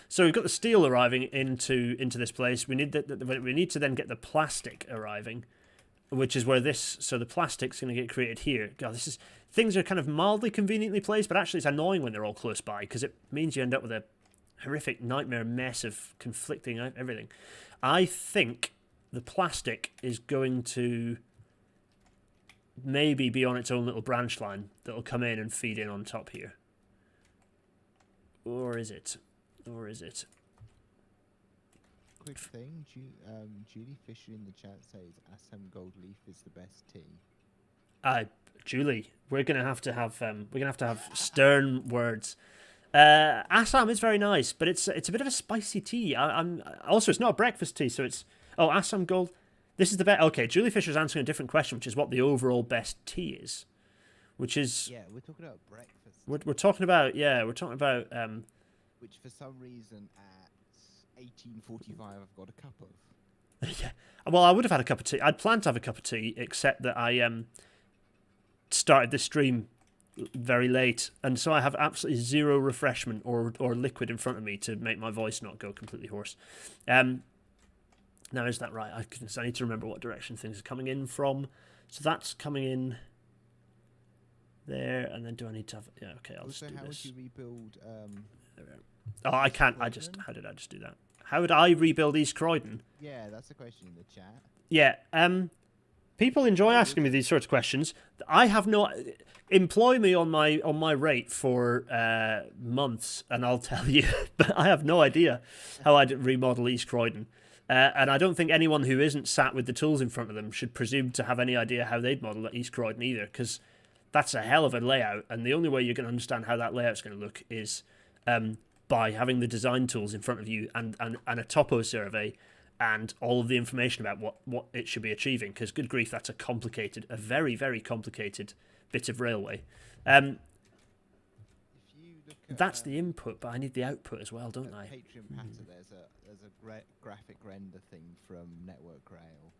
Speaker 1: So we've got the steel arriving into this place. We need we need to then get the plastic arriving, which is where this. So the plastic's going to get created here. God, this is things are kind of mildly conveniently placed, but actually it's annoying when they're all close by because it means you end up with a horrific nightmare mess of conflicting everything. I think the plastic is going to maybe be on its own little branch line that'll come in and feed in on top here. Or is it? Or is it?
Speaker 3: Quick thing, Julie Fisher in the chat says Assam Gold Leaf is the best tea.
Speaker 1: Julie, we're gonna have to have stern words. Assam is very nice, but it's a bit of a spicy tea. I'm also it's not a breakfast tea, so it's Assam Gold. This is the best. Okay, Julie Fisher's answering a different question, which is what the overall best tea is, which is
Speaker 3: we're talking about breakfast.
Speaker 1: We're talking about
Speaker 3: which for some reason at 18:45 I've got a cup of.
Speaker 1: Yeah, well, I would have had a cup of tea. I'd planned to have a cup of tea, except that I started this stream very late, and so I have absolutely zero refreshment or liquid in front of me to make my voice not go completely hoarse. Now, is that right? I need to remember what direction things are coming in from. So that's coming in there, and then do I need to have... Yeah, okay, I'll
Speaker 3: Also,
Speaker 1: just do
Speaker 3: how
Speaker 1: this.
Speaker 3: would you rebuild...
Speaker 1: There we are. Oh, I can't. How did I just do that? How would I rebuild East Croydon?
Speaker 3: Yeah, that's a question in the chat.
Speaker 1: Yeah, people enjoy asking me these sorts of questions. I have no... Employ me on my rate for months, and I'll tell you. But I have no idea how I'd remodel East Croydon. And I don't think anyone who isn't sat with the tools in front of them should presume to have any idea how they'd model East Croydon either, because that's a hell of a layout, and the only way you're going to understand how that layout's going to look is by having the design tools in front of you and a topo survey and all of the information about what it should be achieving, because good grief, that's a very, very complicated bit of railway.
Speaker 3: If you look at,
Speaker 1: That's the input, but I need the output as well, don't I?
Speaker 3: Patreon Patter, there's a graphic render thing from Network Rail.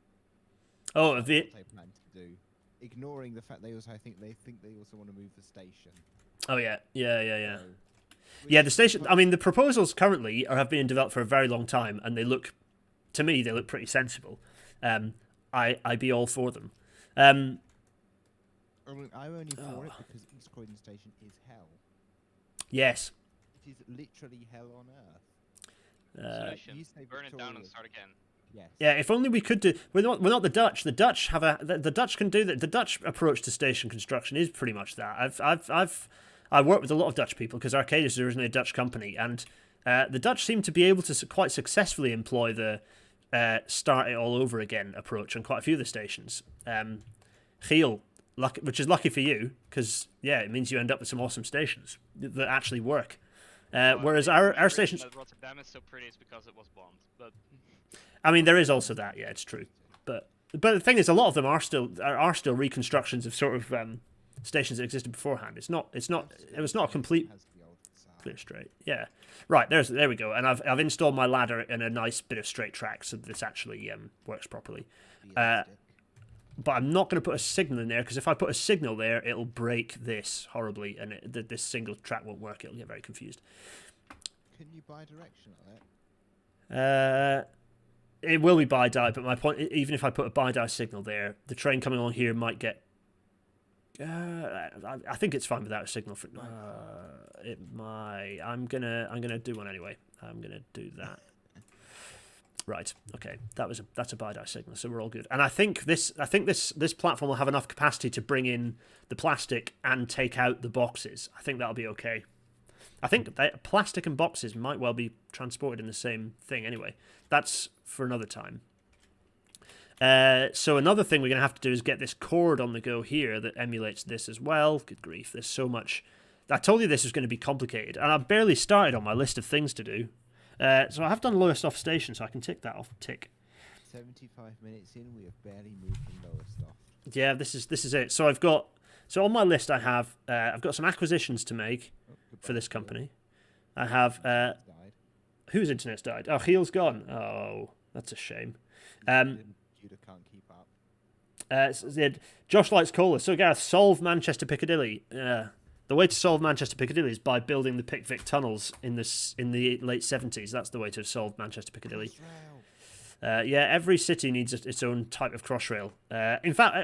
Speaker 1: Oh,
Speaker 3: What they plan to do, ignoring the fact they think they also want to move the station.
Speaker 1: Oh yeah.
Speaker 3: So,
Speaker 1: Yeah, the station. I mean, the proposals currently have been developed for a very long time, and they look pretty sensible. I'd be all for them.
Speaker 3: I mean, I'm only for it because East Croydon Station is hell.
Speaker 1: Yes.
Speaker 3: It is literally hell on earth.
Speaker 5: Solution.
Speaker 3: you say
Speaker 5: Burn it down and
Speaker 3: Victoria.
Speaker 5: start again.
Speaker 3: Yes.
Speaker 1: Yeah, if only we could do. We're not the Dutch. The Dutch have the Dutch can do that. The Dutch approach to station construction is pretty much that. I've worked with a lot of Dutch people because Arcadis is originally a Dutch company, and the Dutch seem to be able to quite successfully employ the start it all over again approach on quite a few of the stations. Giel, which is lucky for you because it means you end up with some awesome stations that actually work. Whereas our stations,
Speaker 5: That Rotterdam is so pretty is because it was bombed, but
Speaker 1: I mean, there is also that. Yeah, it's true. But the thing is, a lot of them are still reconstructions of sort of stations that existed beforehand. It was not a complete
Speaker 3: Has the old facade.
Speaker 1: clear straight. Yeah, right. There we go. And I've installed my ladder in a nice bit of straight track so that this actually works properly.
Speaker 3: Realistic.
Speaker 1: But I'm not going to put a signal in there because if I put a signal there, it'll break this horribly, and this single track won't work. It'll get very confused.
Speaker 3: Can you bi-directional it?
Speaker 1: it will be bi-die, but my point, even if I put a bi-die signal there, the train coming along here might get. I think it's fine without a signal for. It might. I'm gonna do one anyway. I'm gonna do that. Right. Okay. That's a bi-die signal, so we're all good. And I think this platform will have enough capacity to bring in the plastic and take out the boxes. I think that'll be okay. I think that plastic and boxes might well be transported in the same thing anyway. That's for another time. So another thing we're going to have to do is get this cord on the go here that emulates this as well. Good grief, there's so much. I told you this was going to be complicated, and I've barely started on my list of things to do. So I have done Lowestoft Station, so I can tick that off. Tick.
Speaker 3: 75 minutes in, we have barely moved from Lowestoft.
Speaker 1: Yeah, this is it. So on my list I have I've got some acquisitions to make for this company. I have
Speaker 3: Died.
Speaker 1: whose internet's died? Oh, Heel's gone. Oh, that's a shame.
Speaker 3: Judah can't keep up.
Speaker 1: Josh likes cola. So Gareth, solve Manchester Piccadilly. The way to solve Manchester Piccadilly is by building the Pickwick tunnels in the late 70s. That's the way to solve Manchester Piccadilly. Yeah, every city needs its own type of crossrail. In fact,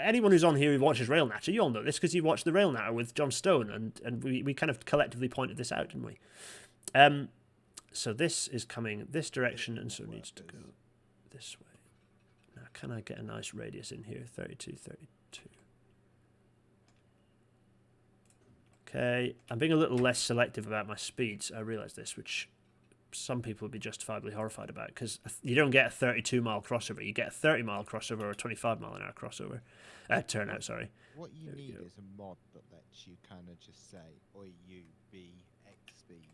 Speaker 1: anyone who's on here who watches Rail Natter, you all know this because you watched the Rail Natter with John Stone, and we kind of collectively pointed this out, didn't we? So this is coming this direction, and so it needs to go this way. Now, can I get a nice radius in here? 32, 32. Okay, I'm being a little less selective about my speeds. I realise this, which some people would be justifiably horrified about, because you don't get a 32-mile crossover. You get a 30-mile crossover or a 25-mile-an-hour crossover. Turnout, sorry.
Speaker 3: What you need is a mod that lets you kind of just say, oi, you, be X speed.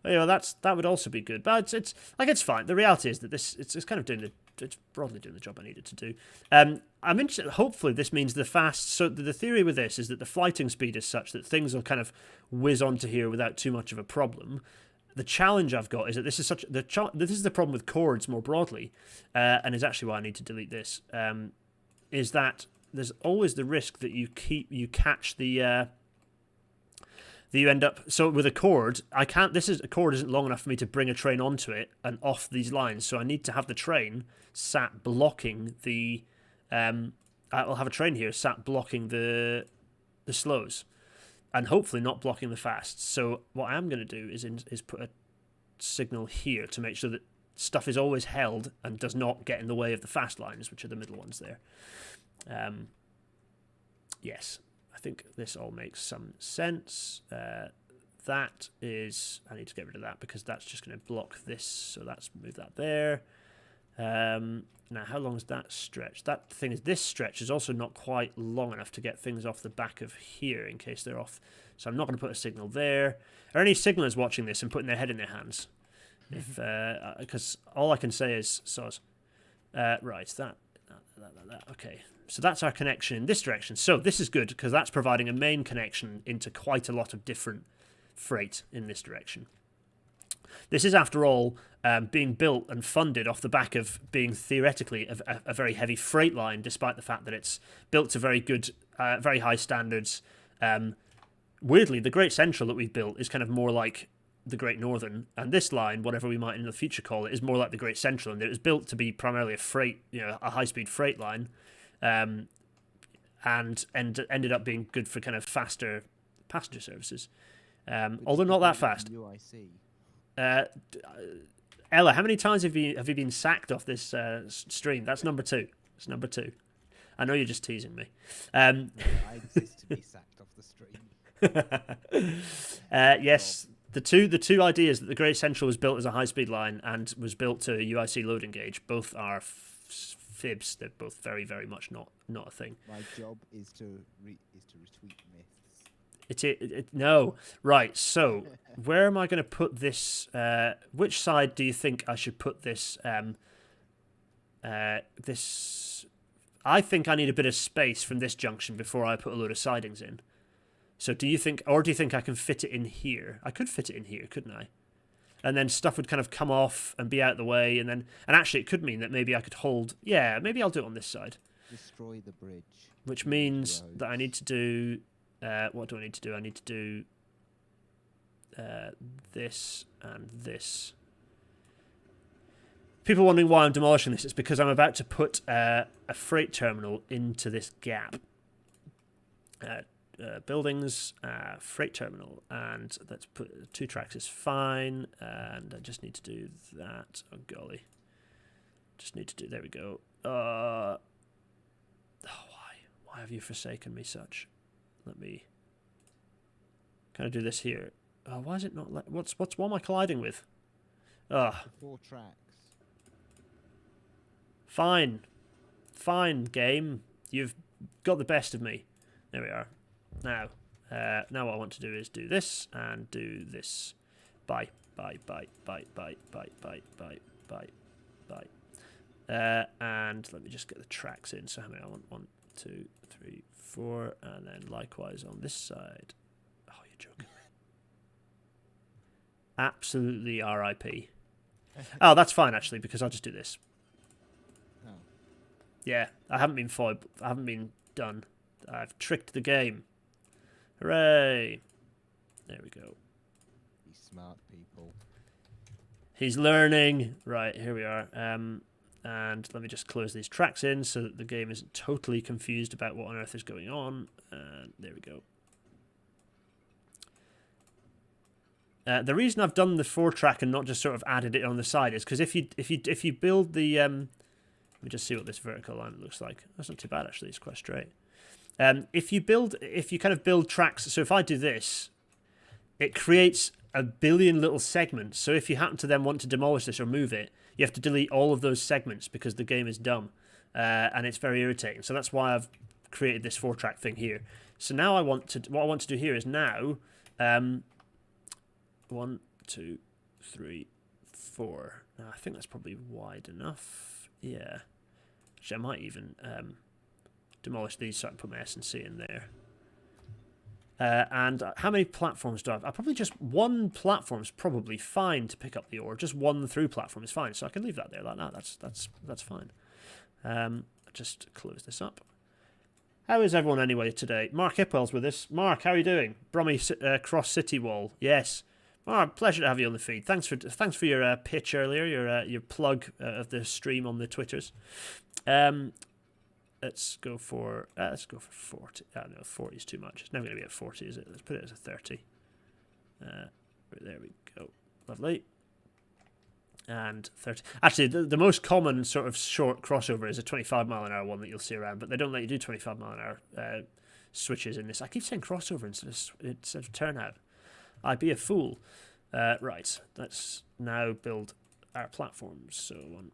Speaker 1: Oh, yeah, that would also be good, but it's fine. The reality is that it's kind of it's broadly doing the job I needed to do. I'm interested. Hopefully, this means the fast. So the theory with this is that the flighting speed is such that things will kind of whiz onto here without too much of a problem. The challenge I've got is that this is the problem with chords more broadly, and is actually why I need to delete this. Is that there's always the risk that you catch the. That you end up with a cord. A cord isn't long enough for me to bring a train onto it and off these lines. So I need to have the train sat blocking the. I'll have a train here sat blocking the slows, and hopefully not blocking the fasts. So what I am going to do is put a signal here to make sure that stuff is always held and does not get in the way of the fast lines, which are the middle ones there. Yes. I think this all makes some sense. That is, I need to get rid of that because that's just going to block this. So let's move that there. Now, how long is that stretch? That thing is, this stretch is also not quite long enough to get things off the back of here in case they're off. So I'm not going to put a signal there. Are any signalers watching this and putting their head in their hands? Because all I can say is, right, that. Okay. So that's our connection in this direction. So this is good because that's providing a main connection into quite a lot of different freight in this direction. This is, after all, being built and funded off the back of being theoretically a very heavy freight line, despite the fact that it's built to very good, very high standards. Weirdly, the Great Central that we've built is kind of more like the Great Northern, and this line, whatever we might in the future call it, is more like the Great Central, and it was built to be primarily a freight, a high-speed freight line. And ended up being good for kind of faster passenger services, although not that fast.
Speaker 3: UIC.
Speaker 1: Ella, how many times have you been sacked off this stream? That's number 2. It's number 2. I know you're just teasing me.
Speaker 3: I exist to be sacked off the stream.
Speaker 1: Yes, the two ideas that the Great Central was built as a high-speed line and was built to a UIC loading gauge both are fibs. They're both very, very much not a thing.
Speaker 3: My job is to retweet myths.
Speaker 1: No. Right, so where am I going to put this? Which side do you think I should put this? This. I think I need a bit of space from this junction before I put a load of sidings in. So do you think I can fit it in here? I could fit it in here, couldn't I? And then stuff would kind of come off and be out of the way, and actually it could mean that maybe I could hold. Yeah, maybe I'll do it on this side.
Speaker 3: Destroy the bridge.
Speaker 1: Which means that I need to do. What do I need to do? I need to do this and this. people wondering why I'm demolishing this, it's because I'm about to put a freight terminal into this gap. Buildings, freight terminal, and let's put 2 tracks is fine, and I just need to do that. Oh golly, just need to do, there we go. Why have you forsaken me such? Let me, can I do this here? Oh, why is it not like, what am I colliding with? Ah,
Speaker 3: 4 tracks.
Speaker 1: fine, game, you've got the best of me. There we are. Now what I want to do is do this and do this. Bye. And let me just get the tracks in. So how many I want? 1, 2, 3, 4, and then likewise on this side. Oh, you're joking. Absolutely RIP. Oh, that's fine actually, because I'll just do this.
Speaker 3: Oh.
Speaker 1: Yeah, I haven't been foiled. I haven't been done. I've tricked the game. Hooray! There we go.
Speaker 3: These smart people.
Speaker 1: He's learning. Right, here we are. And let me just close these tracks in so that the game isn't totally confused about what on earth is going on. And there we go. The reason I've done the 4-track and not just sort of added it on the side is because if you build the let me just see what this vertical line looks like. That's not too bad actually. It's quite straight. If you kind of build tracks, so if I do this, it creates a billion little segments. So if you happen to then want to demolish this or move it, you have to delete all of those segments because the game is dumb, and it's very irritating. So that's why I've created this 4-track thing here. So now what I want to do here is now 1, 2, 3, 4. Now I think that's probably wide enough. Yeah. Actually, I might even demolish these so I can put my S&C in there. And how many platforms do I have? Probably just 1 platform is probably fine to pick up the ore. Just 1 through platform is fine, so I can leave that there like that. That's fine. Just close this up. How is everyone anyway today? Mark Hipwell's with us. Mark, how are you doing? Brommy Cross City Wall. Yes. Mark, pleasure to have you on the feed. Thanks for your pitch earlier, your plug of the stream on the Twitters. Let's go for 40. No, 40 is too much. It's never going to be at 40, is it? Let's put it as a 30. There we go. Lovely. And 30. Actually, the most common sort of short crossover is a 25-mile-an-hour one that you'll see around, but they don't let you do 25-mile-an-hour switches in this. I keep saying crossover instead of turnout. I'd be a fool. Right, let's now build our platforms. So 1,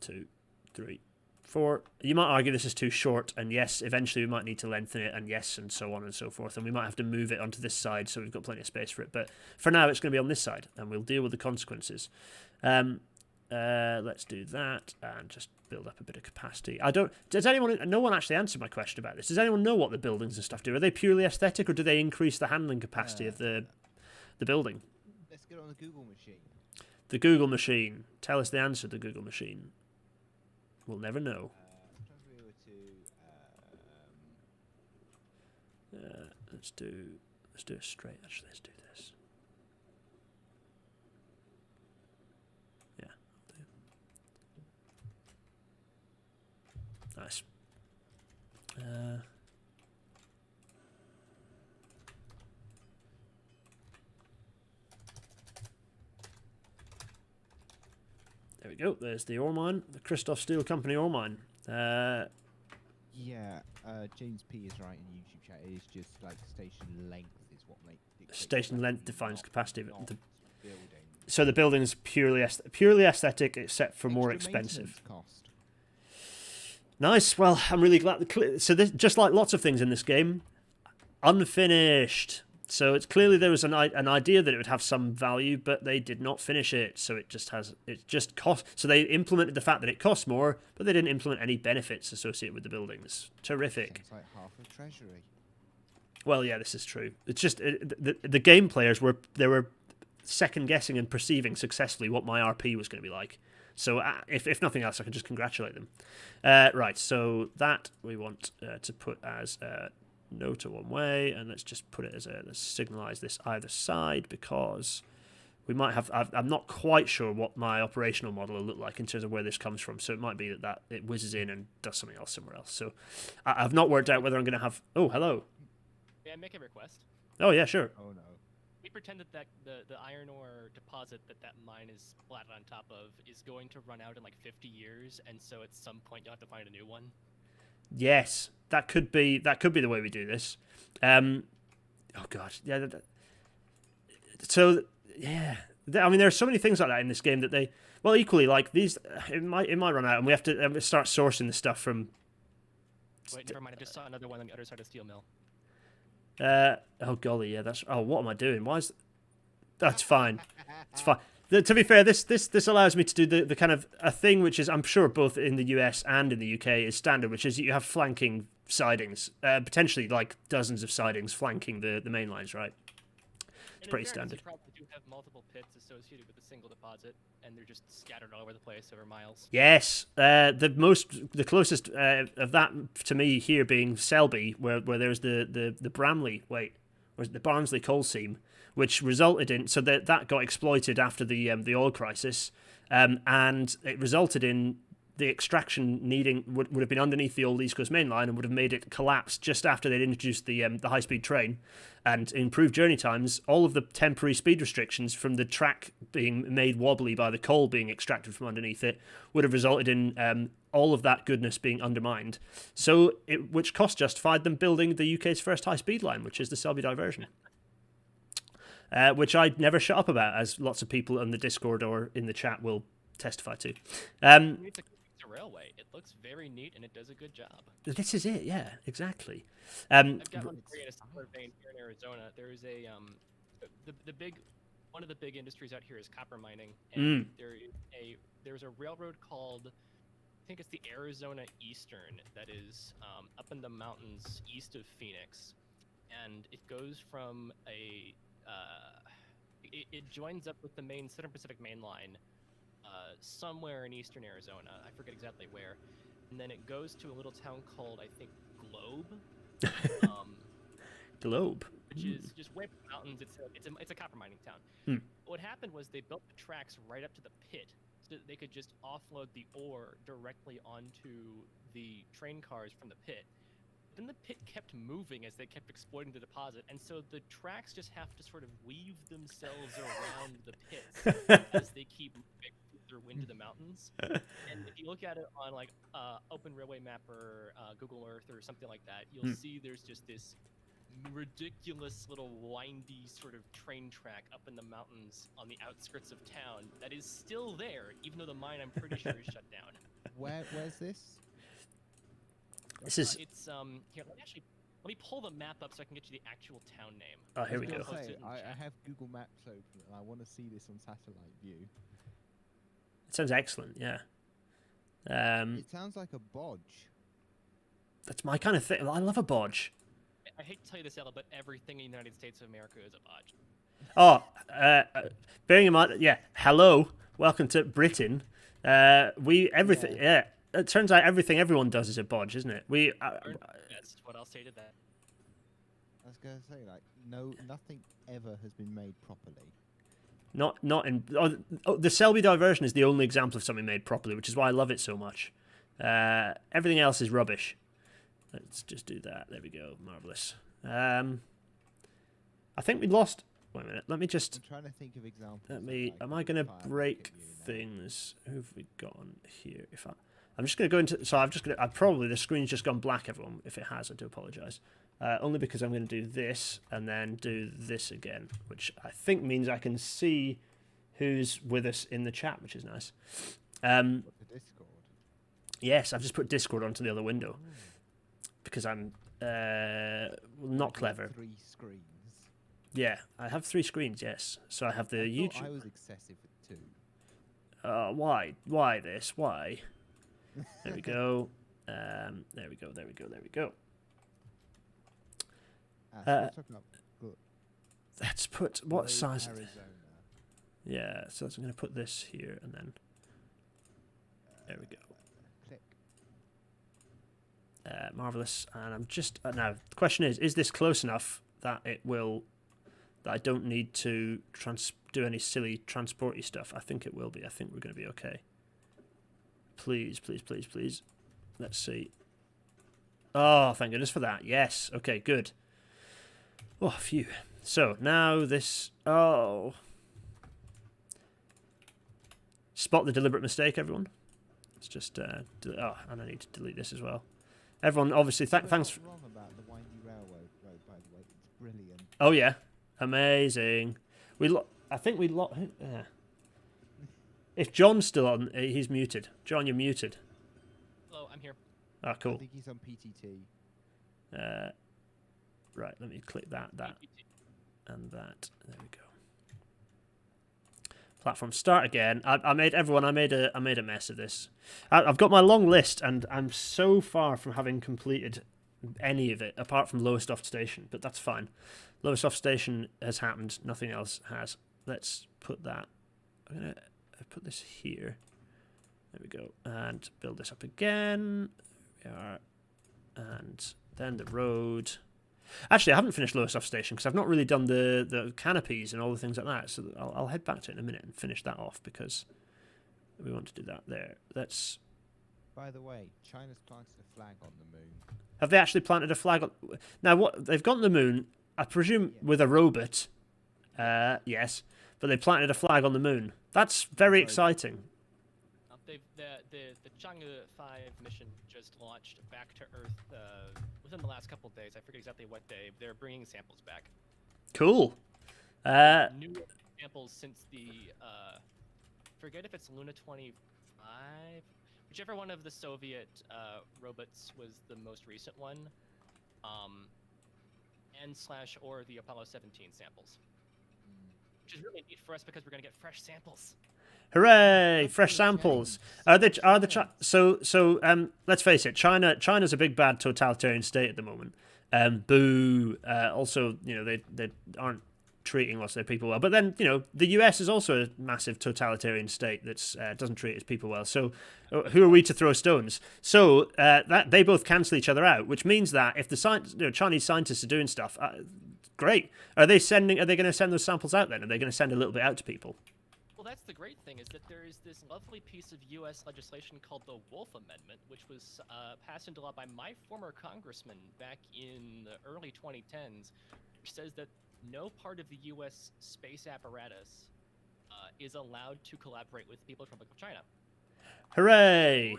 Speaker 1: 2, 3, 4. You might argue this is too short, and yes, eventually we might need to lengthen it, and yes, and so on and so forth, and we might have to move it onto this side so we've got plenty of space for it, but for now it's going to be on this side, and we'll deal with the consequences. Let's do that, and just build up a bit of capacity. No one actually answered my question about this. Does anyone know what the buildings and stuff do? Are they purely aesthetic, or do they increase the handling capacity of the building?
Speaker 3: Let's get on the Google machine.
Speaker 1: The Google machine. Tell us the answer to the Google machine. We'll never know. Let's do it straight. Actually, let's do this. Yeah, I'll do. Nice. There we go. There's the ore mine, the Christoph Steel Company ore mine.
Speaker 3: Yeah, James P is right in the YouTube chat. It is just like station length is what makes
Speaker 1: Station length defines capacity.
Speaker 3: Not
Speaker 1: The,
Speaker 3: building.
Speaker 1: so the building's purely aesthetic, except for more
Speaker 3: Extra
Speaker 1: expensive.
Speaker 3: maintenance cost.
Speaker 1: Nice. Well, I'm really glad. So this, just like lots of things in this game, unfinished. So it's clearly there was an idea that it would have some value, but they did not finish it. So it just cost. So they implemented the fact that it costs more, but they didn't implement any benefits associated with the buildings. Terrific.
Speaker 3: Sounds like half of Treasury.
Speaker 1: Well, yeah, this is true. It's just the game players were second guessing and perceiving successfully what my RP was going to be like. So if nothing else, I can just congratulate them. Right. So that we want to put as no to one way, and let's just put it as let's signalize this either side because we might have. I'm not quite sure what my operational model will look like in terms of where this comes from. So it might be that it whizzes in and does something else somewhere else. So I've not worked out whether I'm going to have. Oh, hello.
Speaker 4: May I make a request?
Speaker 1: Oh yeah, sure.
Speaker 3: Oh no.
Speaker 4: We pretend that the iron ore deposit that mine is splattered on top of is going to run out in like 50 years, and so at some point you'll have to find a new one.
Speaker 1: Yes, that could be the way we do this. Oh gosh, yeah. So yeah, I mean, there are so many things like that in this game that they, well, equally like these, it might run out, and we have to start sourcing the stuff from.
Speaker 4: Wait, never mind. I just saw another one on the other side of steel mill.
Speaker 1: Oh golly, yeah. That's. Oh, what am I doing? Why is? That's fine. It's fine. To be fair, this allows me to do the kind of a thing which is, I'm sure, both in the US and in the UK is standard, which is you have flanking sidings, potentially like dozens of sidings flanking the main lines, right? It's pretty standard.
Speaker 4: You probably do have multiple pits associated with a single deposit, and they're just scattered all over the place over miles.
Speaker 1: Yes, the closest of that to me here being Selby, where there's the Bramley, or the Barnsley coal seam, which resulted in, so that got exploited after the oil crisis, and it resulted in the extraction would have been underneath the old East Coast Main Line and would have made it collapse just after they'd introduced the high-speed train and improved journey times. All of the temporary speed restrictions from the track being made wobbly by the coal being extracted from underneath it would have resulted in all of that goodness being undermined. So, which cost justified them building the UK's first high-speed line, which is the Selby diversion. Which I'd never shut up about, as lots of people on the Discord or in the chat will testify to.
Speaker 4: It's a railway. It looks very neat and it does a good job.
Speaker 1: This is it, yeah, exactly.
Speaker 4: I've got one for you in a similar vein here in Arizona. There is one of the big industries out here is copper mining, and there's a railroad called, I think it's the Arizona Eastern, that is up in the mountains east of Phoenix, and it goes from it joins up with the main Southern Pacific Main Line somewhere in eastern Arizona. I forget exactly where. And then it goes to a little town called, I think, Globe.
Speaker 1: Globe.
Speaker 4: Which is just way up in the mountains. It's a copper mining town.
Speaker 1: Hmm.
Speaker 4: What happened was they built the tracks right up to the pit so that they could just offload the ore directly onto the train cars from the pit. Then the pit kept moving as they kept exploiting the deposit, and so the tracks just have to sort of weave themselves around the pits as they keep moving through into the mountains. And if you look at it on like Open Railway Map or Google Earth or something like that, you'll see there's just this ridiculous little windy sort of train track up in the mountains on the outskirts of town that is still there, even though the mine, I'm pretty sure, is shut down.
Speaker 3: Where's this?
Speaker 1: This is.
Speaker 4: It's here. Let me pull the map up so I can get you the actual town name.
Speaker 1: Oh, here we
Speaker 3: I
Speaker 1: go.
Speaker 3: was gonna say, I have Google Maps open and I want to see this on satellite view.
Speaker 1: It sounds excellent. Yeah.
Speaker 3: It sounds like a bodge.
Speaker 1: That's my kind of thing. I love a bodge.
Speaker 4: I hate to tell you this, Ella, but everything in the United States of America is a bodge.
Speaker 1: Oh, bearing in mind, yeah. Hello, welcome to Britain. Everything. Yeah. It turns out everything everyone does is a bodge, isn't it?
Speaker 4: That's what I'll say to that.
Speaker 3: I was gonna say, like, nothing ever has been made properly.
Speaker 1: Not in. The Selby diversion is the only example of something made properly, which is why I love it so much. Everything else is rubbish. Let's just do that. There we go. Marvelous. I think we lost. Wait a minute. Let me just.
Speaker 3: I'm trying to think of examples.
Speaker 1: Am I going to break things? Who have we got on here? I'm just going to go into. So probably the screen's just gone black, everyone. If it has, I do apologise. Only because I'm going to do this and then do this again, which I think means I can see who's with us in the chat, which is nice.
Speaker 3: The Discord.
Speaker 1: Yes, I've just put Discord onto the other window because I'm not clever.
Speaker 3: 3 screens.
Speaker 1: Yeah, I have 3 screens. Yes, so I have the YouTube.
Speaker 3: I was excessive with 2.
Speaker 1: Why this? Why? There we go. There we go. There we go. There we go. Let's put what size?
Speaker 3: Arizona.
Speaker 1: Yeah, so I'm going to put this here and then. There we go.
Speaker 3: Click.
Speaker 1: Marvelous. And I'm just now. The question is this close enough that it will that I don't need to do any silly transporty stuff. I think it will be. I think we're going to be okay. Please, please, please, please. Let's see. Oh, thank goodness for that. Yes. Okay, good. Oh, phew. So, now this... Oh. Spot the deliberate mistake, everyone. Let's just... oh, and I need to delete this as well. Everyone, obviously, thanks...
Speaker 3: You're not wrong about the windy railway road, by the way. It's brilliant.
Speaker 1: Oh, yeah. Amazing. I think we if John's still on, he's muted. John, you're muted.
Speaker 4: Hello, I'm here.
Speaker 1: Ah,
Speaker 3: I
Speaker 1: cool.
Speaker 3: think he's on PTT.
Speaker 1: Right, let me click that, and that. There we go. Platform start again. I made a mess of this. I've got my long list, and I'm so far from having completed any of it apart from Lowestoft Station, but that's fine. Lowestoft Station has happened. Nothing else has. Let's put that. I'm gonna put this here. There we go, and build this up again. There we are, and then the road. Actually, I haven't finished Lowestoft Station because I've not really done the canopies and all the things like that. So I'll head back to it in a minute and finish that off because we want to do that there. Let's.
Speaker 3: By the way, China's planted a flag on the moon.
Speaker 1: Have they actually planted a flag on? Now, what they've got on the moon, I presume, with a robot. Yes, but they planted a flag on the moon. That's very exciting.
Speaker 4: The Chang'e 5 mission just launched back to Earth within the last couple of days. I forget exactly what day. They're bringing samples back.
Speaker 1: Cool.
Speaker 4: New samples since the forget if it's Luna 25, whichever one of the Soviet robots was the most recent one, and/or the Apollo 17 samples, which is really neat for us because we're gonna get fresh samples.
Speaker 1: Hooray! Fresh samples. So let's face it. China's a big bad totalitarian state at the moment. Boo. Also, they aren't treating lots of their people well. But then, the US is also a massive totalitarian state that doesn't treat its people well. So who are we to throw stones? So that they both cancel each other out, which means that if the Chinese scientists are doing stuff, great. Are they going to send those samples out then? Are they going to send a little bit out to people?
Speaker 4: Well, that's the great thing, is that there is this lovely piece of U.S. legislation called the Wolf Amendment, which was passed into law by my former congressman back in the early 2010s, which says that no part of the U.S. space apparatus is allowed to collaborate with the People's Republic of China.
Speaker 1: Hooray!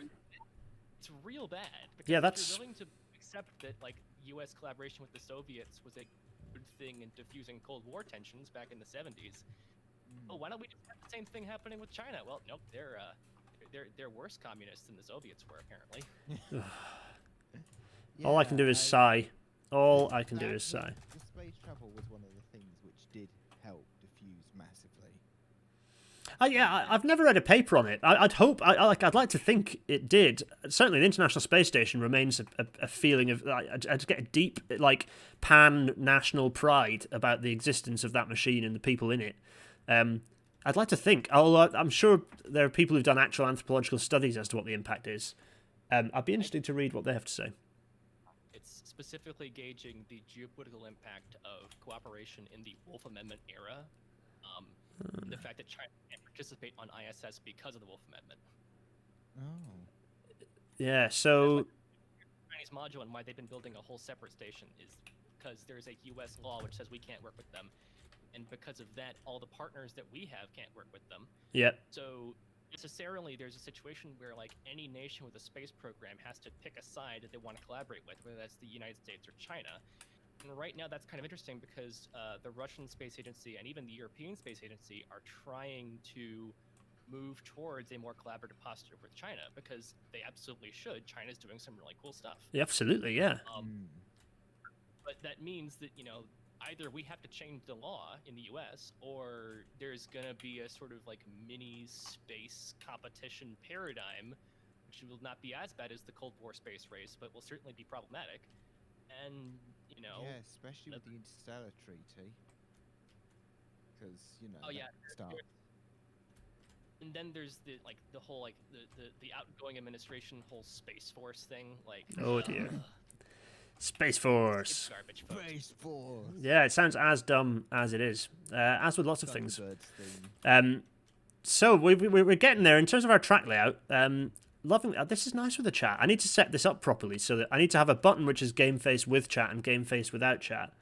Speaker 4: It's real bad. Because
Speaker 1: Yeah,
Speaker 4: if you're willing to accept that, like, U.S. collaboration with the Soviets was a good thing in diffusing Cold War tensions back in the 70s. Oh, why don't we just have the same thing happening with China? Well, nope, they're worse communists than the Soviets were, apparently.
Speaker 1: All I can do is sigh. All I can do is sigh.
Speaker 3: The space travel was one of the things which did help diffuse massively.
Speaker 1: I've never read a paper on it. I'd like to think it did. Certainly, the International Space Station remains a feeling of. I just get a deep, pan-national pride about the existence of that machine and the people in it. I'd like to think, although I'm sure there are people who've done actual anthropological studies as to what the impact is. I'd be interested to read what they have to say.
Speaker 4: It's specifically gauging the geopolitical impact of cooperation in the Wolf Amendment era. The fact that China can't participate on ISS because of the Wolf Amendment.
Speaker 3: Oh.
Speaker 1: Yeah, so...
Speaker 4: Chinese module and why they've been building a whole separate station is because there's a U.S. law which says we can't work with them. And because of that, all the partners that we have can't work with them.
Speaker 1: Yeah.
Speaker 4: So necessarily, there's a situation where any nation with a space program has to pick a side that they want to collaborate with, whether that's the United States or China. And right now, that's kind of interesting because the Russian Space Agency and even the European Space Agency are trying to move towards a more collaborative posture with China because they absolutely should. China's doing some really cool stuff.
Speaker 1: Yeah, absolutely, yeah.
Speaker 4: But that means that either we have to change the law in the U.S. or there's going to be a sort of mini space competition paradigm, which will not be as bad as the Cold War space race, but will certainly be problematic. And,
Speaker 3: Yeah, especially with the Interstellar Treaty. Because,
Speaker 4: Oh, yeah.
Speaker 3: Start.
Speaker 4: And then there's the whole, the outgoing administration whole Space Force thing.
Speaker 1: Oh, dear. Space
Speaker 4: It's
Speaker 1: Force.
Speaker 4: garbage, folks.
Speaker 3: Brace Force.
Speaker 1: Yeah, it sounds as dumb as it is, as with lots of things.
Speaker 3: Thunderbirds theme.
Speaker 1: So we're getting there in terms of our track layout. Loving this is nice with the chat. I need to set this up properly so that I need to have a button which is game face with chat and game face without chat,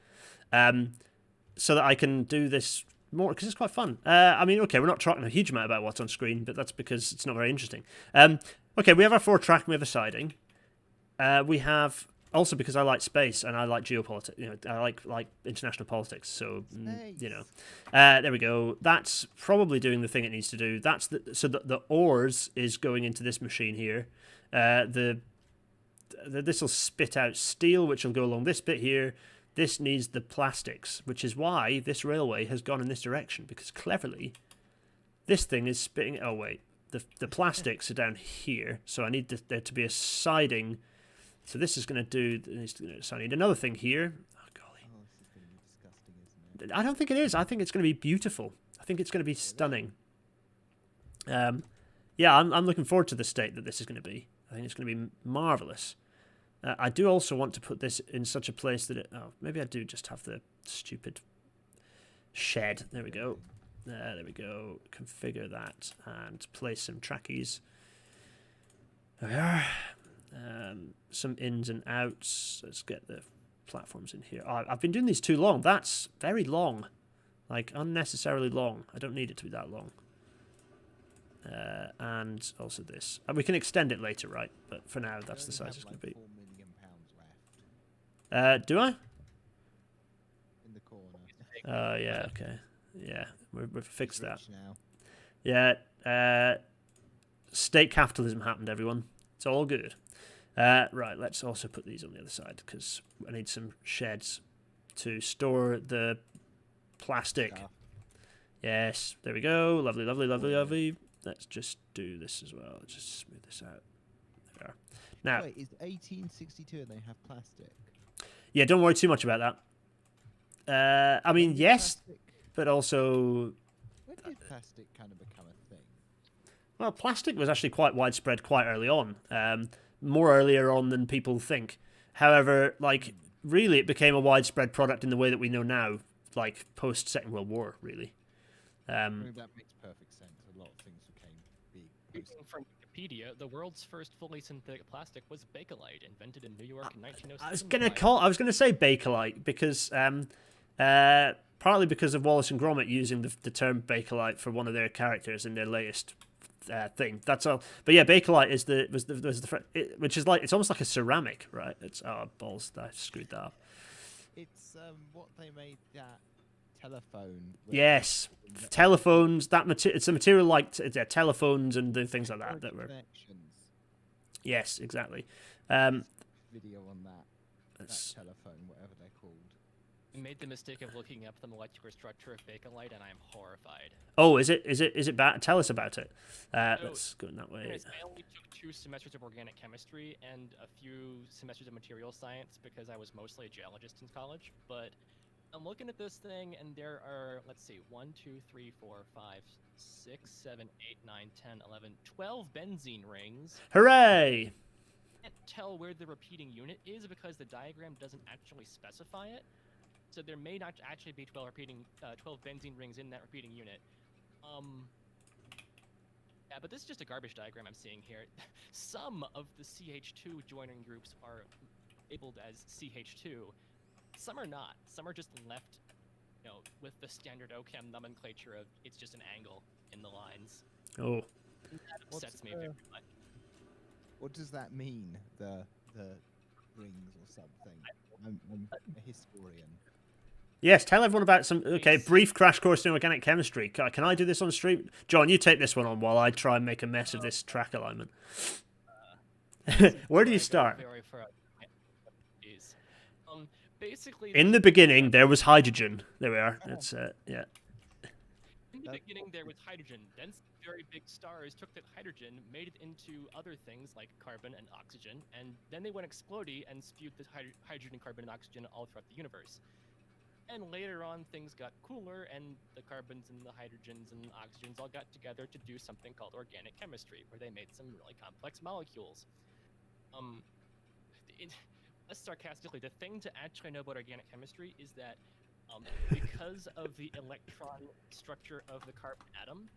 Speaker 1: so that I can do this more because it's quite fun. I mean, okay, we're not talking a huge amount about what's on screen, but that's because it's not very interesting. Okay, we have our 4-track and we have a siding. We have also because I like space and I like geopolitics. You know, I like international politics. So you know, there we go. That's probably doing the thing it needs to do. That's the ores is going into this machine here. This will spit out steel, which will go along this bit here. This needs the plastics, which is why this railway has gone in this direction because cleverly, this thing is spitting. Oh wait, the plastics are down here, so I need there to be a siding. So this is going to do. So I need another thing here. Oh golly!
Speaker 3: Oh, this is going to be disgusting, isn't it?
Speaker 1: I don't think it is. I think it's going to be beautiful. I think it's going to be stunning. Yeah, I'm looking forward to the state that this is going to be. I think it's going to be marvelous. I do also want to put this in such a place that maybe I do just have the stupid shed. There we go. There we go. Configure that and place some trackies. There we are. Some ins and outs. Let's get the platforms in here. Oh, I've been doing these too long. That's very long. Like, unnecessarily long. I don't need it to be that long. And also this. And we can extend it later, right? But for now, that's the size it's going to be.
Speaker 3: £4 million left
Speaker 1: Do I?
Speaker 3: in the corner.
Speaker 1: Oh, yeah, okay. Yeah, we've fixed that.
Speaker 3: Rich now.
Speaker 1: Yeah, state capitalism happened, everyone. It's all good. Right, let's also put these on the other side because I need some sheds to store the plastic.
Speaker 3: Stuff.
Speaker 1: Yes, there we go. Lovely, lovely, lovely, lovely. Let's just do this as well. Just smooth this out. There we are. Now,
Speaker 3: Wait, is 1862 and they have plastic?
Speaker 1: yeah, don't worry too much about that. I mean,
Speaker 3: When did
Speaker 1: yes,
Speaker 3: plastic-
Speaker 1: but also,
Speaker 3: When did plastic kind of become a thing?
Speaker 1: well, plastic was actually quite widespread quite early on. More earlier on than people think. However, like, really it became a widespread product in the way that we know now, like, post-Second World War, really.
Speaker 3: I mean, that makes perfect sense. A lot of things became big.
Speaker 4: Reading from Wikipedia, the world's first fully synthetic plastic was Bakelite, invented in New York in 1907.
Speaker 1: I was gonna say Bakelite because partly because of Wallace and Gromit using the term Bakelite for one of their characters in their latest thing. That's all. But yeah, Bakelite is which is like, it's almost like a ceramic, right? It's balls. I screwed that up.
Speaker 3: It's what they made that telephone. with.
Speaker 1: Yes, telephones. It's a material like telephones and the things like that that were.
Speaker 3: Connections.
Speaker 1: Yes, exactly.
Speaker 3: Video on that
Speaker 1: It's-
Speaker 3: telephone, whatever they're called.
Speaker 4: I made the mistake of looking up the molecular structure of Bakelite, and I am horrified.
Speaker 1: Oh, is it bad? Tell us about it. Let's go in that way.
Speaker 4: Anyways, I only took 2 semesters of organic chemistry and a few semesters of material science because I was mostly a geologist in college. But I'm looking at this thing, and there are, let's see, 1, 2, 3, 4, 5, 6, 7, 8, 9, 10, 11, 12 benzene rings.
Speaker 1: Hooray!
Speaker 4: I can't tell where the repeating unit is because the diagram doesn't actually specify it. So there may not actually be 12 benzene rings in that repeating unit. Yeah, but this is just a garbage diagram I'm seeing here. Some of the CH2 joining groups are labeled as CH2. Some are not. Some are just left, with the standard OChem nomenclature of it's just an angle in the lines.
Speaker 1: Oh,
Speaker 4: And that
Speaker 3: What's,
Speaker 4: upsets me very much.
Speaker 3: What does that mean? The rings or something? I'm a historian.
Speaker 1: yes. Tell everyone about some. Okay, brief crash course in organic chemistry. Can I do this on stream? John, you take this one on while I try and make a mess of this track alignment. Where do you start?
Speaker 4: Basically,
Speaker 1: In the beginning, there was hydrogen. There we are. That's yeah.
Speaker 4: In the beginning, there was hydrogen. Then some very big stars took that hydrogen, made it into other things like carbon and oxygen, and then they went explodey and spewed the hydrogen, carbon, and oxygen all throughout the universe. And later on, things got cooler, and the carbons and the hydrogens and the oxygens all got together to do something called organic chemistry, where they made some really complex molecules. sarcastically, the thing to actually know about organic chemistry is that because of the electron structure of the carbon atom,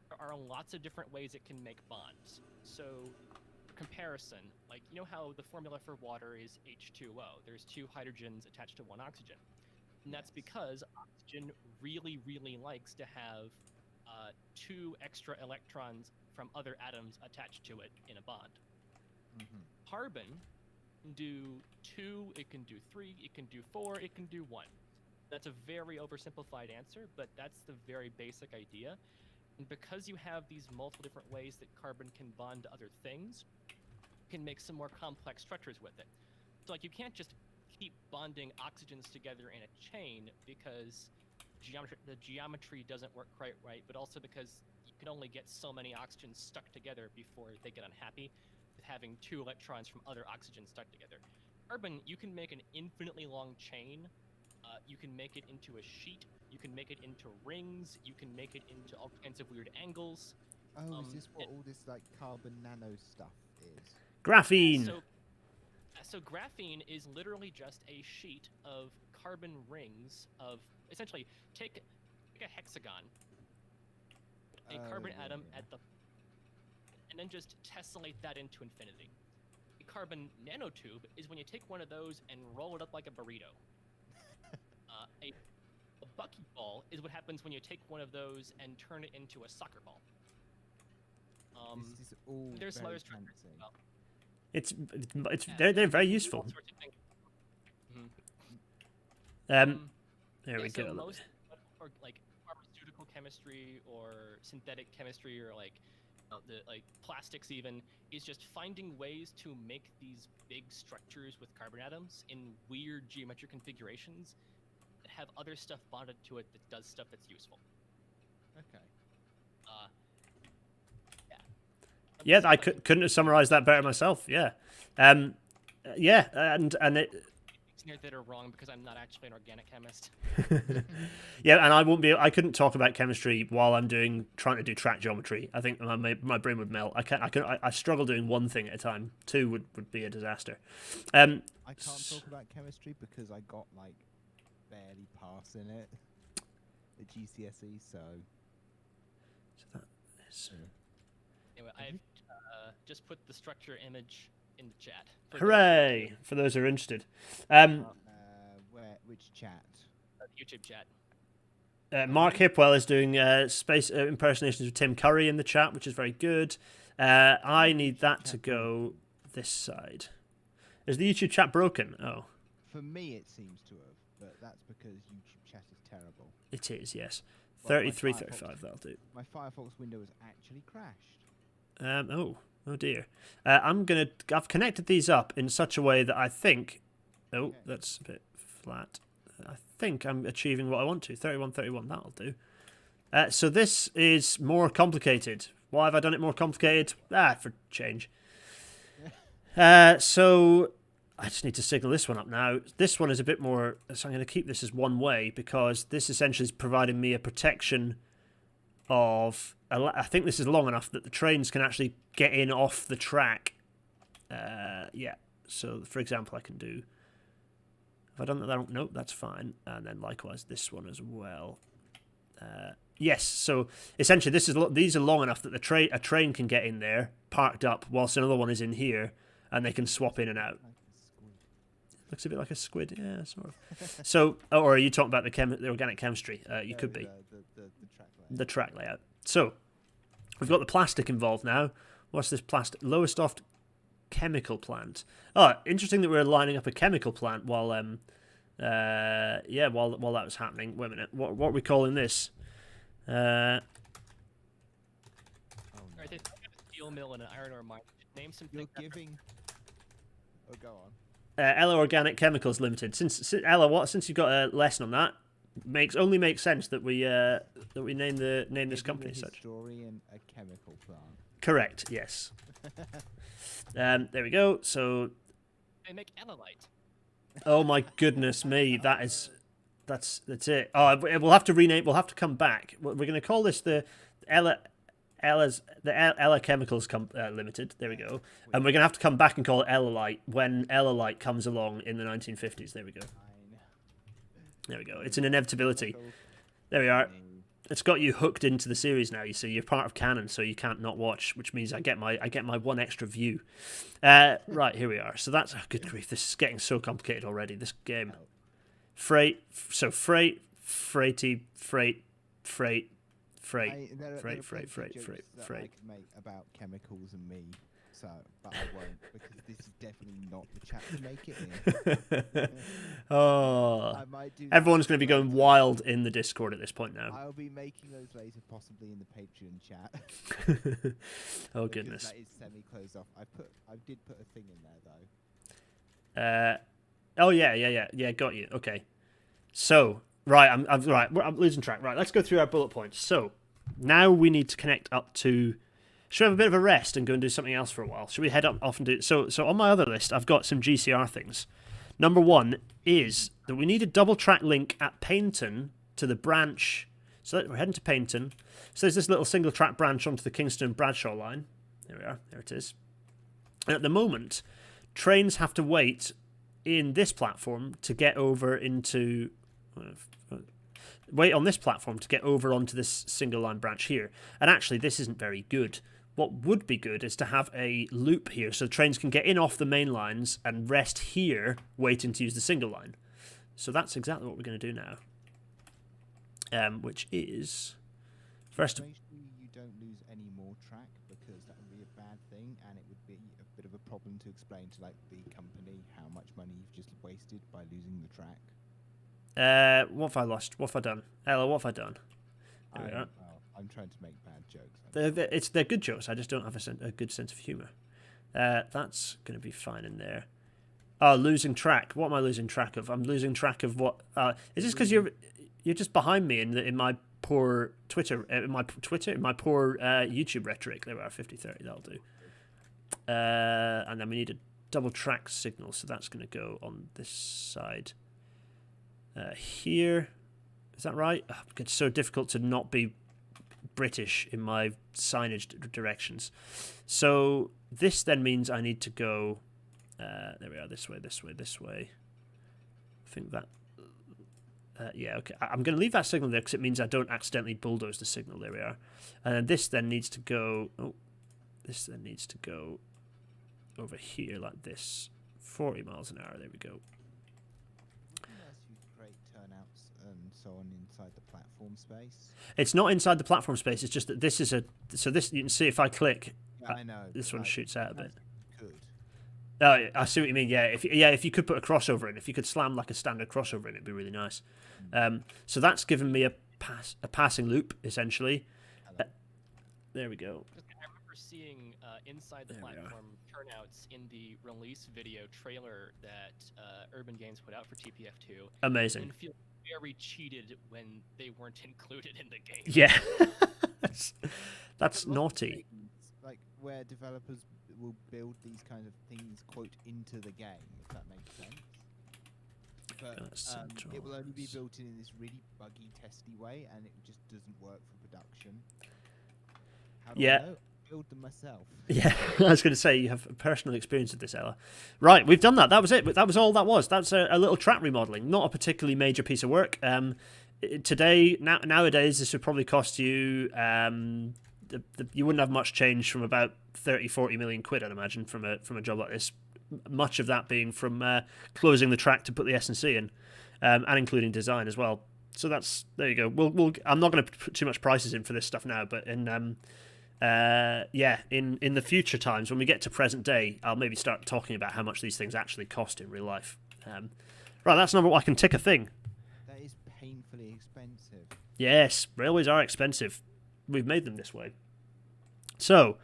Speaker 4: there are lots of different ways it can make bonds. So, for comparison, like, you know how the formula for water is H2O? There's 2 hydrogens attached to 1 oxygen. And that's because oxygen really, really likes to have 2 extra electrons from other atoms attached to it in a bond. Carbon can do 2, it can do 3, it can do 4, it can do 1. That's a very oversimplified answer, but that's the very basic idea. And because you have these multiple different ways that carbon can bond to other things, you can make some more complex structures with it. So like you can't just keep bonding oxygens together in a chain because the geometry doesn't work quite right, but also because you can only get so many oxygens stuck together before they get unhappy with having 2 electrons from other oxygens stuck together. Carbon, you can make an infinitely long chain. You can make it into a sheet. You can make it into rings. You can make it into all kinds of weird angles.
Speaker 3: Oh, is this what all this like carbon nano stuff is?
Speaker 1: Graphene.
Speaker 4: So graphene is literally just a sheet of carbon rings of essentially take a hexagon, a carbon atom at the, and then just tessellate that into infinity. A carbon nanotube is when you take one of those and roll it up like a burrito. A buckyball is what happens when you take one of those and turn it into a soccer ball.
Speaker 3: This is all
Speaker 4: There's some
Speaker 3: very
Speaker 4: other structures as
Speaker 3: fancy.
Speaker 4: well.
Speaker 1: They're very useful.
Speaker 4: All sorts of things.
Speaker 1: There we
Speaker 4: So
Speaker 1: go.
Speaker 4: most or like pharmaceutical chemistry or synthetic chemistry or like the like plastics even is just finding ways to make these big structures with carbon atoms in weird geometric configurations that have other stuff bonded to it that does stuff that's useful.
Speaker 3: Okay.
Speaker 1: Yeah, I couldn't have summarized that better myself. Yeah, yeah, and it.
Speaker 4: That are wrong because I'm not actually an organic chemist.
Speaker 1: Yeah, and I won't be. I couldn't talk about chemistry while I'm trying to do track geometry. I think my brain would melt. I struggle doing one thing at a time. 2 would be a disaster.
Speaker 3: I can't talk about chemistry because I got like barely pass in it at GCSE. So
Speaker 1: that is.
Speaker 4: Anyway, I've just put the structure image in the chat.
Speaker 1: Hooray! For those who are interested.
Speaker 3: which chat?
Speaker 4: YouTube chat.
Speaker 1: Mark Hipwell is doing space impersonations with Tim Curry in the chat, which is very good. I need that to go this side. Is the YouTube chat broken? Oh.
Speaker 3: For me, it seems to have, but that's because YouTube chat is terrible.
Speaker 1: It is, yes.
Speaker 3: Well,
Speaker 1: 33, 35, that'll do.
Speaker 3: My Firefox window has actually crashed.
Speaker 1: Oh dear. I've connected these up in such a way that I think... Oh, that's a bit flat. I think I'm achieving what I want to. 31, 31, that'll do. So this is more complicated. Why have I done it more complicated? For change. So I just need to signal this one up now. This one is a bit more... So I'm going to keep this as one way because this essentially is providing me a protection of... I think this is long enough that the trains can actually get in off the track. Yeah. So, for example, I can do... Have I done that? Nope, that's fine. And then likewise this one as well. Yes. So essentially, these are long enough that a train can get in there, parked up, whilst another one is in here, and they can swap in and out. Looks a bit like a squid. Yeah, sort of. So, or are you talking about the organic chemistry? You could be. The track layout. So, we've got the plastic involved now. What's this plastic? Lowestoft chemical plant. Oh, interesting that we're lining up a chemical plant while while that was happening. Wait a minute. What are we calling this?
Speaker 4: Alright, they have a steel mill and an iron ore mine. Name some
Speaker 3: You're
Speaker 4: things.
Speaker 3: giving... Oh, go on.
Speaker 1: Ella Organic Chemicals Limited. Since Ella, since you've got a lesson on that, only makes sense that we name this company as such.
Speaker 3: Historian, a chemical plant.
Speaker 1: Correct. Yes. There we go. So,
Speaker 4: They make elolite.
Speaker 1: oh my goodness me, that's it. Oh, we'll have to rename. We'll have to come back. We're going to call this the Ella Chemicals Limited. There we go. And we're gonna have to come back and call it Ella Light when Ella Light comes along in the 1950s. There we go. There we go. It's an inevitability. There we are. It's got you hooked into the series now. You see, you're part of canon, so you can't not watch, which means I get my one extra view. Right, here we are. So that's good grief. This is getting so complicated already. This game, freight, freight, freighty, freight.
Speaker 3: There are plenty of jokes that I could make about chemicals and me, but I won't, because this is definitely not the chat to make it in.
Speaker 1: Oh,
Speaker 3: I might do
Speaker 1: everyone's
Speaker 3: that
Speaker 1: going to be going
Speaker 3: later.
Speaker 1: wild in the Discord at this point now.
Speaker 3: I'll be making those later, possibly in the Patreon chat.
Speaker 1: Oh
Speaker 3: Because
Speaker 1: goodness.
Speaker 3: that is semi-closed off. I did put a thing in there though.
Speaker 1: Oh yeah. Got you. Okay. So right, I'm losing track. Right, let's go through our bullet points. So now we need to connect up to. Should we have a bit of a rest and go and do something else for a while? Should we head up off and do so on my other list, I've got some GCR things. Number one is that we need a double track link at Paignton to the branch. So we're heading to Paignton. So there's this little single track branch onto the Kingston Bradshaw line. There we are. There it is. And at the moment, trains have to wait in this platform to get over into. Wait on this platform to get over onto this single line branch here. And actually, this isn't very good. What would be good is to have a loop here so trains can get in off the main lines and rest here waiting to use the single line. So that's exactly what we're going to do now. Which is first of
Speaker 3: Make sure you don't lose any more track, because that would be a bad thing, and it would be a bit of a problem to explain to like the company how much money you've just wasted by losing the track.
Speaker 1: what have I lost? What have I done? Ella, what have I done? There we are.
Speaker 3: I'm trying to make bad jokes.
Speaker 1: They're good jokes. I just don't have a good sense of humour. That's going to be fine in there. Oh, losing track. What am I losing track of? I'm losing track of what? Is this because you're just behind me in my poor Twitter, in my poor YouTube rhetoric? There we are, 50-30. That'll do. And then we need a double track signal, so that's going to go on this side. Here, is that right? Oh, it's so difficult to not be British in my signage directions. So this then means I need to go. There we are. This way. I think that. Yeah. Okay. I'm going to leave that signal there because it means I don't accidentally bulldoze the signal. There we are. And then this then needs to go. Oh, this then needs to go over here like this. 40 miles an hour. There we go.
Speaker 3: Great turnouts and so on inside the platform space.
Speaker 1: It's not inside the platform space. It's just that this is this you can see if I click.
Speaker 3: Yeah, I know.
Speaker 1: This one shoots out a bit.
Speaker 3: Good.
Speaker 1: Oh, I see what you mean. Yeah, if you could put a crossover in, if you could slam like a standard crossover in, it'd be really nice. So that's given me a passing loop essentially. There we go.
Speaker 4: I remember seeing inside the
Speaker 1: There we are.
Speaker 4: platform turnouts in the release video trailer that Urban Games put out for TPF2.
Speaker 1: Amazing.
Speaker 4: And feel very cheated when they weren't included in the game.
Speaker 1: Yeah, that's
Speaker 3: Lots of
Speaker 1: naughty.
Speaker 3: things, like where developers will build these kind of things, quote, into the game, if that makes sense. But it will only be built in this really buggy, testy way, and it just doesn't work for production. How do
Speaker 1: Yeah.
Speaker 3: I know? Build them myself.
Speaker 1: Yeah, I was going to say you have personal experience with this, Ella. Right, we've done that. That was it. That was all that was. That's a little track remodeling, not a particularly major piece of work. Nowadays, this would probably cost you. You wouldn't have much change from about 30-40 million quid, I'd imagine, from a job like this. Much of that being from closing the track to put the S&C in, and including design as well. So there you go. I'm not going to put too much prices in for this stuff now, but in the future times when we get to present day, I'll maybe start talking about how much these things actually cost in real life. Right, that's number one. I can tick a thing.
Speaker 3: That is painfully expensive.
Speaker 1: Yes, railways are expensive. We've made them this way. So,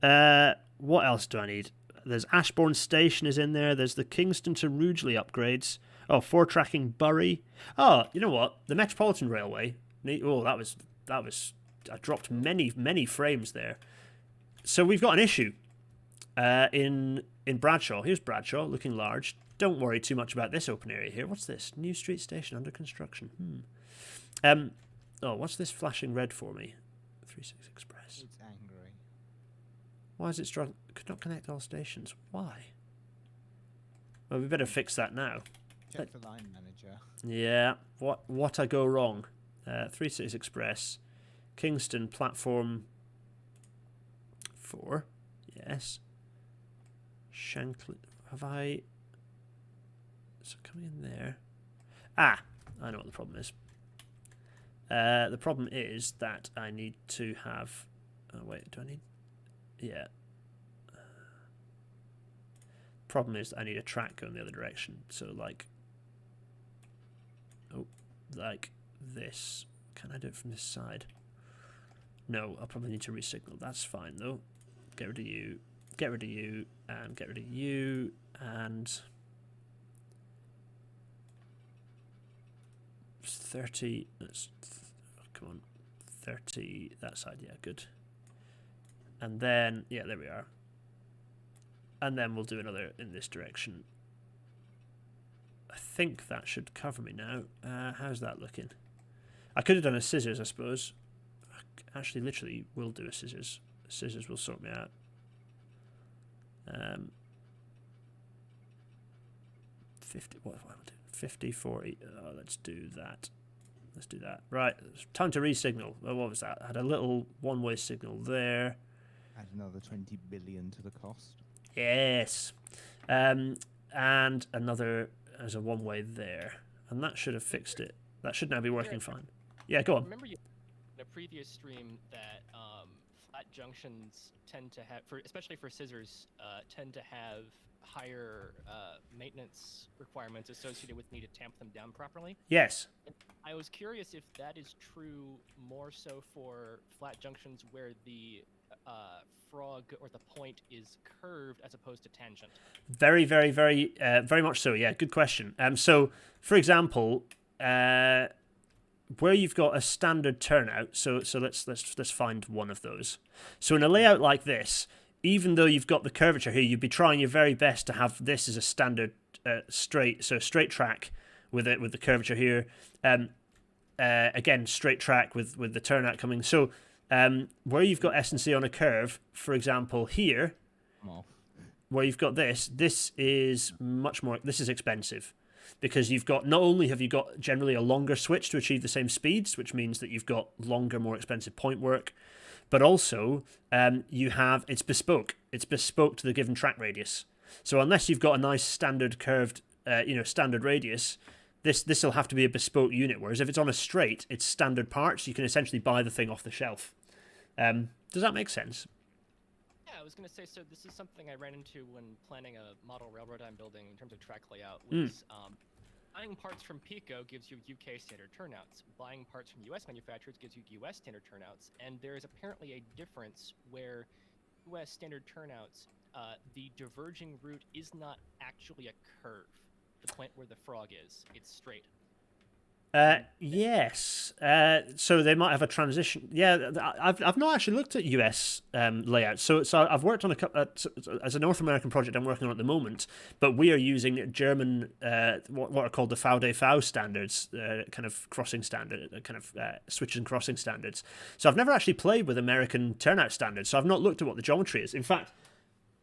Speaker 1: what else do I need? There's Ashbourne Station is in there. There's the Kingston to Rugeley upgrades. Oh, 4-tracking Bury. Oh, you know what? The Metropolitan Railway. Oh, that was. I dropped many frames there. So we've got an issue in Bradshaw. Here's Bradshaw, looking large. Don't worry too much about this open area here. What's this? New Street Station under construction. What's this flashing red for me? 36 Express.
Speaker 3: It's angry.
Speaker 1: Why is it struggling? Could not connect all stations. Why? Well, we better fix that now.
Speaker 3: Check the line manager.
Speaker 1: Yeah. What I go wrong? 36 Express, Kingston platform 4. Yes. Shankly. Have I? So coming in there. Ah, I know what the problem is. The problem is that I need to have. Oh wait, do I need? Yeah. Problem is I need a track going the other direction. So like. Oh, like this. Can I do it from this side? No, I'll probably need to resignal. That's fine though. Get rid of you. Get rid of you. And get rid of you. And 30. Come on. 30. That side. Yeah, good. And then, yeah, there we are. And then we'll do another in this direction. I think that should cover me now. How's that looking? I could have done a scissors, I suppose. Actually, literally, will do a scissors. Scissors will sort me out. 50. What do I do? 50, 40. Oh, let's do that. Let's do that. Right, time to resignal. Oh, what was that? I had a little one-way signal there.
Speaker 3: Add another 20 billion to the cost.
Speaker 1: Yes. And another as a one-way there. And that should have fixed it. That should now be working fine. Yeah, go on.
Speaker 4: Remember you in a previous stream that flat junctions tend to have, especially for scissors, tend to have higher maintenance requirements associated with need to tamp them down properly.
Speaker 1: Yes.
Speaker 4: I was curious if that is true more so for flat junctions where the frog or the point is curved as opposed to tangent.
Speaker 1: Very, very, very, very much so. Yeah, good question. So, for example, where you've got a standard turnout, so let's find one of those. So in a layout like this, even though you've got the curvature here, you'd be trying your very best to have this as a standard straight track with it, with the curvature here. Again, straight track with the turnout coming. So where you've got S&C on a curve, for example, here, where you've got this is much more. This is expensive because you've got, not only have you got generally a longer switch to achieve the same speeds, which means that you've got longer, more expensive point work, but also you have, it's bespoke. It's bespoke to the given track radius. So unless you've got a nice standard curved, standard radius, this will have to be a bespoke unit. Whereas if it's on a straight, it's standard parts. You can essentially buy the thing off the shelf. Does that make sense?
Speaker 4: Yeah, I was going to say, so this is something I ran into when planning a model railroad I'm building in terms of track layout, was buying parts from Pico gives you UK standard turnouts. Buying parts from US manufacturers gives you US standard turnouts. And there is apparently a difference where US standard turnouts, the diverging route is not actually a curve. The point where the frog is, it's straight.
Speaker 1: Yes. So they might have a transition. Yeah, I've not actually looked at US layouts. So I've worked on a couple as a North American project I'm working on at the moment. But we are using German what are called the VDV standards, kind of crossing standard, switches and crossing standards. So I've never actually played with American turnout standards. So I've not looked at what the geometry is. In fact,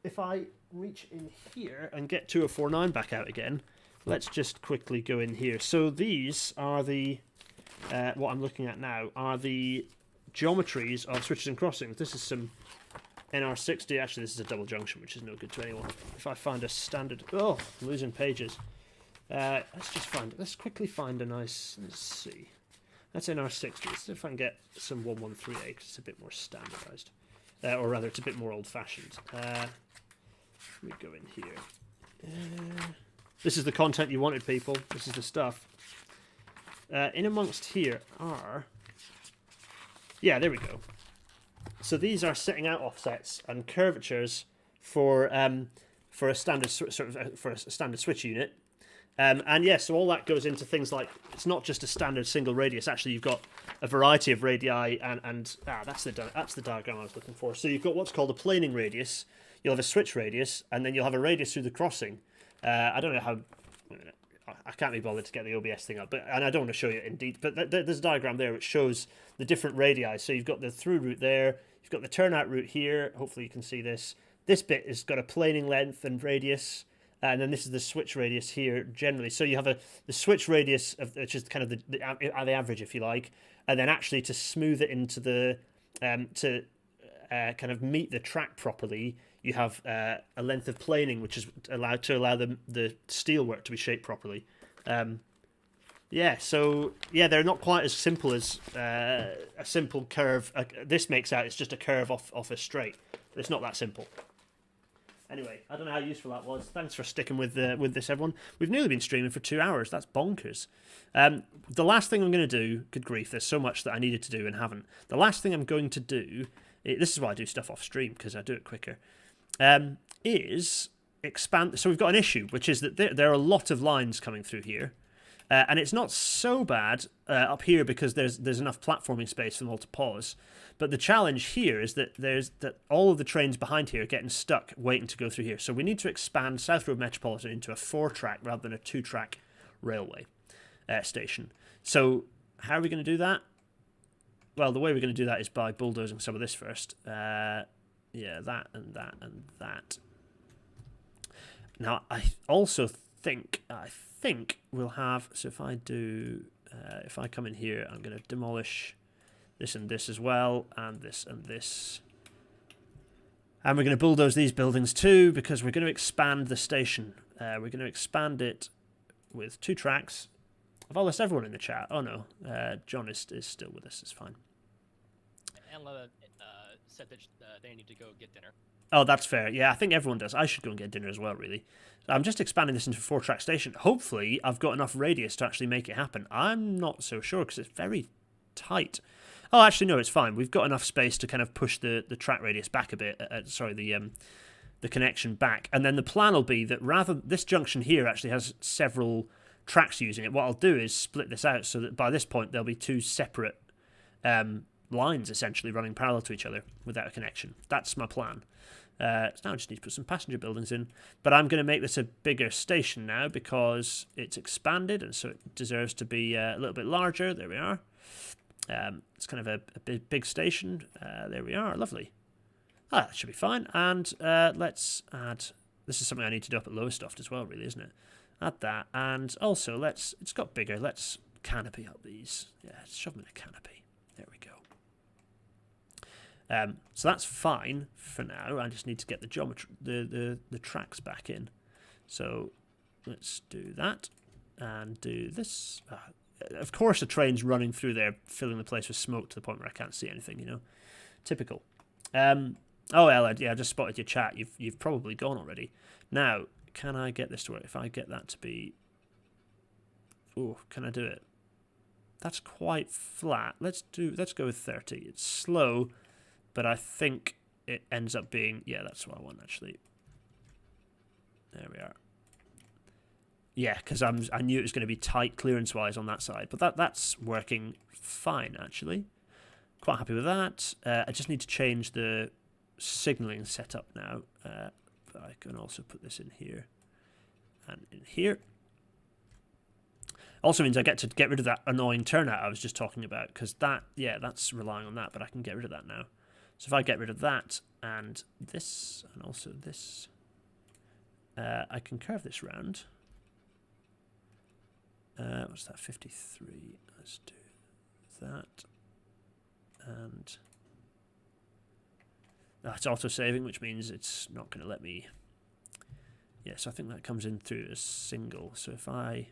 Speaker 1: if I reach in here and get 2049 back out again. Let's just quickly go in here. So these are the, what I'm looking at now, are the geometries of switches and crossings. This is some NR60. Actually, this is a double junction, which is no good to anyone. If I find a standard... Oh, I'm losing pages. Let's quickly find a nice... Let's see. That's NR60. Let's see if I can get some 113A, because it's a bit more standardized. Or rather, it's a bit more old-fashioned. Let me go in here. This is the content you wanted, people. This is the stuff. In amongst here are... Yeah, there we go. So these are setting out offsets and curvatures for a standard for a standard switch unit. And yeah, so all that goes into things like, it's not just a standard single radius. Actually, you've got a variety of radii, and that's the diagram I was looking for. So you've got what's called a planing radius. You'll have a switch radius, and then you'll have a radius through the crossing. I don't know how. I can't be bothered to get the OBS thing up, and I don't want to show you it in detail. But there's a diagram there which shows the different radii. So you've got the through route there, you've got the turnout route here. Hopefully you can see this. This bit has got a planing length and radius, and then this is the switch radius here generally. So you have the switch radius of which is kind of the average, if you like, and then actually to smooth it into the kind of meet the track properly, you have a length of planing which is allowed to allow the steelwork to be shaped properly. Yeah, so yeah, they're not quite as simple as a simple curve. This makes out it's just a curve off a straight. It's not that simple. Anyway, I don't know how useful that was. Thanks for sticking with this, everyone. We've nearly been streaming for 2 hours. That's bonkers. The last thing I'm going to do, good grief, there's so much that I needed to do and haven't. The last thing I'm going to do, this is why I do stuff off stream, because I do it quicker, is expand. So we've got an issue, which is that there are a lot of lines coming through here. And it's not so bad up here because there's enough platforming space for them all to pause. But the challenge here is that all of the trains behind here are getting stuck waiting to go through here. So we need to expand South Road Metropolitan into a 4-track rather than a 2-track railway station. So how are we going to do that? Well, the way we're going to do that is by bulldozing some of this first. Yeah, that and that and that. Now, I also think we'll have, so if I do, if I come in here, I'm going to demolish this and this as well, and this and this. And we're going to bulldoze these buildings too, because we're going to expand the station. We're going to expand it with 2 tracks. I've lost everyone in the chat. Oh no, John is still with us, it's fine.
Speaker 4: Ella said that they need to go get dinner.
Speaker 1: Oh, that's fair. Yeah, I think everyone does. I should go and get dinner as well, really. So I'm just expanding this into a 4-track station. Hopefully, I've got enough radius to actually make it happen. I'm not so sure because it's very tight. Oh, actually, no, it's fine. We've got enough space to kind of push the track radius back a bit. The connection back. And then the plan will be that this junction here actually has several tracks using it. What I'll do is split this out so that by this point, there'll be 2 separate lines, essentially, running parallel to each other without a connection. That's my plan. So now I just need to put some passenger buildings in. But I'm going to make this a bigger station now because it's expanded and so it deserves to be a little bit larger. There we are. It's kind of a big station. There we are. Lovely. That should be fine. And let's add... This is something I need to do up at Lowestoft as well, really, isn't it? Add that. And also, it's got bigger. Let's canopy up these. Yeah, let's shove them in a canopy. There we go. So that's fine for now. I just need to get the geometry, the tracks back in. So let's do that and do this. Of course, the train's running through there, filling the place with smoke to the point where I can't see anything. You know, typical. Oh, Ella, yeah, I just spotted your chat. You've probably gone already. Now, can I get this to work? If I get that to be, oh, can I do it? That's quite flat. Let's go with 30. It's slow. But I think it ends up being... Yeah, that's what I want, actually. There we are. Yeah, because I knew it was going to be tight clearance-wise on that side. But that's working fine, actually. Quite happy with that. I just need to change the signalling setup now. But I can also put this in here. And in here. Also means I get to get rid of that annoying turnout I was just talking about. Because that's relying on that. But I can get rid of that now. So if I get rid of that and this, and also this, I can curve this round. What's that, 53? Let's do that. And that's auto-saving, which means it's not going to let me... Yeah, so I think that comes in through as single. So if I...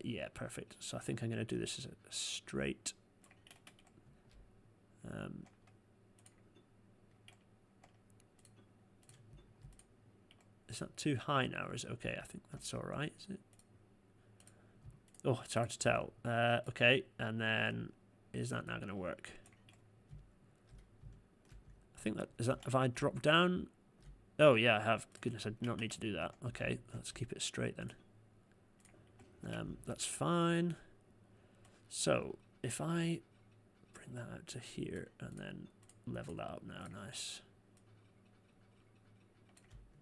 Speaker 1: yeah, perfect. So I think I'm going to do this as a straight... It's not too high now, or is it okay? I think that's all right, is it? Oh, it's hard to tell. Okay, and then is that now going to work? I think that is that. Have I dropped down? Oh yeah, I have. Goodness, I do not need to do that. Okay, let's keep it straight then. That's fine. So if I bring that out to here and then level that up now, nice.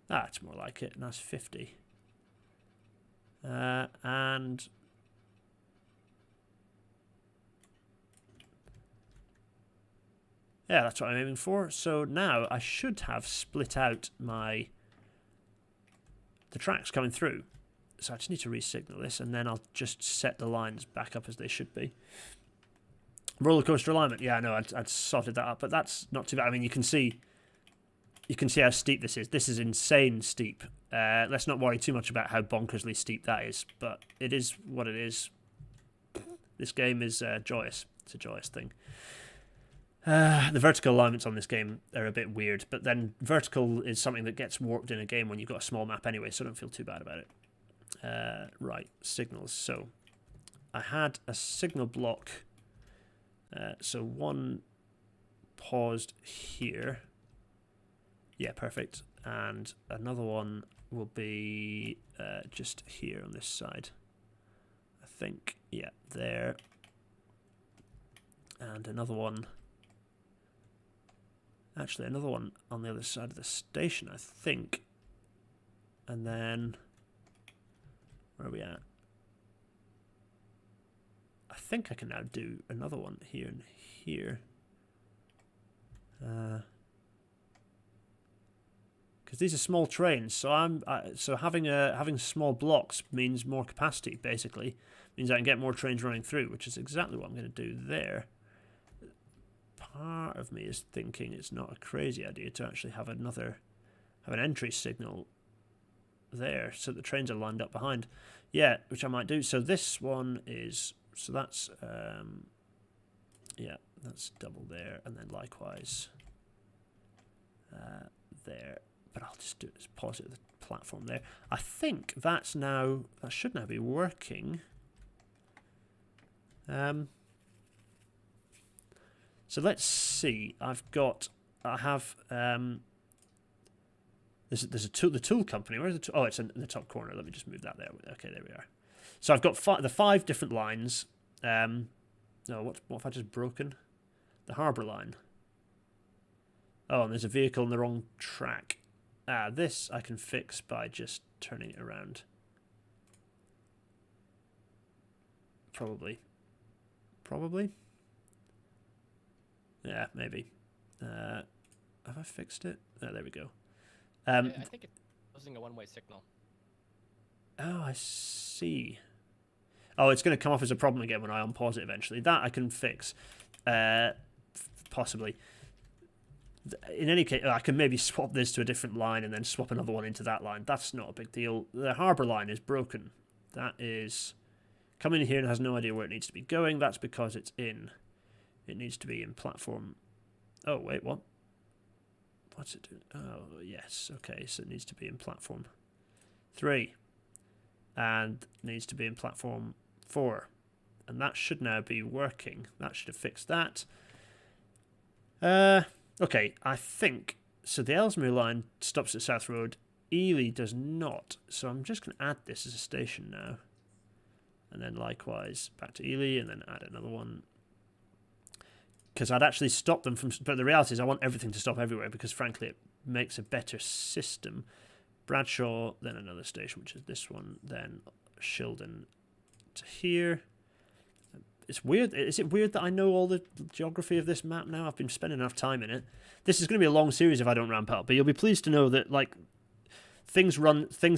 Speaker 1: That's more like it. That's 50. And yeah, that's what I'm aiming for. So now I should have split out the tracks coming through. So I just need to re-signal this, and then I'll just set the lines back up as they should be. Roller coaster alignment. Yeah, I know I'd sorted that up, but that's not too bad. I mean, you can see how steep this is. This is insane steep. Let's not worry too much about how bonkersly steep that is, but it is what it is. This game is joyous. It's a joyous thing. The vertical alignments on this game are a bit weird, but then vertical is something that gets warped in a game when you've got a small map anyway, so I don't feel too bad about it. Right, signals. So I had a signal block. So one paused here. Yeah, perfect. And another one will be just here on this side. I think, yeah, there. And another one. Actually, another one on the other side of the station, I think. And then, where are we at? I think I can now do another one here and here. Because these are small trains, so so having small blocks means more capacity. Basically, means I can get more trains running through, which is exactly what I'm going to do there. Part of me is thinking it's not a crazy idea to actually have an entry signal there, so the trains are lined up behind. Yeah, which I might do. So this one is that's yeah, that's double there, and then likewise there. But I'll just do it as pause it at the platform there. I think that should now be working. So let's see. I have there's the tool company. Where's the tool? Oh, it's in the top corner. Let me just move that there. Okay, there we are. So I've got the 5 different lines. No, what have I just broken? The harbour line. Oh, and there's a vehicle on the wrong track. This I can fix by just turning it around. Probably. Yeah, maybe. Have I fixed it? Oh, there we go.
Speaker 4: I think it's using a one-way signal.
Speaker 1: Oh, I see. Oh, it's going to come off as a problem again when I unpause it eventually. That I can fix. Possibly. In any case, I can maybe swap this to a different line and then swap another one into that line. That's not a big deal. The harbour line is broken. That is coming in here and has no idea where it needs to be going. That's because it's in. It needs to be in platform. Oh, wait, what? What's it doing? Oh, yes. Okay, so it needs to be in platform 3. And needs to be in platform 4. And that should now be working. That should have fixed that. Okay, I think. So the Ellesmere line stops at South Road. Ely does not. So I'm just going to add this as a station now. And then likewise back to Ely and then add another one. Because I'd actually stop them from... But the reality is I want everything to stop everywhere because, frankly, it makes a better system. Bradshaw, then another station, which is this one. Then Shildon to here. It's weird. Is it weird that I know all the geography of this map now? I've been spending enough time in it. This is going to be a long series if I don't ramp up. But you'll be pleased to know that, like, things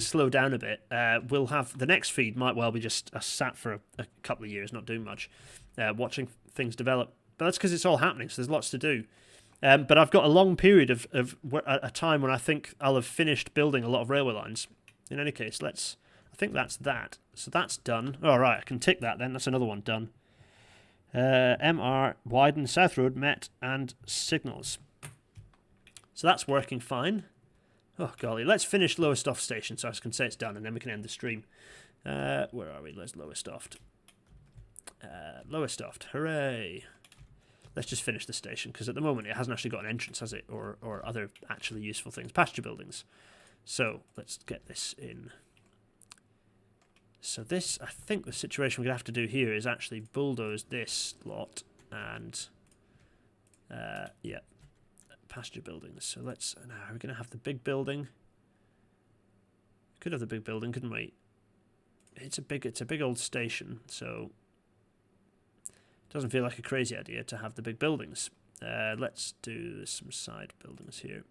Speaker 1: slow down a bit. We'll have... The next feed might well be just sat for a couple of years, not doing much. Watching things develop. But that's because it's all happening, so there's lots to do. But I've got a long period of a time when I think I'll have finished building a lot of railway lines. In any case, I think that's that. So that's done. All right, I can tick that then. That's another one done. MR, widen, South Road, met, and signals. So that's working fine. Oh, golly. Let's finish Lowestoft Station so I can say it's done, and then we can end the stream. Where are we? There's Lowestoft. Lowestoft. Hooray. Let's just finish the station, because at the moment it hasn't actually got an entrance, has it? Or other actually useful things. Pasture buildings. So, let's get this in. So this, I think the situation we're going to have to do here is actually bulldoze this lot and, yeah, pasture buildings. So let's, now we're going to have the big building. Could have the big building, couldn't we? it's a big old station, so it doesn't feel like a crazy idea to have the big buildings. Let's do some side buildings here.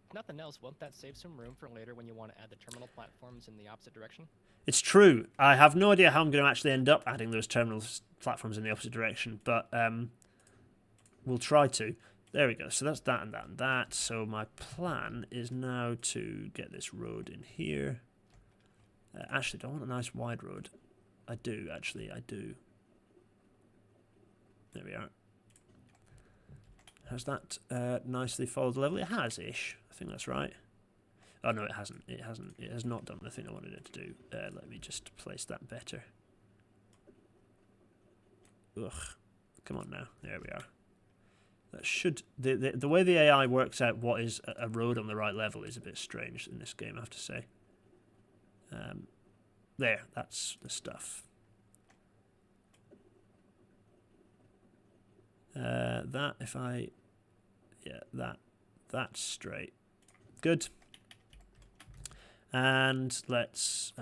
Speaker 4: If nothing else, won't that save some room for later when you want to add the terminal platforms in the opposite direction?
Speaker 1: It's true. I have no idea how I'm going to actually end up adding those terminal platforms in the opposite direction, but we'll try to. There we go. So that's that and that and that. So my plan is now to get this road in here. Actually, do I want a nice wide road? I do, actually. I do. There we are. Has that nicely followed the level? It has-ish. I think that's right. Oh, no, it hasn't. It hasn't. It has not done the thing I wanted it to do. Let me just place that better. Ugh. Come on now. There we are. That should... The way the AI works out what is a road on the right level is a bit strange in this game, I have to say. There. That's the stuff. That, if I... Yeah, that's straight. Good. And let's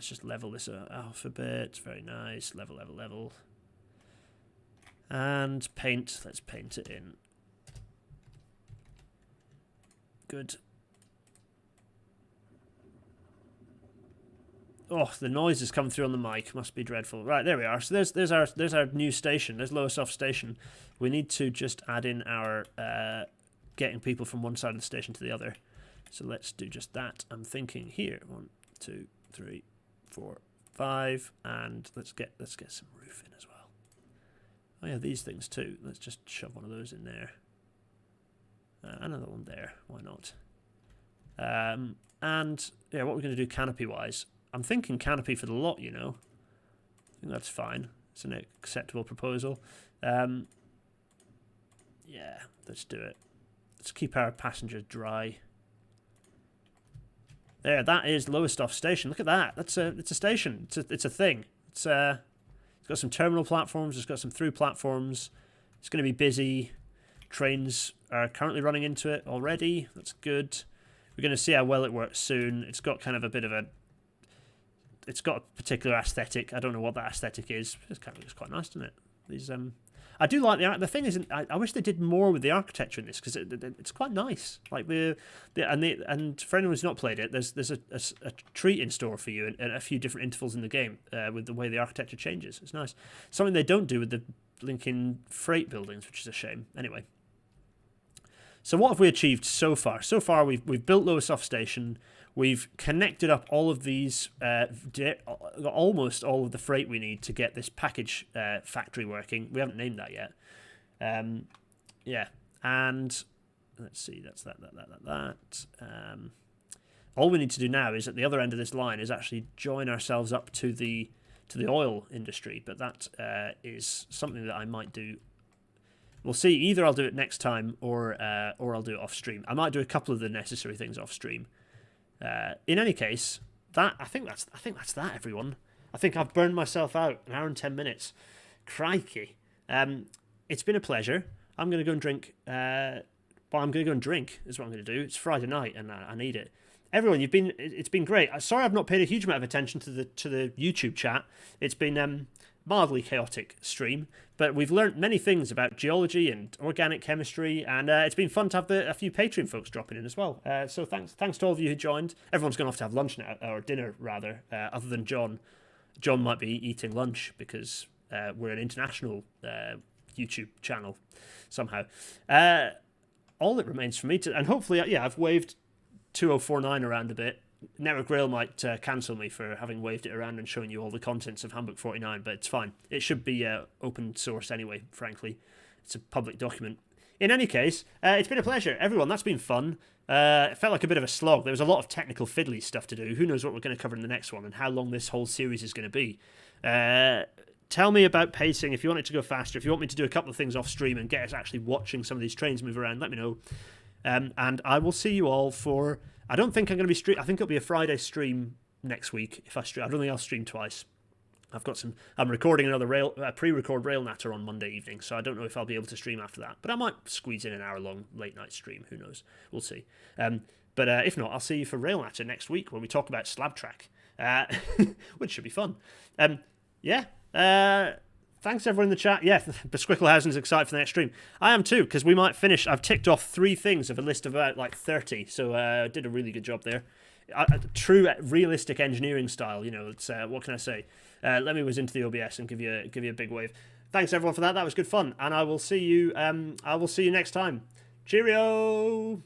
Speaker 1: just level this off a bit. Very nice. Level, level, level. And paint. Let's paint it in. Good. Oh, the noise has come through on the mic. Must be dreadful. Right, there we are. So there's our new station. There's Lowestoft Station. We need to just add in our getting people from one side of the station to the other. So let's do just that. I'm thinking here. 1, 2, 3, 4, 5, and let's get some roof in as well. Oh yeah, these things too. Let's just shove one of those in there. Another one there. Why not? And yeah, what we're going to do canopy-wise. I'm thinking canopy for the lot, you know. I think that's fine. It's an acceptable proposal. Yeah, let's do it. Let's keep our passengers dry. There, that is Lowestoft Station. Look at that. It's a station. It's a thing. It's got some terminal platforms. It's got some through platforms. It's going to be busy. Trains are currently running into it already. That's good. We're going to see how well it works soon. It's got kind of a bit of a... It's got a particular aesthetic. I don't know what that aesthetic is. It kind of looks quite nice, doesn't it? These I do like the thing is, I wish they did more with the architecture in this because it's quite nice. Like and for anyone who's not played it, there's a treat in store for you at a few different intervals in the game with the way the architecture changes. It's nice. Something they don't do with the Lincoln freight buildings, which is a shame. Anyway, so what have we achieved so far? So far, we've built Lowestoft Station. We've connected up all of these, almost all of the freight we need to get this package factory working. We haven't named that yet. Yeah, and let's see, that's that. All we need to do now is at the other end of this line is actually join ourselves up to the oil industry, but that is something that I might do. We'll see. Either I'll do it next time, or I'll do it off stream. I might do a couple of the necessary things off stream. In any case, I think that's that, everyone. I think I've burned myself out. 1 hour and 10 minutes. Crikey. It's been a pleasure. I'm going to go and drink. I'm going to go and drink is what I'm going to do. It's Friday night and I need it. Everyone, it's been great. Sorry I've not paid a huge amount of attention to the YouTube chat. It's been mildly chaotic stream, but we've learnt many things about geology and organic chemistry, and it's been fun to have a few Patreon folks dropping in as well. So thanks to all of you who joined. Everyone's going to have lunch now, or dinner rather, other than John. John might be eating lunch because we're an international YouTube channel somehow. All that remains for me to, and hopefully, yeah, I've waved 2049 around a bit. Network Rail might cancel me for having waved it around and showing you all the contents of Handbook 49, but it's fine. It should be open source anyway, frankly. It's a public document. In any case, it's been a pleasure. Everyone, that's been fun. It felt like a bit of a slog. There was a lot of technical fiddly stuff to do. Who knows what we're going to cover in the next one and how long this whole series is going to be. Tell me about pacing. If you want it to go faster, if you want me to do a couple of things off stream and get us actually watching some of these trains move around, let me know. And I will see you all for... I don't think I'm going to be stream. I think it'll be a Friday stream next week. If I stream, I don't think I'll stream twice. I've got some. I'm recording another pre-record Rail Natter on Monday evening, so I don't know if I'll be able to stream after that. But I might squeeze in an hour-long late-night stream. Who knows? We'll see. But if not, I'll see you for Rail Natter next week when we talk about Slab Track. which should be fun. Yeah. Thanks everyone in the chat. Yeah, Besquicklehausen's excited for the next stream. I am too, because we might finish. I've ticked off 3 things of a list of about like 30, so did a really good job there. True realistic engineering style, you know. It's what can I say? Let me whiz into the OBS and give you a big wave. Thanks everyone for that. That was good fun, and I will see you. I will see you next time. Cheerio.